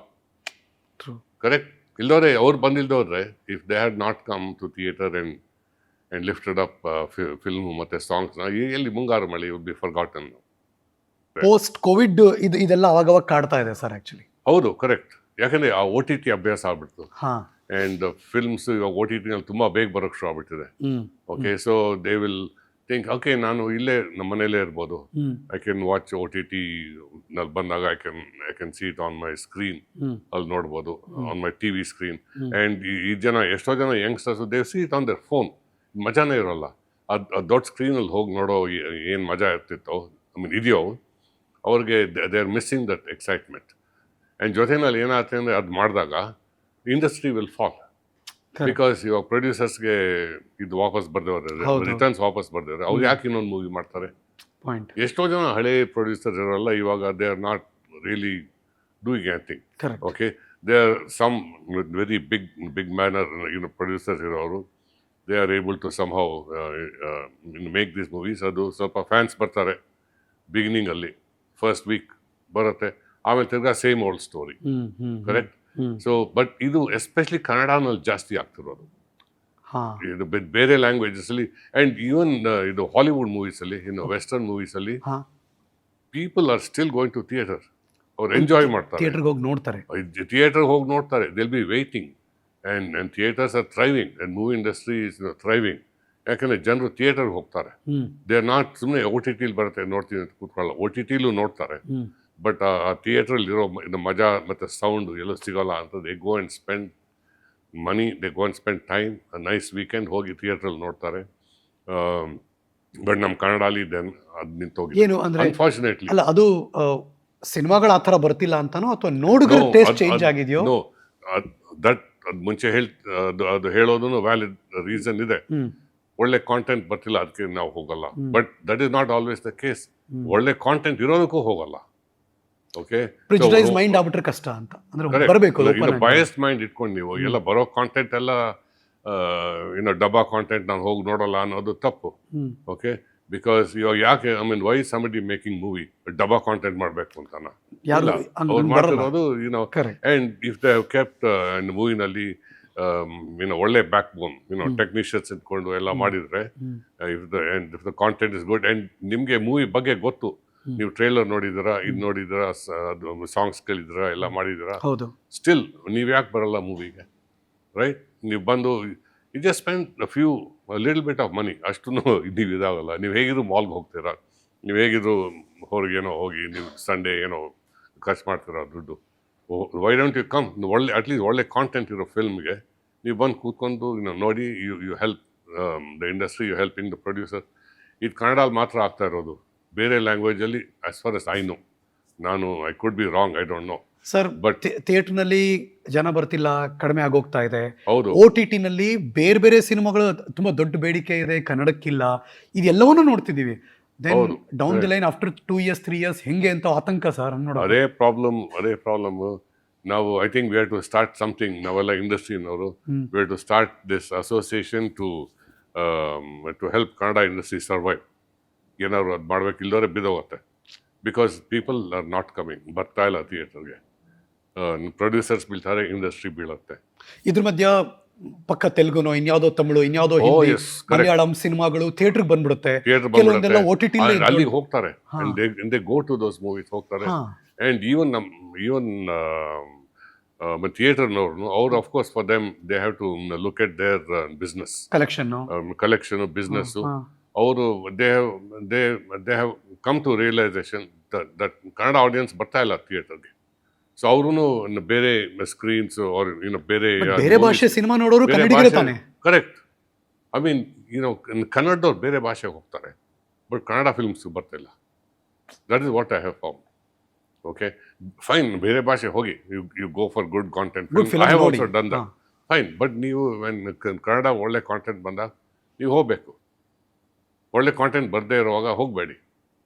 ಕರೆಕ್ಟ್. ಇಲ್ಲದವ್ರೆ, ಅವ್ರು ಬಂದಿಲ್ದವ್ರೆ, if they had not come to theatre and lifted up film ಮತ್ತು ಸಾಂಗ್ಸ್ನ, ಎಲ್ಲಿ Mungaru Male would be forgotten. Post COVID ಇದೆಲ್ಲ ಅವಾಗವಾಗ ಕಾಡ್ತಾ ಇದೆ ಸರ್ ಆ್ಯಕ್ಚುಲಿ. ಹೌದು, ಕರೆಕ್ಟ್. ಯಾಕಂದರೆ ಆ OTT ಅಭ್ಯಾಸ ಆಗ್ಬಿಡ್ತು. ಹಾಂ. ಆ್ಯಂಡ್ ಫಿಲ್ಮ್ಸ್ ಇವಾಗ OTTನಲ್ಲಿ ತುಂಬ ಬೇಗ ಬರೋಕ್ಕೆ ಶುರು ಆಗ್ಬಿಟ್ಟಿದೆ. Okay, so they will think, okay ನಾನು ಇಲ್ಲೇ ನಮ್ಮ ಮನೇಲೇ ಇರ್ಬೋದು, ಐ ಕ್ಯಾನ್ ವಾಚ್ OTT ನಲ್ಲಿ ಬಂದಾಗ I can see it on my screen, ಅಲ್ಲಿ ನೋಡ್ಬೋದು, on my TV screen. And ಈ ಜನ, ಎಷ್ಟೋ ಜನ youngsters they see it on their phone. ಮಜಾನೇ ಇರೋಲ್ಲ. ಅದು ದೊಡ್ಡ ಸ್ಕ್ರೀನಲ್ಲಿ ಹೋಗಿ ನೋಡೋ ಏನು ಮಜಾ ಇರ್ತಿತ್ತೋ, ಐ ಮೀನ್ ಇದೆಯೋ, ಅವ್ರಿಗೆ they are missing that excitement. And ಜೊತೆನಲ್ಲಿ ಏನಾಗುತ್ತೆ ಅಂದರೆ ಅದು ಮಾಡಿದಾಗ ಇಂಡಸ್ಟ್ರಿ ವಿಲ್ ಫಾಲ್. ಬಿಕಾಸ್ ಇವಾಗ ಪ್ರೊಡ್ಯೂಸರ್ಸ್ಗೆ ಇದು ವಾಪಸ್ ಬರ್ದೇವ್ರೆ, ರಿಟರ್ನ್ಸ್ ವಾಪಸ್ ಬರ್ದೇವ್ರೆ, ಅವ್ರು ಯಾಕೆ ಇನ್ನೊಂದು ಮೂವಿ ಮಾಡ್ತಾರೆ? ಎಷ್ಟೋ ಜನ ಹಳೆ ಪ್ರೊಡ್ಯೂಸರ್ಸ್ ಇರೋಲ್ಲ ಇವಾಗ, they are not really doing anything. Okay, they are some very big manner producers ಇರೋರು, they are able to some how make this movies. ಅದು ಸ್ವಲ್ಪ ಫ್ಯಾನ್ಸ್ ಬರ್ತಾರೆ ಬಿಗಿನಿಂಗಲ್ಲಿ, ಫಸ್ಟ್ ವೀಕ್ ಬರುತ್ತೆ, ಆಮೇಲೆ ತಿರ್ಗಾ same old story. Correct. So but ಇದು especially ಕನ್ನಡನಲ್ಲಿ ಜಾಸ್ತಿ ಆಗ್ತಿರೋದು. ಇದು ಬೇರೆ ಲ್ಯಾಂಗ್ವೇಜಸಲ್ಲಿ ಆ್ಯಂಡ್ ಈವನ್ ಇದು ಹಾಲಿವುಡ್ ಮೂವೀಸಲ್ಲಿ, ಇನ್ನು ವೆಸ್ಟರ್ನ್ ಮೂವೀಸಲ್ಲಿ people are still going to theatre. ಅವ್ರು ಎಂಜಾಯ್ ಮಾಡ್ತಾರೆ, ಥಿಯೇಟರ್ಗೆ ಹೋಗಿ ನೋಡ್ತಾರೆ. They'll be waiting and theatres are thriving and movie industry is thriving. ಯಾಕಂದರೆ ಜನರು ಥಿಯೇಟರ್ಗೆ ಹೋಗ್ತಾರೆ. ದೇ ಆರ್ ನಾಟ್ ಸುಮ್ಮನೆ OTTಲಿ ಬರುತ್ತೆ ನೋಡ್ತೀನಿ ಅಂತ ಕೂತ್ಕೊಳ್ಳಲ್ಲ, OTTಲೂ ನೋಡ್ತಾರೆ. ಬಟ್ ಆ ಥಿಯೇಟ್ರಲ್ಲಿ ಇರೋ ಮಜಾ ಮತ್ತು ಸೌಂಡು ಎಲ್ಲೂ ಸಿಗೋಲ್ಲ ಅಂತ they go and spend money, they go and spend time, nice weekend ಹೋಗಿ ಥಿಯೇಟ್ರಲ್ಲಿ ನೋಡ್ತಾರೆ. ಬಟ್ ನಮ್ಮ ಕನ್ನಡಲ್ಲಿ ದೆನ್ ಅದು ನಿಂತೋಗಿ ಏನು ಅಂದರೆ ಅನ್ಫಾರ್ಚುನೇಟ್ಲಿ. ಅಲ್ಲ, ಅದು ಸಿನಿಮಾಗಳು ಆ ಥರ ಬರ್ತಿಲ್ಲ ಅಂತನೋ ಅಥವಾ ನೋಡುಗರ ಟೇಸ್ಟ್ ಚೇಂಜ್ ಆಗಿದೆಯೋ? ನೋ, ಅದು ಮುಂಚೆ ಅದು ಹೇಳೋದು ವ್ಯಾಲಿಡ್ ರೀಸನ್ ಇದೆ. ಒಳ್ಳೆ ಕಾಂಟೆಂಟ್ ಬರ್ತಿಲ್ಲ ಅದಕ್ಕೆ ನಾವು ಹೋಗಲ್ಲ. But that is not always the case. ಒಳ್ಳೆ ಕಾಂಟೆಂಟ್ ಇರೋದಕ್ಕೂ ಹೋಗಲ್ಲ. ಓಕೆ, ಪ್ರಿಜುಡೈಸ್ ಮೈಂಡ್ ಆಗ್ಬಿಟ್ರೆ ಕಷ್ಟ ಅಂತ, ಅಂದ್ರೆ ಬರಬೇಕು. ಬಯಸ್ಡ್ ಮೈಂಡ್ ಇಟ್ಕೊಂಡು ನೀವು ಎಲ್ಲ ಬರೋ ಕಾಂಟೆಂಟ್ ಎಲ್ಲ ಡಬ್ಬಾ ಕಾಂಟೆಂಟ್ ನಾನು ಹೋಗಿ ನೋಡಲ್ಲ ಅನ್ನೋದು ತಪ್ಪು. ಓಕೆ, ಬಿಕಾಸ್ ಇವಾಗ ಯಾಕೆ, I mean why somebody making movie ಡಬ್ಬಾ ಕಾಂಟೆಂಟ್ ಮಾಡಬೇಕು ಅಂತಾನ? ಅವ್ರು ಮಾಡ್ತಿರೋದು and if they have kept ಮೂವಿನಲ್ಲಿ ಒಳ್ಳೆ ಬ್ಯಾಕ್ ಬೋನ್, ಟೆಕ್ನಿಷಿಯನ್ಸ್ ಇಟ್ಕೊಂಡು ಎಲ್ಲ ಮಾಡಿದ್ರೆ, if the content is good and ನಿಮಗೆ ಮೂವಿ ಬಗ್ಗೆ ಗೊತ್ತು, ನೀವು ಟ್ರೇಲರ್ ನೋಡಿದ್ದೀರಾ, ಇದು ನೋಡಿದ್ದೀರಾ, ಸಾಂಗ್ಸ್ ಕೇಳಿದ್ದೀರಾ, ಎಲ್ಲ ಮಾಡಿದ್ದೀರಾ, ಸ್ಟಿಲ್ ನೀವು ಯಾಕೆ ಬರಲ್ಲ ಮೂವಿಗೆ? ರೈಟ್, ನೀವು ಬಂದು you just spend little bit of money, ಅಷ್ಟು ನೀವು ಇದಾಗಲ್ಲ. ನೀವು ಹೇಗಿದ್ರು ಮಾಲ್ಗೆ ಹೋಗ್ತೀರಾ, ನೀವು ಹೇಗಿದ್ರು ಹೊರಗೇನೋ ಹೋಗಿ ನೀವು ಸಂಡೇ ಏನೋ ಖರ್ಚು ಮಾಡ್ತೀರಾ ದುಡ್ಡು. Why don't you come? ಒಳ್ಳೆ ಅಟ್ಲೀಸ್ಟ್ ಒಳ್ಳೆ ಕಾಂಟೆಂಟ್ ಇರೋ ಫಿಲ್ಮ್ಗೆ ನೀವು ಬಂದು ಕೂತ್ಕೊಂಡು ನೋಡಿ, you help the industry, you helping the producer. ಇದು ಕನ್ನಡಲ್ಲಿ ಮಾತ್ರ ಆಗ್ತಾ ಇರೋದು. ಬೇರೆ ಲ್ಯಾಂಗ್ವೇಜಲ್ಲಿ as far as I know, I could be wrong, I don't know sir. But ಥಿಯೇಟರ್ನಲ್ಲಿ ಜನ ಬರ್ತಿಲ್ಲ, ಕಡಿಮೆ ಆಗೋಗ್ತಾ ಇದೆ. ಹೌದು, OTTನಲ್ಲಿ ಬೇರೆ ಬೇರೆ ಸಿನಿಮಾಗಳು ತುಂಬ ದೊಡ್ಡ ಬೇಡಿಕೆ ಇದೆ, ಕನ್ನಡಕ್ಕಿಲ್ಲ. ಇದೆಲ್ಲವನ್ನೂ ನೋಡ್ತಿದ್ದೀವಿ. Then down the line after 2 years 3 years ಹೆಂಗೆ ಅಂತ ಆತಂಕ ಸರ್. ಅದೇ ಪ್ರಾಬ್ಲಮ್. ನಾವು I think we have to start something. ನಾವೆಲ್ಲ ಇಂಡಸ್ಟ್ರಿನವರು we have to start this association to help Kannada industry survive. ಏನಾದ್ರು ಅದು ಮಾಡ್ಬೇಕು, ಇಲ್ಲದವರೆ ಬಿದ್ದೋಗುತ್ತೆ. Because people are not coming, ಬರ್ತಾ ಇಲ್ಲ ಥಿಯೇಟರ್ಗೆ. ಪ್ರೊಡ್ಯೂಸರ್ಸ್ ಬೀಳ್ತಾರೆ, ಇಂಡಸ್ಟ್ರಿ ಬೀಳುತ್ತೆ. ಇದ್ರ ಮಧ್ಯ ಪಕ್ಕ ತೆಲುಗುನೋ, ಇನ್ಯಾವುದೋ ತಮಿಳು, ಇನ್ಯಾವುದೋ ಹಿಂದಿ, ಮಲಯಾಳಂ ಸಿನಿಮಾಗಳು ಥಿಯೇಟರ್ಗೆ ಬಂದ್ಬಿಡುತ್ತೆ. ಕೆಲವೊಂದೆಲ್ಲ OTT ಅಲ್ಲಿಗೆ ಹೋಗ್ತಾರೆ, they go to those movies ಹೋಗ್ತಾರೆ. ಆ್ಯಂಡ್ ಈವನ್ ಥಿಯೇಟರ್ನವ್ರು ಅವ್ರು of course for them they have to look at their business collection collection business. ಅವರು they have come to realisation that Kannada audience ಬರ್ತಾ ಇಲ್ಲ ಥಿಯೇಟರ್ಗೆ. ಸೊ ಅವ್ರೂ ಬೇರೆ ಸ್ಕ್ರೀನ್ಸ್ ಅವ್ರ ಬೇರೆ ಬೇರೆ ಭಾಷೆ ಸಿನಿಮಾ ನೋಡೋರು ಕನ್ನಡಿಗರೇ ತಾನೆ. ಕರೆಕ್ಟ್. ಐ ಮೀನ್ ಕನ್ನಡದವ್ರು ಬೇರೆ ಭಾಷೆಗೆ ಹೋಗ್ತಾರೆ, ಬಟ್ ಕನ್ನಡ ಫಿಲ್ಮ್ಸ್ ಬರ್ತಿಲ್ಲ. That is what I have found. Okay fine, ಬೇರೆ ಭಾಷೆ ಹೋಗಿ, you go for good content. I have also done that. Fine, but ನೀವು ಕನ್ನಡ ಒಳ್ಳೆ ಕಾಂಟೆಂಟ್ ಬಂದಾಗ ನೀವು ಹೋಗಬೇಕು. ಒಳ್ಳೆ ಕಾಂಟೆಂಟ್ ಬರದೇ ಇರುವಾಗ ಹೋಗಬೇಡಿ.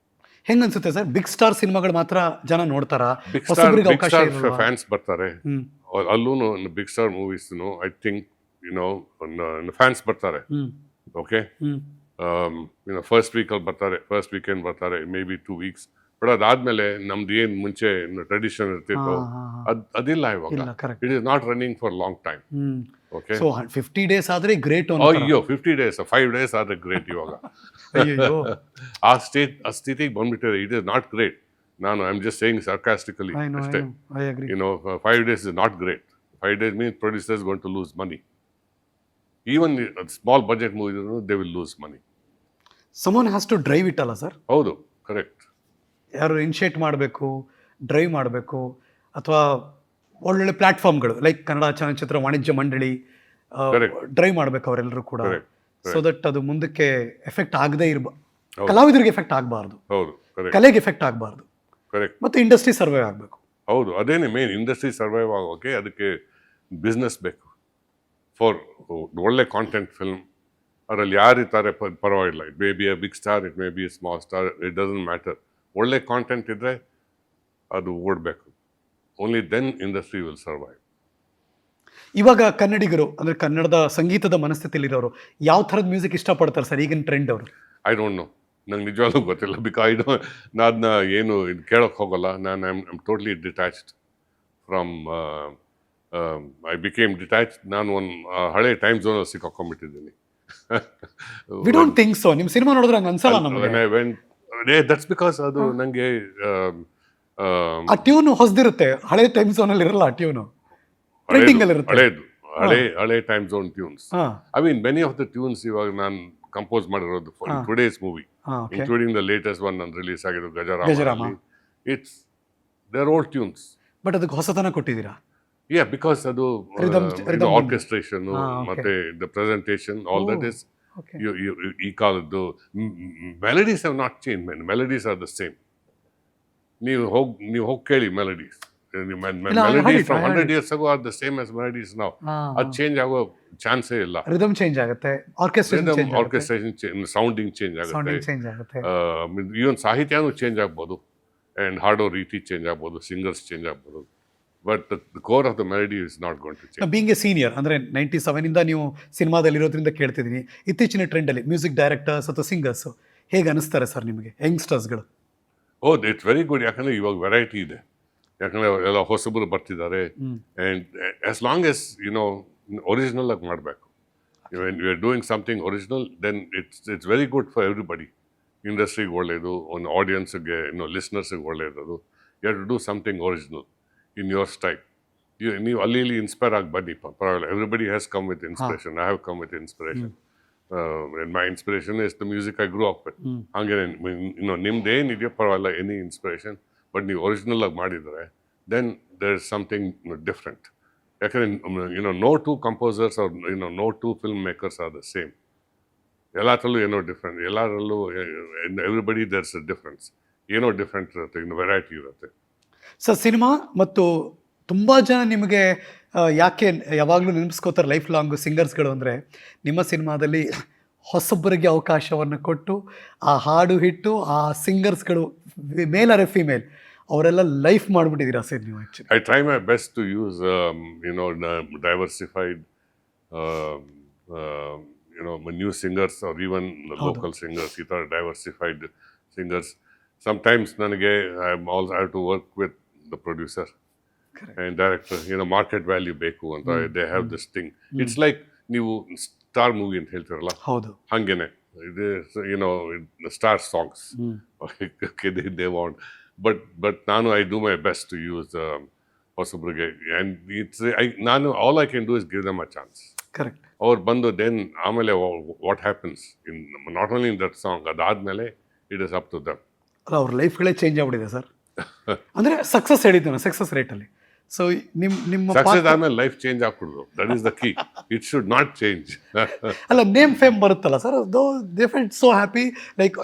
ಹೆಂಗ್ ಅನ್ಸುತ್ತೆ ಸರ್, ಬಿಗ್ ಸ್ಟಾರ್ ಸಿನಿಮಾಗಳು ಮಾತ್ರ ಜನ ನೋಡ್ತಾರ, ಬಿಗ್ ಸ್ಟಾರ್ ಫ್ಯಾನ್ಸ್ ಬರ್ತಾರೆ. ಅಲ್ಲೂ big star movies I think fans ಬರ್ತಾರೆ. ಓಕೆ, ಫಸ್ಟ್ ವೀಕಲ್ಲಿ ಬರ್ತಾರೆ, ಫಸ್ಟ್ ವೀಕೆಂಡ್ ಬರ್ತಾರೆ, ಮೇ ಬಿ 2 weeks. ಬಟ್ ಅದಾದ್ಮೇಲೆ ನಮ್ದು ಏನ್ ಮುಂಚೆ ಟ್ರೆಡಿಷನ್ ಇರ್ತಿತ್ತು ಅದಿಲ್ಲ ಇವಾಗ. It is not running for long time. Okay, so 50 days ಆದ್ರೆ ಗ್ರೇಟ್. ಅಯ್ಯೋ 50 days 5 days ಆದ್ರೆ ಗ್ರೇಟ್ ಇವಾಗ. ಆ ಸ್ಥಿತಿಗೆ ಬಂದ್ಬಿಟ್ಟಿದೆ. It is not great. ನಾನು ಐ ಆಮ್ ಜಸ್ಟ್ ಸೇಯಿಂಗ್ ಸರ್ಕಾಸ್ಟಿಕಲಿ ಅಷ್ಟೇ. 5 days is not great. 5 days means producers going to lose money. Even small budget movies, they will lose money. Someone has to drive it ಅಲ್ಲ sir? ಹೌದು, correct. ಯಾರು initiate ಮಾಡಬೇಕು, drive ಮಾಡಬೇಕು, ಅಥವಾ ಒಳ್ಳೊಳ್ಳೆ ಪ್ಲಾಟ್ಫಾರ್ಮ್ಗಳು like Kannada ಚಲನಚಿತ್ರ ವಾಣಿಜ್ಯ ಮಂಡಳಿ ಡ್ರೈವ್ ಮಾಡಬೇಕು ಅವರೆಲ್ಲರೂ ಕೂಡ. ಸೊ ದಟ್ ಅದು ಮುಂದಕ್ಕೆ ಎಫೆಕ್ಟ್ ಆಗದೆ ಕಲಾವಿದರಿಗೆ ಎಫೆಕ್ಟ್ ಆಗಬಾರ್ದು, ಕಲೆಗೆ ಎಫೆಕ್ಟ್ ಆಗಬಾರ್ದು, ಮತ್ತು ಇಂಡಸ್ಟ್ರಿ ಸರ್ವೈವ್ ಆಗಬೇಕು. ಹೌದು, ಅದೇನೆ ಮೇನ್. ಇಂಡಸ್ಟ್ರಿ ಸರ್ವೈವ್ ಆಗೋಕೆ ಅದಕ್ಕೆ ಬಿಸ್ನೆಸ್ ಬೇಕು. ಫಾರ್ ಒಳ್ಳೆ ಕಾಂಟೆಂಟ್ ಫಿಲ್ಮ್ ಅದರಲ್ಲಿ ಯಾರಿರ್ತಾರೆ ಪರವಾಗಿಲ್ಲ. It may be a big star, it may be a small star, it doesn't matter. ಒಳ್ಳೆ ಕಾಂಟೆಂಟ್ ಇದ್ದರೆ ಅದು ಓಡಬೇಕು. Only then industry will survive. ಇವಾಗ ಕನ್ನಡಿಗರು ಅಂದರೆ ಕನ್ನಡದ ಸಂಗೀತದ ಮನಸ್ಥಿತಿಲಿರೋರು ಯಾವ ಥರದ ಮ್ಯೂಸಿಕ್ ಇಷ್ಟಪಡ್ತಾರೆ ಸರ್ ಈಗಿನ ಟ್ರೆಂಡ್ ಅವರು? ಐ ಡೋಂಟ್ ನೋ, ನಂಗೆ ನಿಜವಾಗ್ಲೂ ಗೊತ್ತಿಲ್ಲ. ಬಿಕಾಸ್ ನಾನು ಏನು ಇದು ಕೇಳೋಕ್ಕೆ ಹೋಗಲ್ಲ. ನಾನು I'm totally detached from I became detached. ನಾನು ಒಂದು ಹಳೆ ಟೈಮ್ ಝೋನ್ ಸಿಕ್ಕಾಕೊಂಡ್ಬಿಟ್ಟಿದ್ದೀನಿ. We don't think so. ನಿಮ್ಮ ಸಿನಿಮಾ ನೋಡಿದ್ರೆ ಹಂಗೆ ಅನ್ಸಲ್ಲ ನಮಗೆ. ದಟ್ಸ್ ಬಿಕಾಸ್ ಅದು ನನಗೆ ಆ ಟ್ಯೂನ್ ಹೊಸದಿರುತ್ತೆ, ಹಳೆ ಟೈಮ್ ಝೋನ್ ಅಲ್ಲಿ ಇರಲ್ಲ. ಆ ಟ್ಯೂನು ಹಳೆ time zone tunes. I mean many of the tunes ಇವಾಗ ನಾನು ಕಂಪೋಸ್ ಮಾಡಿರೋದು for today's movie, including the latest one ನಾನು ರಿಲೀಸ್ ಆಗಿದ್ದು Gajarama. It's there old tunes, but ಅದಕ್ಕೆ ಹೊಸತನ ಕೊಟ್ಟಿದ್ದೀರಾ. Yeah, because ಅದು ಆರ್ಕೆಸ್ಟ್ರೇಷನ್ ಮತ್ತೆ the presentation, all that is ಈ ಕಾಲದ್ದು. Melodies have not change. Melodies are the same. ನೀವು ಹೋಗಿ ಕೇಳಿ melodies. Melodies from 100 years ago are the same as melodies now. ಅದು ಚೇಂಜ್ ಆಗೋ ಚಾನ್ಸೇ ಇಲ್ಲ. ರಿದಮ್ ಚೇಂಜ್ ಆಗುತ್ತೆ, ಆರ್ಕೆಸ್ಟ್ರೇಷನ್ ಸೌಂಡಿಂಗ್ ಚೇಂಜ್ ಆಗುತ್ತೆ, ಇವನ್ ಸಾಹಿತ್ಯನೂ ಚೇಂಜ್ ಆಗ್ಬೋದು, ಅಂಡ್ ಹಾಡೋ ರೀತಿ ಚೇಂಜ್ ಆಗ್ಬೋದು, ಸಿಂಗರ್ಸ್ ಚೇಂಜ್ ಆಗ್ಬೋದು. But the core of the melody is not going to change. Being a senior ಅಂದರೆ 97 ಇಂದ ನೀವು ಸಿನಿಮಾದಲ್ಲಿರೋದ್ರಿಂದ ಕೇಳ್ತಿದ್ದೀನಿ, ಇತ್ತೀಚಿನ ಟ್ರೆಂಡಲ್ಲಿ ಮ್ಯೂಸಿಕ್ ಡೈರೆಕ್ಟರ್ಸ್ ಅಥವಾ ಸಿಂಗರ್ಸ್ ಹೇಗೆ ಅನಿಸ್ತಾರೆ ಸರ್ ನಿಮಗೆ, ಯಂಗ್ಸ್ಟರ್ಸ್ಗಳು? It's very good. ಯಾಕಂದರೆ ಇವಾಗ ವೆರೈಟಿ ಇದೆ. ಯಾಕಂದರೆ ಎಲ್ಲ ಹೊಸಬರು ಬರ್ತಿದ್ದಾರೆ. And as long as original ಆಗಿ ಮಾಡಬೇಕು. When you are doing something original, then it's very good for everybody. ಇಂಡಸ್ಟ್ರಿಗೆ ಒಳ್ಳೆಯದು, ಒಂದು ಆಡಿಯನ್ಸ್ಗೆ, ಲಿಸ್ನರ್ಸಿಗೆ ಒಳ್ಳೆಯದು. You have to do something original in your style. ನೀವು ಅಲ್ಲಿ ಇಲ್ಲಿ ಇನ್ಸ್ಪೈರ್ ಆಗಿ ಬನ್ನಿ, ಪರವಾಗಿಲ್ಲ. Everybody has come with inspiration. I have come with inspiration. My inspiration is the music I grow up with. ಹಾಗೆ ನಿಮ್ದೇನಿದೆಯೋ ಪರವಾಗಿಲ್ಲ, ಎನಿ ಇನ್ಸ್ಪಿರೇಷನ್, ಬಟ್ ನೀವು ಒರಿಜಿನಲ್ ಆಗಿ ಮಾಡಿದರೆ then there is something different. ಯಾಕಂದರೆ no two composers are no two film makers are the same. ಎಲ್ಲದರಲ್ಲೂ ಏನೋ different, ಎಲ್ಲರಲ್ಲೂ ಎವ್ರಿಬಡಿ ದೇರ್ಸ್ ಅ ಡಿಫ್ರೆನ್ಸ್. ಏನೋ ಡಿಫ್ರೆಂಟ್ ಇರುತ್ತೆ, ವೆರೈಟಿ ಇರುತ್ತೆ. ಸರ್, ಸಿನಿಮಾ ಮತ್ತು ತುಂಬ ಜನ ನಿಮಗೆ ಯಾಕೆ ಯಾವಾಗಲೂ ನೆನಪಿಸ್ಕೋತಾರೆ ಲೈಫ್ ಲಾಂಗು ಸಿಂಗರ್ಸ್ಗಳು ಅಂದರೆ, ನಿಮ್ಮ ಸಿನಿಮಾದಲ್ಲಿ ಹೊಸೊಬ್ಬರಿಗೆ ಅವಕಾಶವನ್ನು ಕೊಟ್ಟು ಆ ಹಾಡು ಹಿಟ್ಟು ಆ ಸಿಂಗರ್ಸ್ಗಳು ಮೇಲ್ ಆರ್ ಫಿಮೇಲ್ ಅವರೆಲ್ಲ ಲೈಫ್ ಮಾಡಿಬಿಟ್ಟಿದ್ದೀರಾ ಸರ್ ನೀವು? Actually I try my best to use diversified new singers or even local singers. ಈ ಥರ ಡೈವರ್ಸಿಫೈಡ್ ಸಿಂಗರ್ಸ್. Sometimes ನನಗೆ I have to work with the producer and director. Market value ಬೇಕು ಅಂತ. They have this thing. It's like ನೀವು star movie ಅಂತ ಹೇಳ್ತಿರಲ್ಲ, ಹೌದು, ಹಾಗೇನೆ ಇದು star songs they want. But ನಾನು I do my best to use ಹೊಸಬ್ರಿಗೆ ಆ್ಯಂಡ್ ನಾನು all I can do is give them a chance. Correct. ಅವ್ರು ಬಂದು ದೆನ್ ಆಮೇಲೆ what happens in not only in that song, ಅದಾದಮೇಲೆ it is up to them. ಅಲ್ಲ ಅವ್ರ ಲೈಫ್ಗಳೇ change ಆಗ್ಬಿಟ್ಟಿದೆ ಸರ್. ಅಂದರೆ ಸಕ್ಸಸ್ ಹೇಳಿದ್ದಾನೆ, ಸಕ್ಸಸ್ ರೇಟಲ್ಲಿ. ಸೊ ನಿಮ್ಮ ಸಕ್ಸಸ್ ಆದ್ಮೇಲೆ ಲೈಫ್ ಚೇಂಜ್ ಆಗ್ಬಿಡುದು, that is the key. It should not change. ಅಲ್ಲ ನೇಮ್ ಫೇಮ್ ಬರುತ್ತಲ್ಲ sir, they felt so happy. Like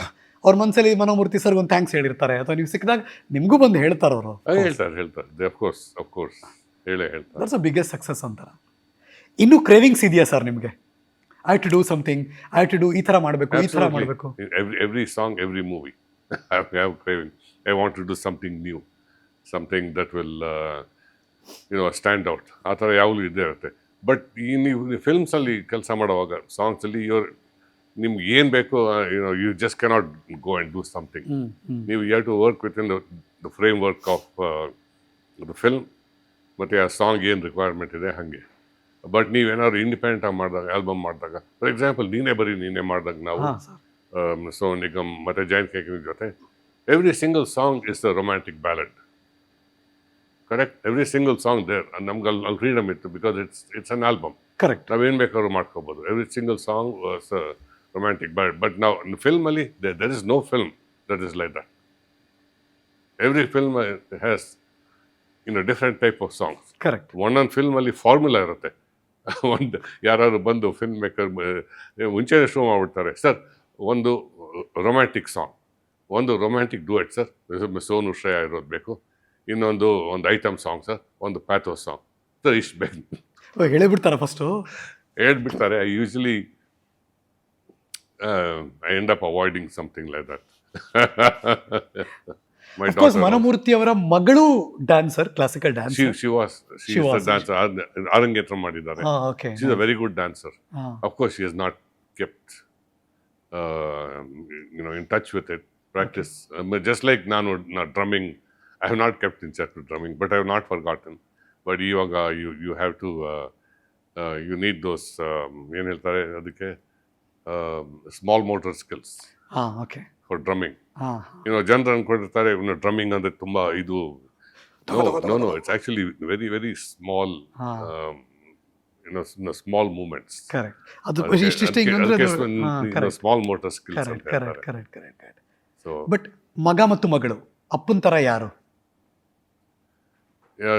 ಅವ್ರ ಮನಸ್ಸಲ್ಲಿ ಮನೋಮೂರ್ತಿ ಸರ್ಗೆ ಒಂದು ಥ್ಯಾಂಕ್ಸ್ ಹೇಳಿರ್ತಾರೆ, ಅಥವಾ ನೀವು ಸಿಕ್ಕಿದಾಗ ನಿಮಗೂ ಬಂದು ಹೇಳ್ತಾರೆ ಅವರು. ಹೇಳ್ತಾರೆ ಅಫ್ಕೋರ್ಸ್ ಹೇಳ್ತಾರೆ. ದಟ್ಸ್ ಅ ಬಿಗ್ಗೆಸ್ಟ್ ಸಕ್ಸಸ್ ಅಂತಾರೆ. ಇನ್ನೂ ಕ್ರೇವಿಂಗ್ಸ್ ಇದೆಯಾ ಸರ್ ನಿಮಗೆ? I to do something, I to do ಈ ಥರ ಮಾಡಬೇಕು, ಈ ಥರ ಮಾಡಬೇಕು. Every song, every movie, I have craving. I want to do something new, something that will stand out. ಆ ಥರ ಯಾವಾಗಲೂ ಇದ್ದೇ ಇರುತ್ತೆ. ಬಟ್ ನೀವು ಫಿಲ್ಮ್ಸಲ್ಲಿ ಕೆಲಸ ಮಾಡುವಾಗ ಸಾಂಗ್ಸಲ್ಲಿ ನಿಮ್ಗೆ ಏನು ಬೇಕು, you just cannot go and do something. ನೀವು you have to work with in the framework of the film, ಮತ್ತು ಆ ಸಾಂಗ್ ಏನು ರಿಕ್ವೈರ್ಮೆಂಟ್ ಇದೆ ಹಾಗೆ. ಬಟ್ ನೀವೇನಾದ್ರು ಇಂಡಿಪೆಂಡೆಂಟಾಗಿ ಮಾಡಿದಾಗ, ಆಲ್ಬಮ್ ಮಾಡಿದಾಗ, ಫಾರ್ ಎಕ್ಸಾಂಪಲ್ ನೀನೇ ಮಾಡಿದಾಗ ನಾವು ಸೋನು ನಿಗಮ್ ಮತ್ತು ಜಯಂತ್ ಕಾಯ್ಕಿಣಿ ಜೊತೆ, every single song is the romantic ballad. Correct? Every single song there ನಮ್ಗೆ ಅಲ್ಲಿ ಫ್ರೀಡಮ್ ಇತ್ತು, because it's an album. Correct. ನಾವೇನು ಬೇಕಾದ್ರೂ ಮಾಡ್ಕೋಬೋದು. Every single song was romantic ballad. But ನಾವು ಫಿಲ್ಮಲ್ಲಿ there is no film that is like that. Every film has different type of songs. Correct. ಒಂದೊಂದು ಫಿಲ್ಮಲ್ಲಿ ಫಾರ್ಮುಲಾ ಇರುತ್ತೆ. ಒಂದು ಯಾರಾದ್ರು ಬಂದು ಫಿಲ್ಮ್ ಮೇಕರ್ ಮುಂಚೆನೇ ಶೋ ಮಾಡಿಬಿಡ್ತಾರೆ, ಸರ್ ಒಂದು ರೊಮ್ಯಾಂಟಿಕ್ ಸಾಂಗ್, ಒಂದು romantic duet sir, Sonu Shreya ಇರೋದು ಬೇಕು, ಇನ್ನೊಂದು ಐಟಮ್ ಸಾಂಗ್ ಸರ್, ಒಂದು ಪ್ಯಾಥೋ ಸಾಂಗ್ ಸರ್, ಇಷ್ಟು ಬೇಕು ಹೇಳಿಬಿಡ್ತಾರೆ ಫಸ್ಟು. ಹೇಳ್ಬಿಡ್ತಾರೆ. I usually I end up avoiding something like that. Mano Murthy ಅವರ ಮಗಳು dancer, classical dance. She was dancer. ಅರಂಗೇತ್ರ ಮಾಡಿದ್ದಾರೆ. She is a very good dancer. Of course, she has not kept in touch with it. Practice. Just like ನಾನು drumming, I have not kept in touch with drumming, but I have not forgotten. But ಇವಾಗ you have to you need those ಏನು ಹೇಳ್ತಾರೆ ಅದಕ್ಕೆ, small motor skills for drumming. ಜನರು ಅನ್ಕೊಂಡಿರ್ತಾರೆ drumming ಅಂದ್ರೆ ತುಂಬಾ ಇದು. No, it's actually very very small, small movements. Small motor skills ಅಂತ ಹೇಳ್ತಾರೆ. ಸೊ ಬಟ್ ಮಗ ಮತ್ತು ಮಗಳು ಅಪ್ಪನ ತರ ಯಾರು?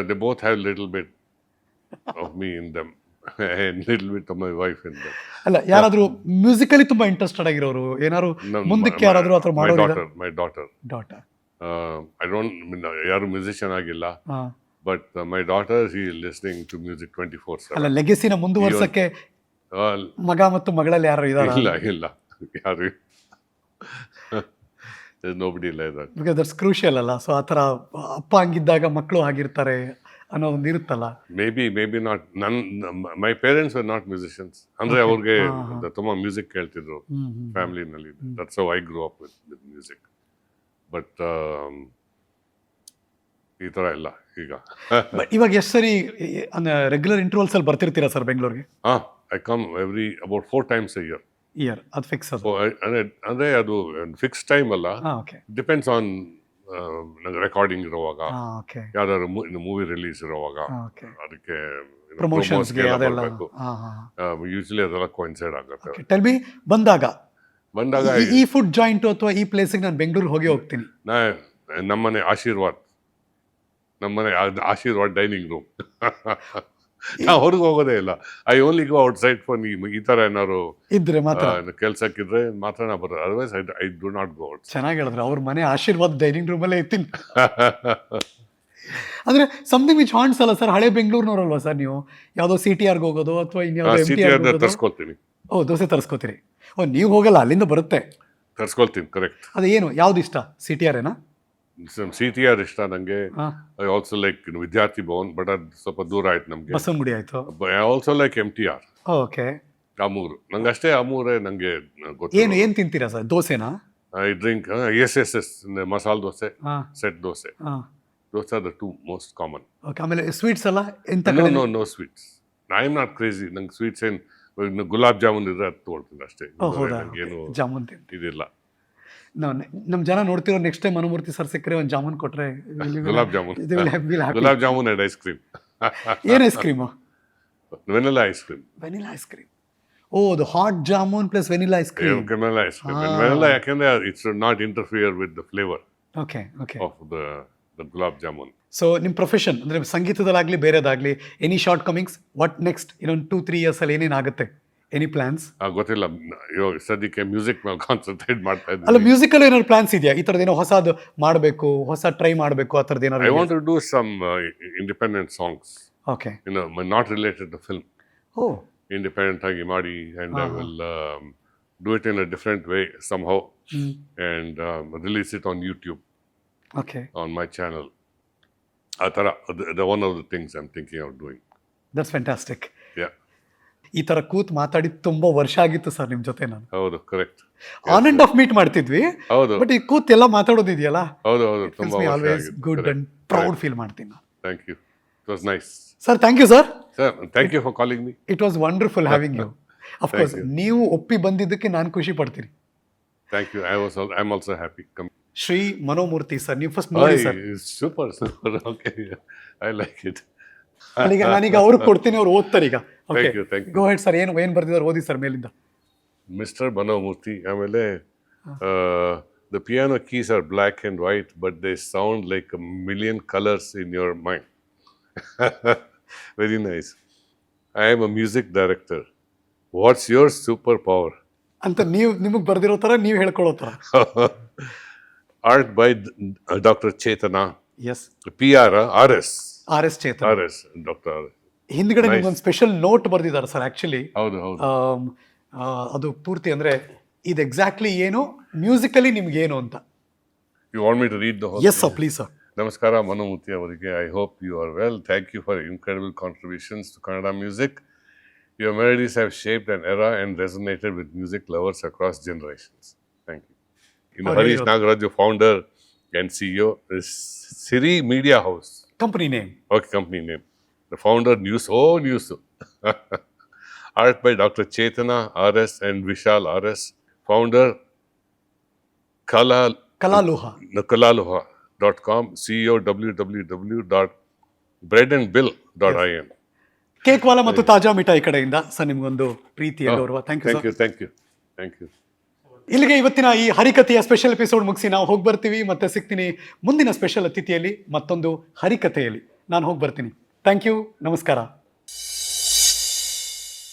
They both have little bit of me in them and little bit of my wife in them. ಅಲ್ಲ, ಯಾರಾದ್ರೂ ಮ್ಯೂಸಿಕಲಿ ತುಂಬಾ ಇಂಟ್ರೆಸ್ಟೆಡ್ ಆಗಿರೋರು, ಏನಾದ್ರು ಮುಂದಕ್ಕೆ ಯಾರಾದ್ರೂ ಆ ಥರ ಮಾಡೋರು? My daughter. I don't, ಯಾರು ಮ್ಯೂಸಿಷಿಯನ್ ಆಗಿಲ್ಲ, but my daughter she is listening to music 24/7. ಅಲ್ಲ, ಲೆಗಸಿನ ಮುಂದುವರ್ಸಕ್ಕೆ ಮಗ ಮತ್ತು ಮಗಳಲ್ಲಿ ಯಾರು ಇದಾರ? ಇಲ್ಲ ಯಾರು there's nobody like that. Because that's crucial ಅಲ್ಲ. ಸೊ ಆ ಥರ ಅಪ್ಪ ಹಂಗಿದ್ದಾಗ ಮಕ್ಕಳು ಆಗಿರ್ತಾರೆ ಅನ್ನೋ ಒಂದು ಇರುತ್ತಲ್ಲ. Maybe not. My parents were not musicians. ಅಂದ್ರೆ ಅವ್ರಿಗೆ ತುಂಬಾ music ಕೇಳ್ತಿದ್ರು ಫ್ಯಾಮಿಲಿನಲ್ಲಿ. That's how I grew up with music. But ಈ ಥರ ಇಲ್ಲ ಈಗ. ಇವಾಗ ಎಷ್ಟು ಸರಿ ರೆಗ್ಯುಲರ್ ಇಂಟರ್ವಲ್ಸ್ ಅಲ್ಲಿ ಬರ್ತಿರ್ತೀರಾ ಸರ್ ಬೆಂಗಳೂರಿಗೆ? I come about 4 times a year. ಅದು ಫಿಕ್ಸ್? ಅಂದ್ರೆ ಅದು ಫಿಕ್ಸ್ ಟೈಮ್ ಅಲ್ಲ, ಡಿಪೆಂಡ್ಸ್ ಆನ್ ನಂಗೆ ರೆಕಾರ್ಡಿಂಗ್ ಇರುವಾಗ, ಯಾವ್ದಾದ್ರು ಮೂವಿ ರಿಲೀಸ್ ಇರುವಾಗ, ಅದಕ್ಕೆ ಪ್ರಮೋಷನ್ಸ್ಗೆ ಯೂಶಲಿ ಅದೆಲ್ಲ ಕೋಇನ್ಸೈಡ್ ಆಗುತ್ತೆ. ಟೆಲ್ ಮಿ, ಬಂದಾಗ ಈ ಫುಡ್ ಜಾಯಿಂಟ್ ಅಥವಾ ಈ ಪ್ಲೇಸಿಗೆ ನಾನು ಬೆಂಗಳೂರಿಗೆ ಹೋಗ್ತೀನಿ. ನಮ್ಮನೆ ಆಶೀರ್ವಾದ್ ಡೈನಿಂಗ್ ರೂಮ್. ನಾವು ಹೊರಗೆ ಹೋಗೋದೇ ಇಲ್ಲ. I only go out side for ಈ ಥರ ಏನಾದ್ರು ಇದ್ರೆ ಮಾತ್ರ, ಕೆಲ್ಸಕ್ಕಿದ್ರೆ ಮಾತ್ರ ನಾ ಬರೋದು. Otherwise I do not go out. ಚೆನ್ನಾಗಿ ಹೇಳಿದ್ರೆ ಅವ್ರ ಮನೆ ಆಶೀರ್ವಾದ್ ಡೈನಿಂಗ್ ರೂಮಲ್ಲೇ ಇರ್ತೀನಿ. ಅಂದ್ರೆ ಸಮಥಿಂಗ್ ವಿಚ್ ಹಾಂಟ್ಸ್ ಅಲ್ಲ ಸರ್. ಹಳೆ ಬೆಂಗಳೂರಿನವರಲ್ವಾ ಸರ್ ನೀವು? ಯಾವುದೋ CTRಗೆ ಹೋಗೋದು ಅಥವಾ ಇನ್ಯಾವುದೋ ತರಿಸ್ಕೊಳ್ತೀನಿ. ದೋಸೆ ತರಿಸ್ಕೋತೀರಿ? ನೀವು ಹೋಗಲ್ಲ, ಅಲ್ಲಿಂದ ಬರುತ್ತೆ? ತರಿಸ್ಕೊಳ್ತೀನಿ. ಕರೆಕ್ಟ್. ಅದು ಏನು, ಯಾವ್ದು ಇಷ್ಟ? CTR ಏನಾ? CTR ಇಷ್ಟ ನಂಗೆ. ಐ ಆಲ್ಸೋ ಲೈಕ್ ವಿದ್ಯಾರ್ಥಿ ಭವನ್, ಬಟ್ ಅದು ಸ್ವಲ್ಪ ದೂರ ಆಯ್ತು ನಮ್ಗೆ. ಬಸವನಗುಡಿ ಆಯ್ತು. I also like MTR. Okay. ಅಮೂರು ನಂಗೆ ಅಷ್ಟೇ. ಅಮೂರೇ ನಂಗೆ ಗೊತ್ತು. ಏನ್ ತಿಂತೀರಾ ಸರ್? ದೋಸೆನಾ? I drink is masala dosa, set dosa. Those are the 2 most common. Okay, ಆಮೇಲೆ ಸ್ವೀಟ್ಸ್ ಅಲ್ಲ ಎಂತ? No sweets. I am not crazy. ನಂಗೆ ಸ್ವೀಟ್ಸ್ ಗುಲಾಬ್ ಜಾಮೂನ್ ಇದ್ರೆ ಅದು ತೊಗೊಳ್ತೀನಿ ಅಷ್ಟೇ. ಏನು ಜಾಮೂನ್ ಇದಿಲ್ಲ. ನಮ್ಮ ಜನ ನೋಡ್ತಿರೋ ನೆಕ್ಸ್ಟ್ ಟೈಮ್ ಮನುಮೂರ್ತಿ ಸರ್ ಸಿಕ್ಕರೆ ಒಂದು ಜಾಮೂನ್ ಕೊಟ್ರೆ gulab jamun and ice cream. ಏನು ice cream? Vanilla ice cream. Vanilla ice cream. ಓ ಅದು hot jamun plus vanilla ice cream. Vanilla ice cream. Vanilla ಯಾಕೆಂದ್ರೆ it should not interfere with the flavour okay okay of the gulab jamun. So ನಿಮ್ಮ profession ಅಂದರೆ ಸಂಗೀತದಲ್ಲಾಗಲಿ ಬೇರೆದಾಗಲಿ any short comings ನೆಕ್ಸ್ಟ್ next 2-3 ಇಯರ್ಸಲ್ಲಿ ಏನೇನಾಗುತ್ತೆ? Any plants? ಗೊತ್ತಿಲ್ಲ, ಇವಾಗ ಸದ್ಯಕ್ಕೆ ಮ್ಯೂಸಿಕ್ ಮೇಲೆ ಕಾನ್ಸಂಟ್ರೇಟ್ ಮಾಡ್ತಾ ಅಲ್ಲ ಇದ್ದೀನಿ. ಮ್ಯೂಸಿಕಲ್ ಏನಾದ್ರು ಪ್ಲಾನ್ಸ್ ಇದೆಯಾ? ಈ ಥರದ್ದು ಏನೋ ಹೊಸದು ಮಾಡಬೇಕು, ಹೊಸ ಟ್ರೈ ಮಾಡಬೇಕು ಆ ಥರದ್ದು ಐ ಏನಾದ್ರು? Want to do some independent songs, okay. Not related to film. ಓ ಇಂಡಿಪೆಂಡೆಂಟ್ ಆಗಿ ಮಾಡಿ and I will do it in a different way somehow and release it on YouTube okay. On my channel. ಆ ಥರ one of the things I am thinking of doing. That's fantastic. Yeah, ಈ ಥರ ಕೂತ್ ಮಾತಾಡಿ ತುಂಬಾ ವರ್ಷ ಆಗಿತ್ತು sir ನಿಮ್ಮ ಜೊತೆ. ನಾನು ಹೌದು, correct. On and of meat ಮಾಡ್ತಿದ್ವಿ, ಹೌದು ಬಟ್ ಈ ಕೂತ್ ಎಲ್ಲ ಮಾತಾಡೋದಿದೆಯಲ್ಲ, ಹೌದು ಹೌದು, ತುಂಬ always good and proud feel ಮಾಡ್ತೀನಿ ನಾನು. Thank you, it was nice. Sir thank you sir. Sir, thank you for calling me. It was wonderful having you. Of course ನೀವು ಒಪ್ಪಿ ಬಂದಿದ್ದಕ್ಕೆ ನಾನು ಖುಷಿ ಪಡ್ತೀನಿ. Thank you. I am also happy. Shri Manomurthy sir, ನೀವು first ನೋಡಿ sir. Super super. Okay, I like it. ನಾನೀಗ ಅವ್ರಿಗೆ ಕೊಡ್ತೀನಿ, ಅವ್ರು ಓದ್ತಾರೆ ಈಗ. Thank you, thank you. Go head sir. ಏನು ಬರ್ದಿದ್ದಾರೆ ಓದಿ ಸರ್ ಮೇಲಿಂದ. ಮಿಸ್ಟರ್ ಮನೋಮೂರ್ತಿ. ಆಮೇಲೆ the piano keys are black and white but they sound like a million colours in your mind. Very nice. I am a music director. What's your super power ಅಂತ ನೀವು ನಿಮಗೆ ಬರ್ದಿರೋ ಥರ ನೀವು ಹೇಳ್ಕೊಳ್ಳೋ ಥರ. Art by doctor Chetana. Yes. PRRS. RS Chetan. RS doctor RS. ಹಿಂದ್ಗಡೆ ನಿಮ್ಗೊಂದು ಸ್ಪೆಷಲ್ ನೋಟ್ ಬರ್ದಿದ್ದಾರೆ ಸರ್. ಆ್ಯಕ್ಚುಲಿ ಹೌದು ಹೌದು. ಅದು ಪೂರ್ತಿ ಅಂದರೆ ಇದು ಎಕ್ಸಾಕ್ಟ್ಲಿ ಏನು ಮ್ಯೂಸಿಕಲಿ ನಿಮ್ಗೆ ಏನು ಅಂತ. You want me to read the whole? Yes sir, please sir. ನಮಸ್ಕಾರ ಮನೋಮೂರ್ತಿ ಅವರಿಗೆ. I hope you are well. Thank you for incredible contributions to Kannada music. Your melodies have shaped an era and resonated with music lovers across generations. Thank you. Harish Nagaraj, founder and CEO, is Siri Media House. Company name. Okay, company name. The founder, news. Art by Dr. Chetana RS and Vishal RS. Founder, Kalaluha. Kalaluha.com. CEO, www.breadandbill.in. Cake ವಾಲ ಮತ್ತು ತಾಜಾ ಮಿಠಾಯಿ ಕಡೆಯಿಂದ sir ನಿಮ್ಗೊಂದು ಪ್ರೀತಿಯ ಗೌರವ. Thank you. Thank you. ಇಲ್ಲಿಗೆ ಇವತ್ತಿನ ಈ ಹರಿಕಥೆಯ ಸ್ಪೆಷಲ್ ಎಪಿಸೋಡ್ ಮುಗಿಸಿ ನಾವು ಹೋಗಿ ಬರ್ತೀವಿ. ಮತ್ತೆ ಸಿಗ್ತೀನಿ ಮುಂದಿನ ಸ್ಪೆಷಲ್ ಅತಿಥಿಯಲ್ಲಿ ಮತ್ತೊಂದು ಹರಿಕಥೆಯಲ್ಲಿ. ನಾನು ಹೋಗಿ ಬರ್ತೀನಿ. Thank you. ನಮಸ್ಕಾರ.